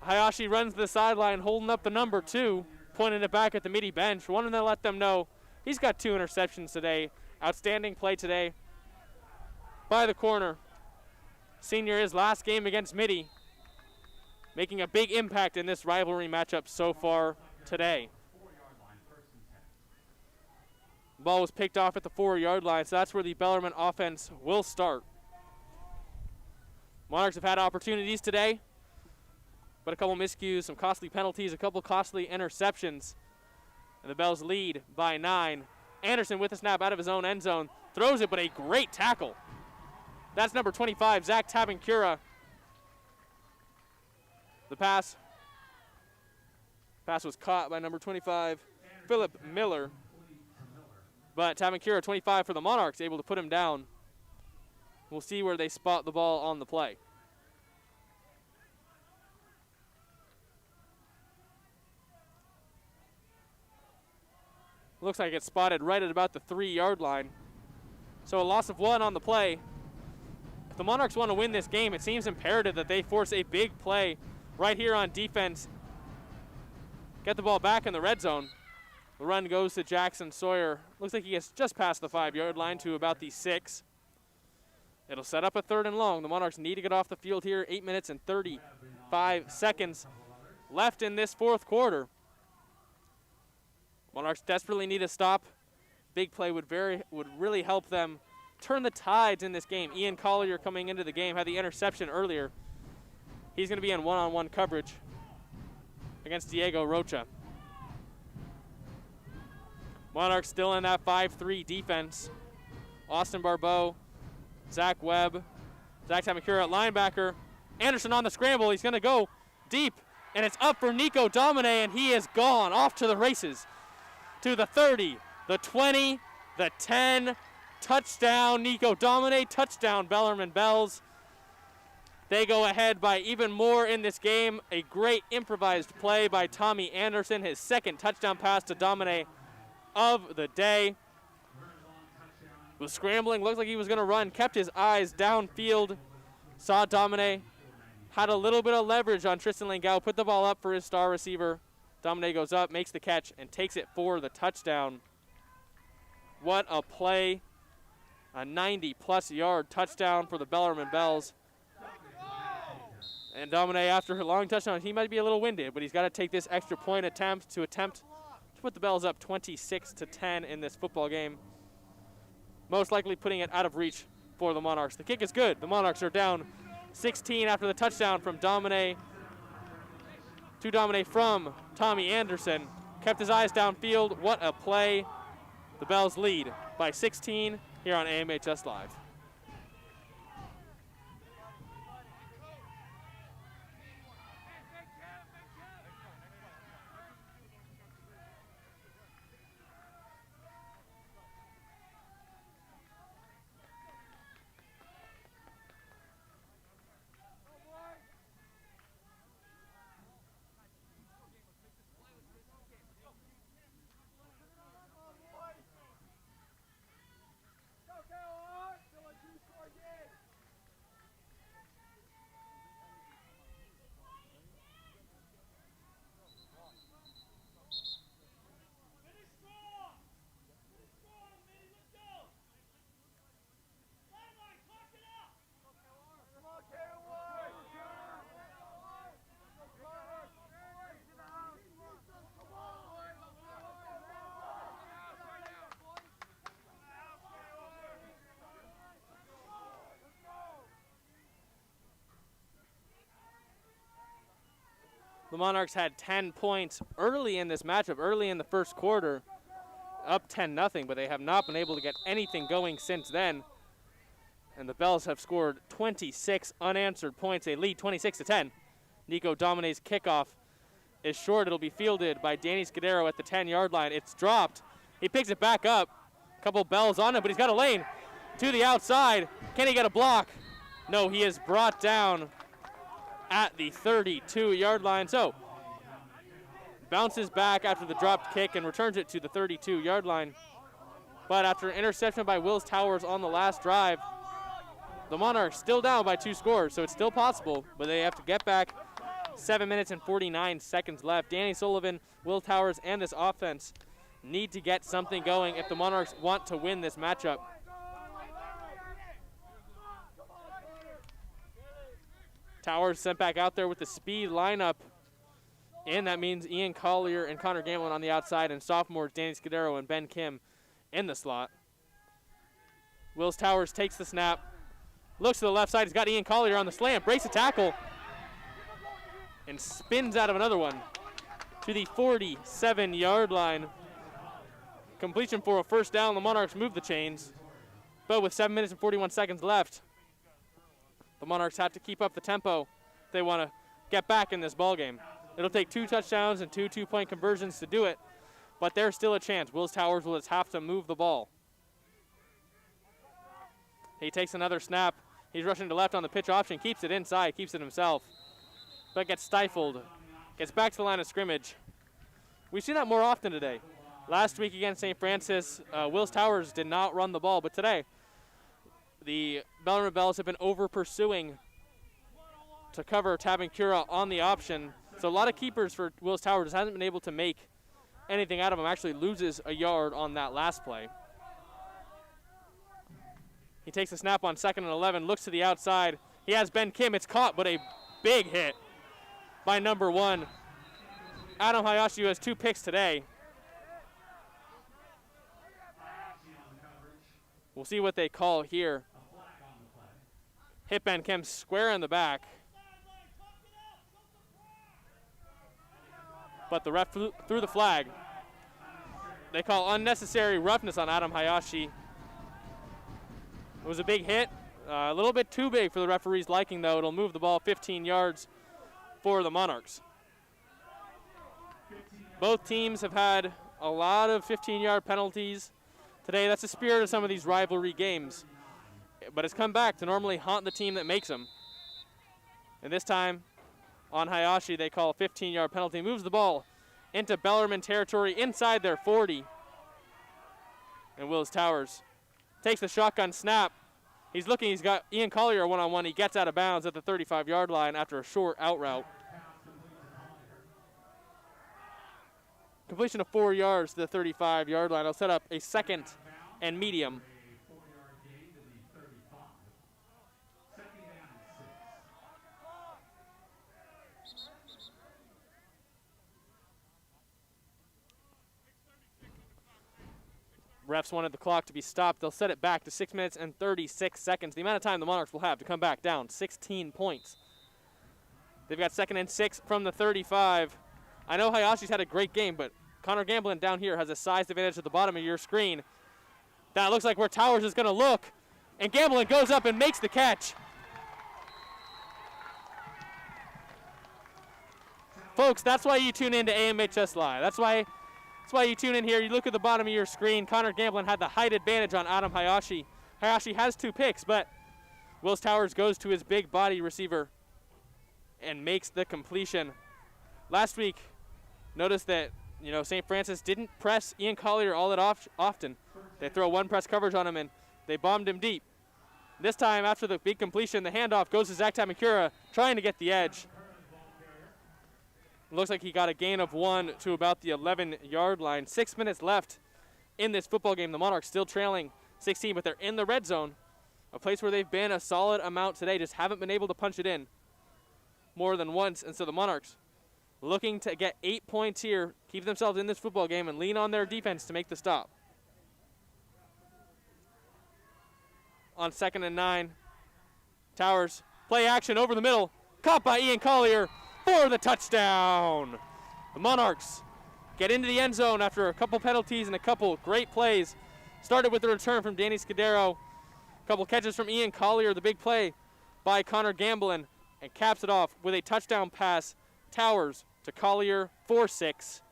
Hayashi runs to the sideline holding up the number 2, pointing it back at the Mitty bench, wanting to let them know he's got 2 interceptions today. Outstanding play today by the corner. Senior, his last game against Mitty, making a big impact in this rivalry matchup so far today. Ball was picked off at the 4-yard line, so that's where the Bellarmine offense will start. Monarchs have had opportunities today, but a couple miscues, some costly penalties, a couple costly interceptions. And the Bells lead by 9. Anderson with the snap out of his own end zone, throws it, but a great tackle. That's number 25, Zach Tabancura. The pass was caught by number 25, Philip Miller. But Tabancura, 25 for the Monarchs, able to put him down. We'll see where they spot the ball on the play. Looks like it's spotted right at about the 3-yard line. So a loss of 1 on the play. If the Monarchs want to win this game, it seems imperative that they force a big play right here on defense. Get the ball back in the red zone. The run goes to Jackson Sawyer. Looks like he gets just past the 5-yard line to about the 6. It'll set up a 3rd and long. The Monarchs need to get off the field here. 8 minutes and 35 seconds left in this 4th quarter. Monarchs desperately need a stop. Big play would really help them turn the tides in this game. Ian Collier coming into the game had the interception earlier. He's going to be in one-on-one coverage against Diego Rocha. Monarchs still in that 5-3 defense. Austin Barbeau, Zach Webb, Zach Tabancura at linebacker. Anderson on the scramble. He's going to go deep, and it's up for Nico Domine, and he is gone off to the races. To the 30, the 20, the 10. Touchdown, Nico Domine. Touchdown, Bellarmine Bells. They go ahead by even more in this game. A great improvised play by Tommy Anderson. His 2nd touchdown pass to Domine of the day. Was scrambling, looked like he was going to run, kept his eyes downfield, saw Domine, had a little bit of leverage on Tristan Langau, put the ball up for his star receiver. Domine goes up, makes the catch, and takes it for the touchdown. What a play. A 90-plus yard touchdown for the Bellarmine Bells. And Domine, after her long touchdown, he might be a little winded, but he's got to take this extra point attempt to put the Bells up 26-10 in this football game. Most likely putting it out of reach for the Monarchs. The kick is good. The Monarchs are down 16 after the touchdown from Domine. To Domine from Tommy Anderson. Kept his eyes downfield. What a play. The Bells lead by 16 here on AMHS Live. The Monarchs had 10 points early in this matchup, early in the 1st quarter, up 10-0, but they have not been able to get anything going since then. And the Bells have scored 26 unanswered points. They lead 26-10. Nico Domine's kickoff is short. It'll be fielded by Danny Scudero at the 10-yard line. It's dropped. He picks it back up. A couple Bells on him, but he's got a lane to the outside. Can he get a block? No, he is brought down at the 32-yard line. So bounces back after the dropped kick and returns it to the 32-yard line. But after an interception by Wills Towers on the last drive, the Monarchs still down by 2 scores, so it's still possible, but they have to get back. 7 minutes and 49 seconds left. Danny Sullivan, Will Towers, and this offense need to get something going if the Monarchs want to win this matchup. Towers sent back out there with the speed lineup. And that means Ian Collier and Connor Gamblin on the outside, and sophomores Danny Scudero and Ben Kim in the slot. Wills Towers takes the snap, looks to the left side. He's got Ian Collier on the slant, breaks a tackle, and spins out of another one to the 47-yard line. Completion for a first down. The Monarchs move the chains, but with 7 minutes and 41 seconds left, the Monarchs have to keep up the tempo if they want to get back in this ballgame. It'll take 2 touchdowns and 2 two-point conversions to do it, but there's still a chance. Wills Towers will just have to move the ball. He takes another snap. He's rushing to left on the pitch option, keeps it inside, keeps it himself, but gets stifled. Gets back to the line of scrimmage. We've seen that more often today. Last week against St. Francis, Wills Towers did not run the ball, but today the Bellarmine Bells have been over-pursuing to cover Tabancura on the option. So a lot of keepers for Wills Towers just hasn't been able to make anything out of him. Actually loses a yard on that last play. He takes a snap on 2nd and 11, looks to the outside. He has Ben Kim. It's caught, but a big hit by number 1. Adam Hayashi, who has 2 picks today. We'll see what they call here. Hit Ben Kim square in the back. But the ref threw the flag. They call unnecessary roughness on Adam Hayashi. It was a big hit. A little bit too big for the referee's liking, though. It'll move the ball 15 yards for the Monarchs. Both teams have had a lot of 15-yard penalties today. That's the spirit of some of these rivalry games. But it's come back to normally haunt the team that makes them. And this time, on Hayashi, they call a 15-yard penalty. Moves the ball into Bellarmine territory inside their 40. And Wills Towers takes the shotgun snap. He's looking. He's got Ian Collier one-on-one. He gets out of bounds at the 35-yard line after a short out route. Completion of 4 yards to the 35-yard line. I'll set up a 2nd and medium. Refs wanted the clock to be stopped. They'll set it back to 6 minutes and 36 seconds. The amount of time the Monarchs will have to come back down 16 points. They've got 2nd and 6 from the 35. I know Hayashi's had a great game, but Connor Gamblin down here has a size advantage at the bottom of your screen. That looks like where Towers is going to look. And Gamblin goes up and makes the catch. Folks, that's why you tune in to AMHS Live. That's why you tune in here. You look at the bottom of your screen. Connor Gamblin had the height advantage on Adam Hayashi. Hayashi has 2 picks, but Wills Towers goes to his big body receiver and makes the completion. Last week, notice that St. Francis didn't press Ian Collier all that often. They throw 1 press coverage on him, and they bombed him deep. This time, after the big completion, the handoff goes to Zach Tamakura, trying to get the edge. It looks like he got a gain of 1 to about the 11-yard line. 6 minutes left in this football game. The Monarchs still trailing 16, but they're in the red zone, a place where they've been a solid amount today, just haven't been able to punch it in more than once. And so the Monarchs looking to get 8 points here, keep themselves in this football game, and lean on their defense to make the stop. On 2nd and 9, Towers, play action over the middle, caught by Ian Collier for the touchdown. The Monarchs get into the end zone after a couple penalties and a couple great plays. Started with the return from Danny Scudero, a couple catches from Ian Collier, the big play by Connor Gamblin, and caps it off with a touchdown pass. Towers to Collier for 6.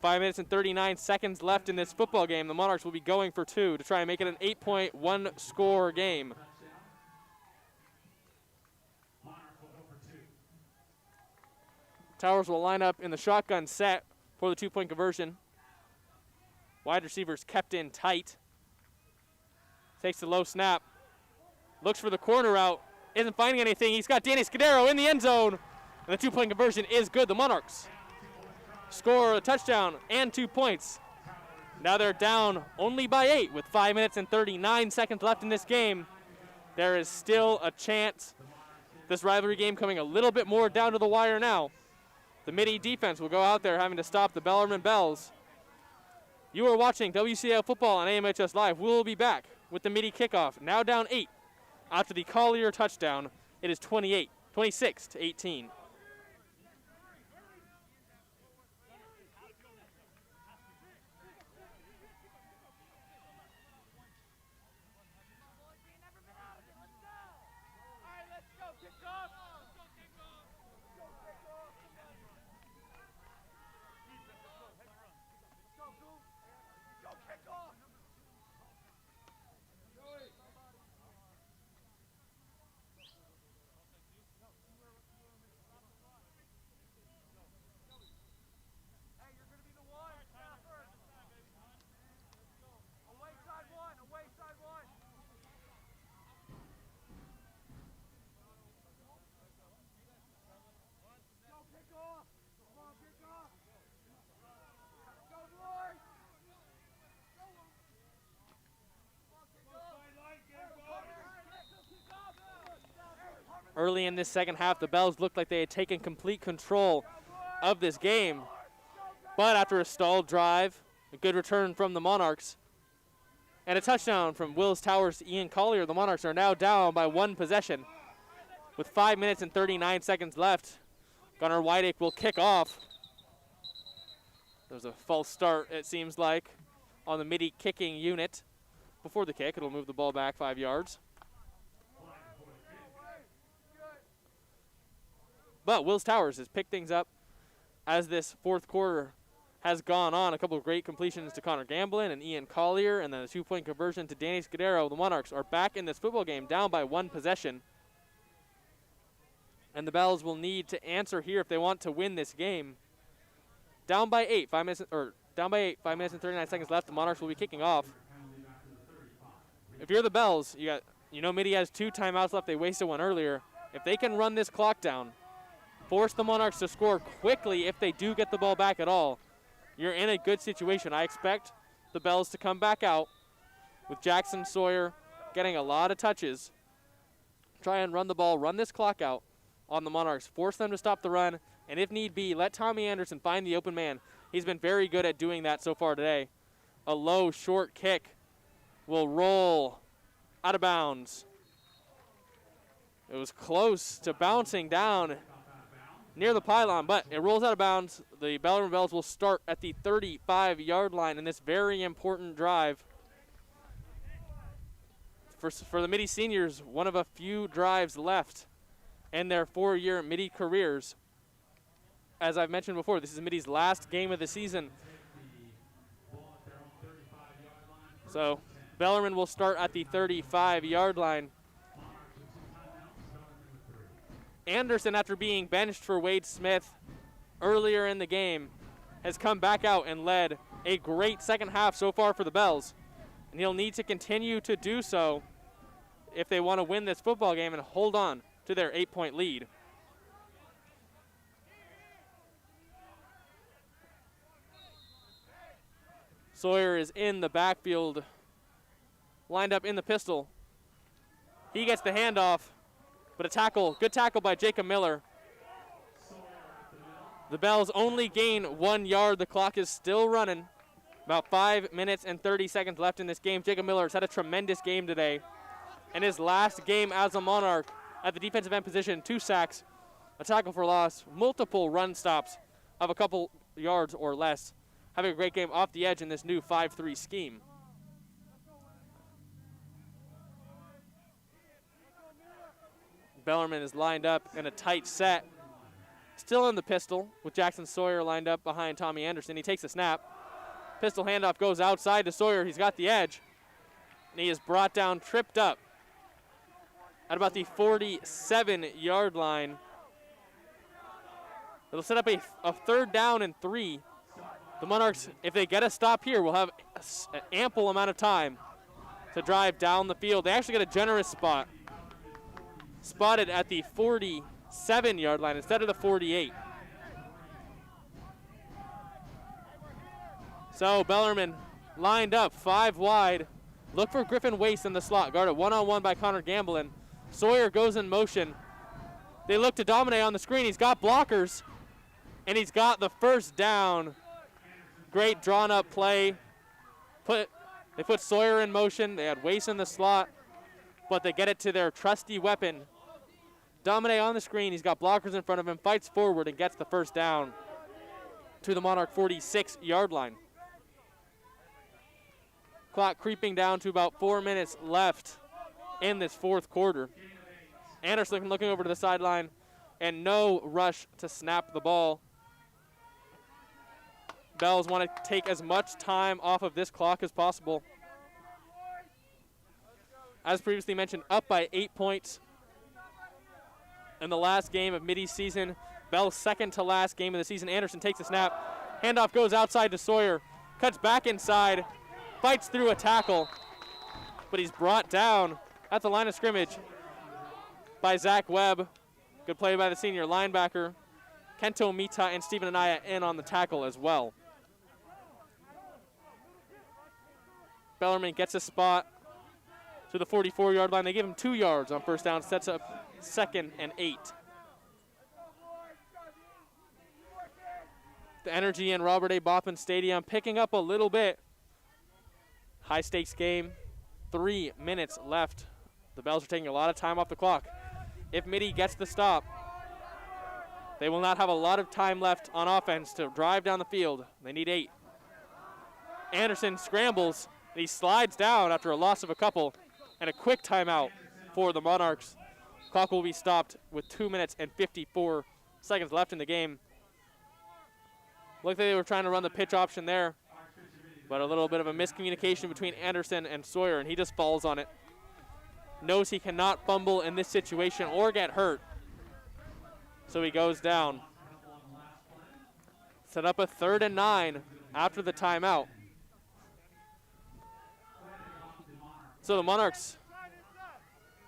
5 minutes and 39 seconds left in this football game. The Monarchs will be going for 2 to try and make it an 8.1 score game. Towers will line up in the shotgun set for the 2-point conversion. Wide receivers kept in tight. Takes the low snap. Looks for the corner route. Isn't finding anything. He's got Danny Scudero in the end zone. And the 2-point conversion is good. The Monarchs score a touchdown and 2 points. Now they're down only by 8 with 5 minutes and 39 seconds left in this game. There is still a chance This rivalry game coming a little bit more down to the wire now. The Mitty defense will go out there having to stop the Bellarmine Bells. You are watching WCAL football on AMHS Live. We will be back with the Mitty kickoff, now down 8. After the Collier touchdown, it is 26-18. Early in this second half, the Bells looked like they had taken complete control of this game. But after a stalled drive, a good return from the Monarchs, and a touchdown from Wills Towers to Ian Collier, the Monarchs are now down by 1 possession. With 5 minutes and 39 seconds left, Gunnar Whiteake will kick off. There's a false start, it seems like, on the Mitty kicking unit. Before the kick, it'll move the ball back 5 yards. But Wills Towers has picked things up as this fourth quarter has gone on. A couple of great completions to Connor Gamblin and Ian Collier, and then a 2-point conversion to Danny Scudero. The Monarchs are back in this football game, down by 1 possession. And the Bells will need to answer here if they want to win this game. Down by 8, 5 minutes and 39 seconds left. The Monarchs will be kicking off. If you're the Bells, you know Mitty has 2 timeouts left. They wasted one earlier. If they can run this clock down, force the Monarchs to score quickly if they do get the ball back at all, you're in a good situation. I expect the Bells to come back out with Jackson Sawyer getting a lot of touches. Try and run the ball, run this clock out on the Monarchs, force them to stop the run, and if need be, let Tommy Anderson find the open man. He's been very good at doing that so far today. A low, short kick will roll out of bounds. It was close to bouncing down near the pylon, but it rolls out of bounds. The Bellarmine Bells will start at the 35-yard line in this very important drive. For the Mitty seniors, one of a few drives left in their 4-year Mitty careers. As I've mentioned before, this is Mitty's last game of the season. So Bellarmine will start at the 35-yard line. Anderson, after being benched for Wade Smith earlier in the game, has come back out and led a great second half so far for the Bells. And he'll need to continue to do so if they want to win this football game and hold on to their 8-point lead. Sawyer is in the backfield, lined up in the pistol. He gets the handoff. But a tackle, good tackle by Jacob Miller. The Bells only gain 1 yard. The clock is still running. About 5 minutes and 30 seconds left in this game. Jacob Miller has had a tremendous game today. And his last game as a Monarch at the defensive end position, 2 sacks, a tackle for loss, multiple run stops of a couple yards or less. Having a great game off the edge in this new 5-3 scheme. Bellarmine is lined up in a tight set. Still in the pistol with Jackson Sawyer lined up behind Tommy Anderson. He takes a snap. Pistol handoff goes outside to Sawyer. He's got the edge. And he is brought down, tripped up at about the 47-yard line. It'll set up a 3rd down and 3. The Monarchs, if they get a stop here, will have an ample amount of time to drive down the field. They actually get a generous spot. Spotted at the 47-yard line instead of the 48. So Bellarmine lined up 5 wide. Look for Griffin Waste in the slot. Guarded one-on-one by Connor Gamblin. Sawyer goes in motion. They look to Domine on the screen. He's got blockers, and he's got the first down. Great drawn-up play. They put Sawyer in motion. They had Wace in the slot, but they get it to their trusty weapon. Domine on the screen. He's got blockers in front of him, fights forward, and gets the first down to the Monarch 46-yard line. Clock creeping down to about 4 minutes left in this fourth quarter. Anderson looking over to the sideline, and no rush to snap the ball. Bells want to take as much time off of this clock as possible. As previously mentioned, up by 8 points in the last game of Mitty's season. Bell's second to last game of the season. Anderson takes a snap. Handoff goes outside to Sawyer. Cuts back inside. Fights through a tackle. But he's brought down at the line of scrimmage by Zach Webb. Good play by the senior linebacker. Kento Mita and Stephen Anaya in on the tackle as well. Bellarmine gets a spot to the 44-yard line. They give him 2 yards on first down. Sets up 2nd and 8. The energy in Robert A. Boffin Stadium picking up a little bit. High stakes game. 3 minutes left. The Bells are taking a lot of time off the clock. If Mitty gets the stop, they will not have a lot of time left on offense to drive down the field. They need 8. Anderson scrambles. He slides down after a loss of a couple, and a quick timeout for the Monarchs. Clock will be stopped with 2 minutes and 54 seconds left in the game. Looked like they were trying to run the pitch option there, but a little bit of a miscommunication between Anderson and Sawyer, and he just falls on it. Knows he cannot fumble in this situation or get hurt, so he goes down. Set up a 3rd and 9 after the timeout. So the Monarchs,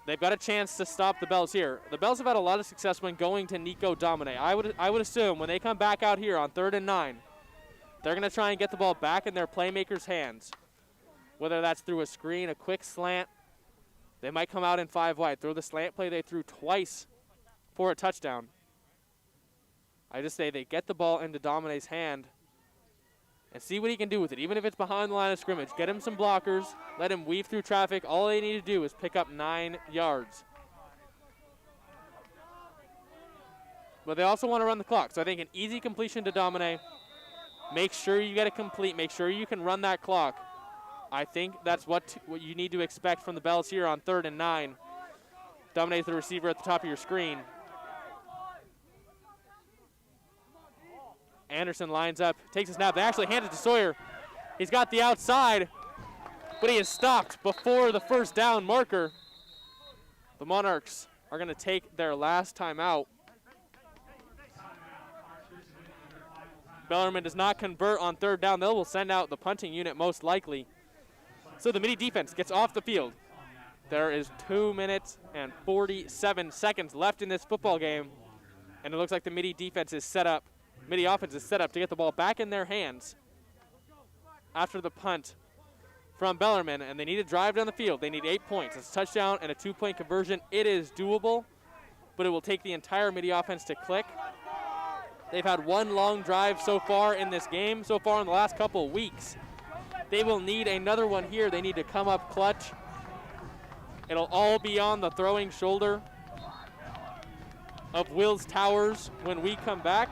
they've got a chance to stop the Bells here. The Bells have had a lot of success when going to Nico Domine. I would assume when they come back out here on 3rd and 9, they're going to try and get the ball back in their playmakers' hands. Whether that's through a screen, a quick slant, they might come out in 5 wide. Throw the slant play they threw twice for a touchdown. I just say they get the ball into Domine's hand and see what he can do with it, even if it's behind the line of scrimmage. Get him some blockers, let him weave through traffic. All they need to do is pick up 9 yards. But they also want to run the clock, so I think an easy completion to Domine. Make sure you get it complete. Make sure you can run that clock. I think that's what you need to expect from the Bells here on 3rd and 9. Domine's the receiver at the top of your screen. Anderson lines up, takes a snap. They actually hand it to Sawyer. He's got the outside, but he is stopped before the first down marker. The Monarchs are going to take their last timeout. Bellarmine does not convert on 3rd down. They will send out the punting unit most likely. So the Mitty defense gets off the field. There is 2 minutes and 47 seconds left in this football game, and it looks like the Mitty defense is set up. Mitty offense is set up to get the ball back in their hands after the punt from Bellarmine, and they need to drive down the field. They need 8 points. It's a touchdown and a 2-point conversion. It is doable, but it will take the entire Mitty offense to click. They've had 1 long drive so far in this game, so far in the last couple of weeks. They will need another one here. They need to come up clutch. It'll all be on the throwing shoulder of Wills Towers when we come back.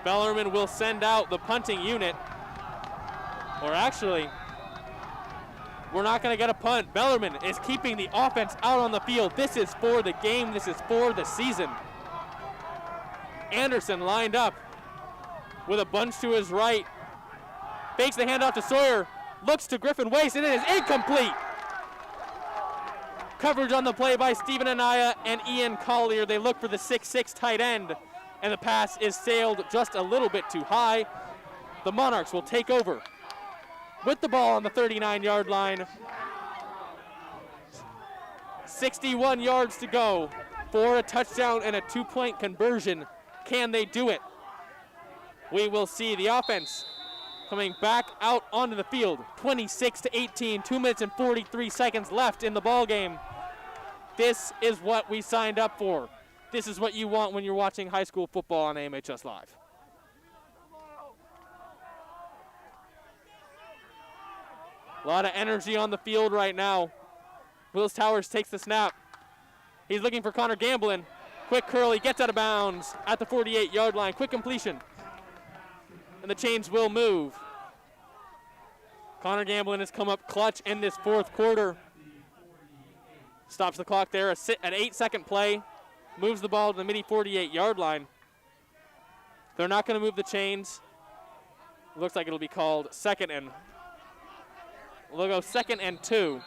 Bellarmine will send out the punting unit. Or actually, we're not going to get a punt. Bellarmine is keeping the offense out on the field. This is for the game. This is for the season. Anderson lined up with a bunch to his right. Fakes the handoff to Sawyer. Looks to Griffin Wace, and it is incomplete. Coverage on the play by Stephen Anaya and Ian Collier. They look for the 6'6" tight end, and the pass is sailed just a little bit too high. The Monarchs will take over with the ball on the 39-yard line. 61 yards to go for a touchdown and a 2-point conversion. Can they do it? We will see. The offense coming back out onto the field. 26-18, 2 minutes and 43 seconds left in the ball game. This is what we signed up for. This is what you want when you're watching high school football on AMHS Live. A lot of energy on the field right now. Willis Towers takes the snap. He's looking for Connor Gamblin. Quick curl, he gets out of bounds at the 48-yard line. Quick completion. And the chains will move. Connor Gamblin has come up clutch in this fourth quarter. Stops the clock there, an 8-second play. Moves the ball to the Mitty 48-yard line. They're not going to move the chains. Looks like it'll be called second and 2.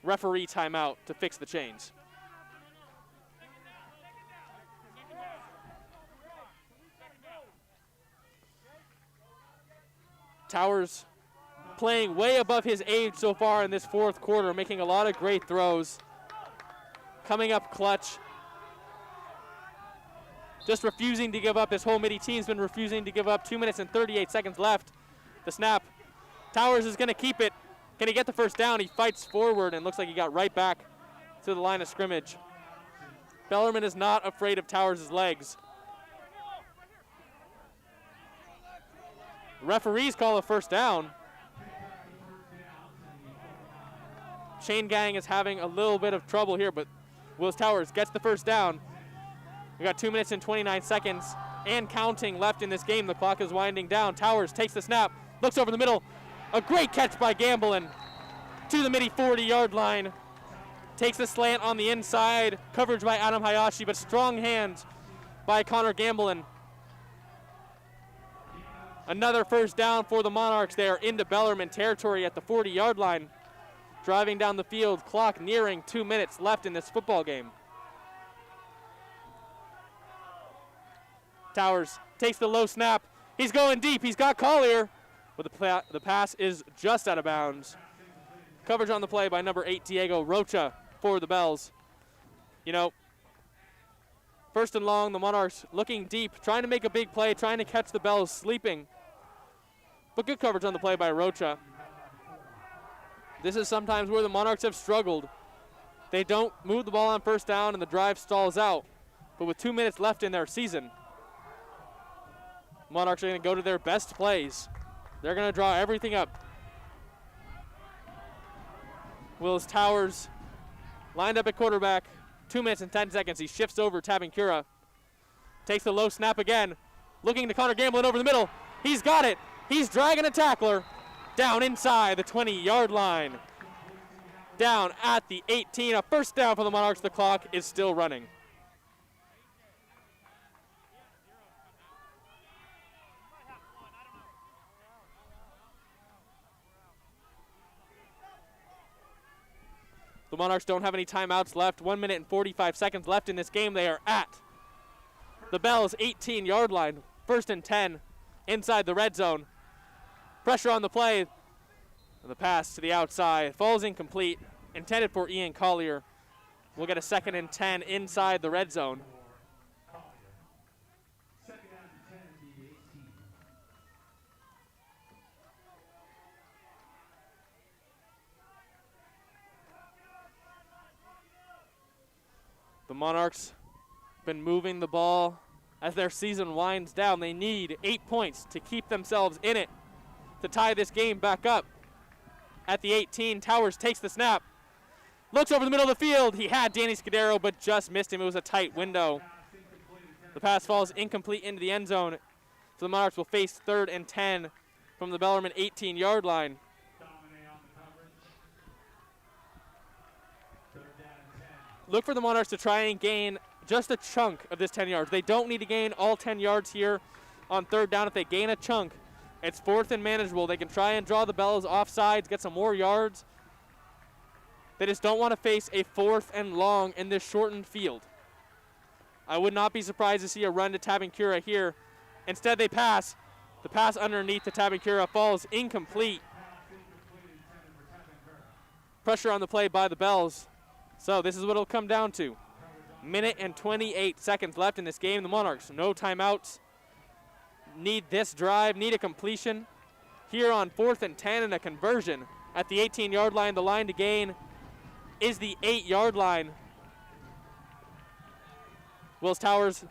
Referee timeout to fix the chains. Towers playing way above his age so far in this fourth quarter, making a lot of great throws. Coming up clutch. Just refusing to give up. This whole Mitty team's been refusing to give up. 2 minutes and 38 seconds left. The snap. Towers is going to keep it. Can he get the first down? He fights forward and looks like he got right back to the line of scrimmage. Bellarmine is not afraid of Towers' legs. Referees call a first down. Chain gang is having a little bit of trouble here, but Willis Towers gets the first down. We got 2 minutes and 29 seconds and counting left in this game. The clock is winding down. Towers takes the snap, looks over the middle. A great catch by Gamblin to the Mitty 40-yard line. Takes the slant on the inside. Coverage by Adam Hayashi, but strong hands by Connor Gamblin. Another first down for the Monarchs. They are into Bellarmine territory at the 40-yard line. Driving down the field, clock nearing 2 minutes left in this football game. Towers takes the low snap. He's going deep. He's got Collier. But the pass is just out of bounds. Coverage on the play by number 8, Diego Rocha for the Bells. You know, first and long, the Monarchs looking deep, trying to make a big play, trying to catch the Bells sleeping. But good coverage on the play by Rocha. This is sometimes where the Monarchs have struggled. They don't move the ball on first down and the drive stalls out. But with 2 minutes left in their season, Monarchs are going to go to their best plays. They're going to draw everything up. Willis Towers lined up at quarterback. 2 minutes and 10 seconds. He shifts over Tabancura. Takes the low snap again. Looking to Connor Gamblin over the middle. He's got it. He's dragging a tackler down inside the 20-yard line. Down at the 18. A first down for the Monarchs. The clock is still running. The Monarchs don't have any timeouts left. 1 minute and 45 seconds left in this game. They are at the Bells' 18-yard line. First and 10 inside the red zone. Pressure on the play. The pass to the outside falls incomplete. Intended for Ian Collier. We'll get a 2nd and 10 inside the red zone. The Monarchs been moving the ball as their season winds down. They need 8 points to keep themselves in it to tie this game back up. At the 18, Towers takes the snap. Looks over the middle of the field. He had Danny Scudero, but just missed him. It was a tight window. The pass falls incomplete into the end zone. So the Monarchs will face 3rd and 10 from the Bellarmine 18-yard line. Look for the Monarchs to try and gain just a chunk of this 10 yards. They don't need to gain all 10 yards here on 3rd down. If they gain a chunk, it's 4th and manageable. They can try and draw the Bells off sides, get some more yards. They just don't want to face a 4th and long in this shortened field. I would not be surprised to see a run to Tabancura here. Instead, they pass. The pass underneath to Tabancura falls incomplete. Pressure on the play by the Bells. So this is what it'll come down to. Minute and 28 seconds left in this game. The Monarchs, no timeouts. Need this drive, need a completion. Here on 4th and 10 and a conversion at the 18-yard line. The line to gain is the 8-yard line. Wills Towers,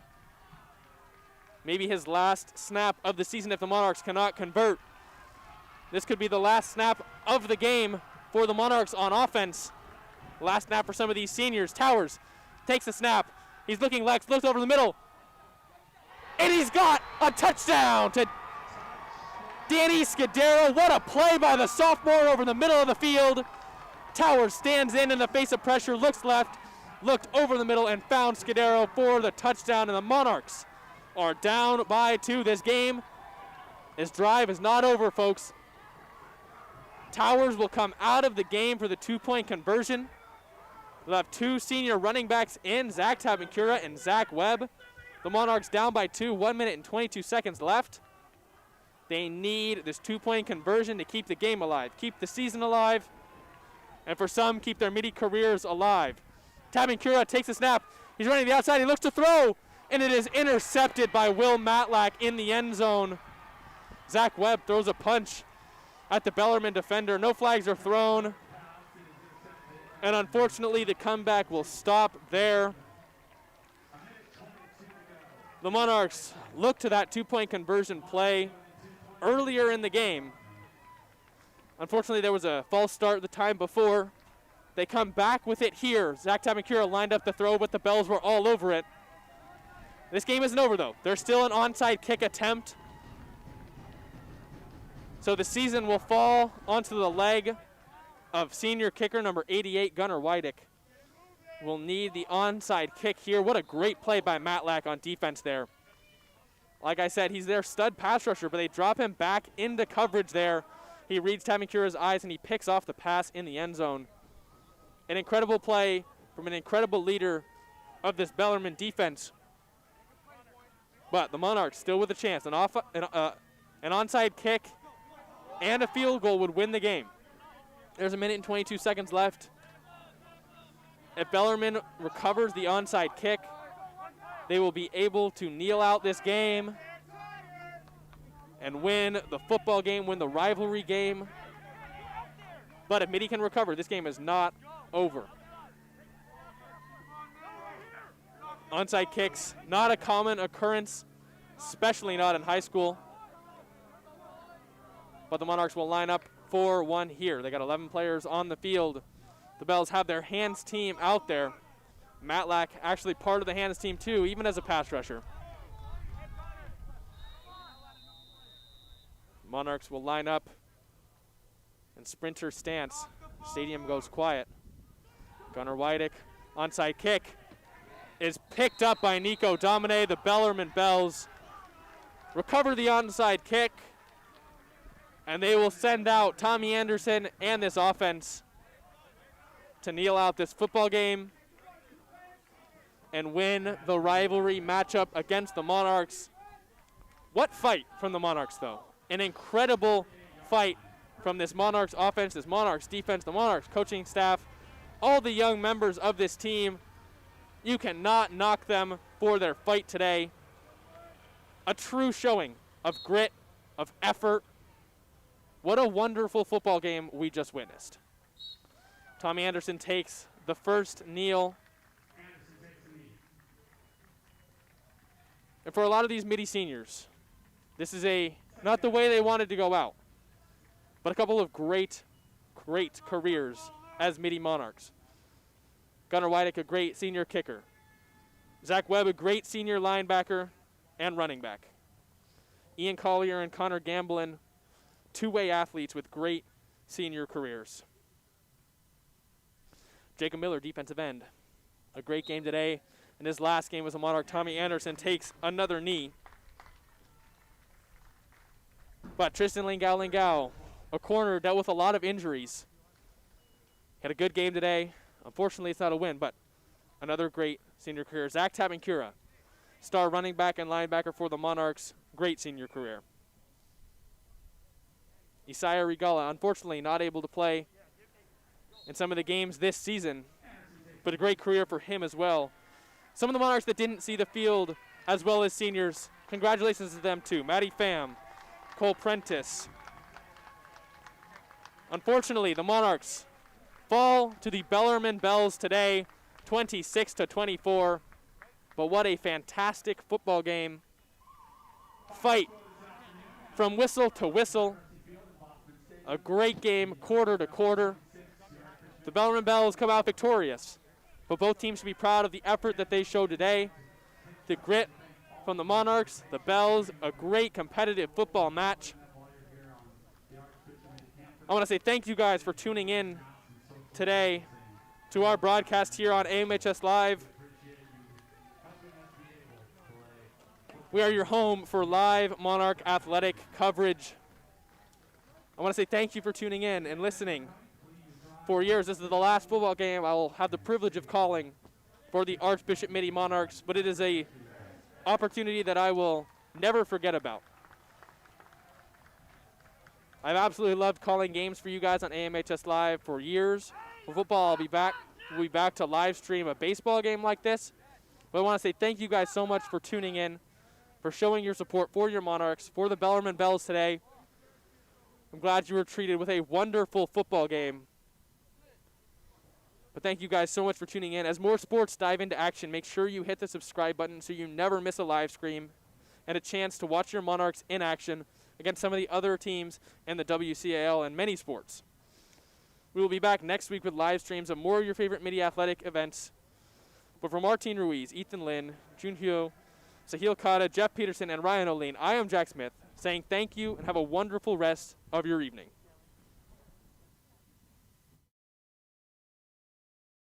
maybe his last snap of the season if the Monarchs cannot convert. This could be the last snap of the game for the Monarchs on offense. Last snap for some of these seniors. Towers takes the snap. He's looking looks over the middle. And he's got a touchdown to Danny Scudero. What a play by the sophomore over the middle of the field. Towers stands in the face of pressure, looks left, looked over the middle, and found Scudero for the touchdown. And the Monarchs are down by 2. This drive is not over, folks. Towers will come out of the game for the 2-point conversion. We'll have 2 senior running backs in, Zach Tabancura and Zach Webb. The Monarchs down by 2, 1 minute and 22 seconds left. They need this 2-point conversion to keep the game alive, keep the season alive, and for some, keep their Mitty careers alive. Tabancura takes a snap. He's running to the outside. He looks to throw, and it is intercepted by Will Matlack in the end zone. Zach Webb throws a punch at the Bellarmine defender. No flags are thrown. And unfortunately, the comeback will stop there. The Monarchs look to that 2-point conversion play earlier in the game. Unfortunately, there was a false start the time before. They come back with it here. Zach Tabancura lined up the throw, but the Bells were all over it. This game isn't over, though. There's still an onside kick attempt. So the season will fall onto the leg of senior kicker number 88, Gunnar Wydick. Will need the onside kick here. What a great play by Matlack on defense there. Like I said, he's their stud pass rusher, but they drop him back into coverage there. He reads Tabancura's eyes, and he picks off the pass in the end zone. An incredible play from an incredible leader of this Bellarmine defense. But the Monarchs still with a chance. An onside kick and a field goal would win the game. There's 1 minute and 22 seconds left. If Bellarmine recovers the onside kick, they will be able to kneel out this game and win the football game, win the rivalry game. But if Mitty can recover, this game is not over. Onside kicks, not a common occurrence, especially not in high school. But the Monarchs will line up for one here. They got 11 players on the field. The Bells have their hands team out there. Matlack actually part of the hands team too, even as a pass rusher. Monarchs will line up in sprinter stance. Stadium goes quiet. Gunnar Wydick, onside kick, is picked up by Nico Domine. The Bellarmine Bells recover the onside kick, and they will send out Tommy Anderson and this offense to kneel out this football game and win the rivalry matchup against the Monarchs. What fight from the Monarchs, though. An incredible fight from this Monarchs offense, this Monarchs defense, the Monarchs coaching staff, all the young members of this team. You cannot knock them for their fight today. A true showing of grit, of effort. What a wonderful football game we just witnessed. Tommy Anderson takes the first kneel. And for a lot of these Mitty seniors, this is not the way they wanted to go out, but a couple of great careers as Mitty Monarchs. Gunnar Wydick, a great senior kicker. Zach Webb, a great senior linebacker and running back. Ian Collier and Connor Gamblin, two-way athletes with great senior careers. Jacob Miller, defensive end. A great game today. And his last game was a Monarch. Tommy Anderson takes another knee. But Tristan Lingao, a corner, dealt with a lot of injuries. Had a good game today. Unfortunately, it's not a win, but another great senior career. Zach Tabancura, star running back and linebacker for the Monarchs. Great senior career. Isaiah Regala, unfortunately not able to play in some of the games this season, but a great career for him as well. Some of the Monarchs that didn't see the field as well as seniors, congratulations to them too. Matty Pham, Cole Prentice. Unfortunately, the Monarchs fall to the Bellarmine Bells today, 26-24. But what a fantastic football game. Fight from whistle to whistle. A great game, quarter to quarter. The Bellarmine Bells come out victorious, but both teams should be proud of the effort that they showed today. The grit from the Monarchs, the Bells, a great competitive football match. I want to say thank you guys for tuning in today to our broadcast here on AMHS Live. We are your home for live Monarch athletic coverage. I want to say thank you for tuning in and listening. For years, this is the last football game I will have the privilege of calling for the Archbishop Mitty Monarchs, but it is a opportunity that I will never forget about. I've absolutely loved calling games for you guys on AMHS Live for years. For football, we'll be back to live stream a baseball game like this. But I want to say thank you guys so much for tuning in, for showing your support for your Monarchs, for the Bellarmine Bells today. I'm glad you were treated with a wonderful football game. But thank you guys so much for tuning in. As more sports dive into action, make sure you hit the subscribe button so you never miss a live stream and a chance to watch your Monarchs in action against some of the other teams in the WCAL and many sports. We will be back next week with live streams of more of your favorite Mitty athletic events. But for Martine Ruiz, Ethan Lin, Junhyo, Sahil Kata, Jeff Peterson, and Ryan O'Lean, I am Jack Smith, saying thank you and have a wonderful rest of your evening.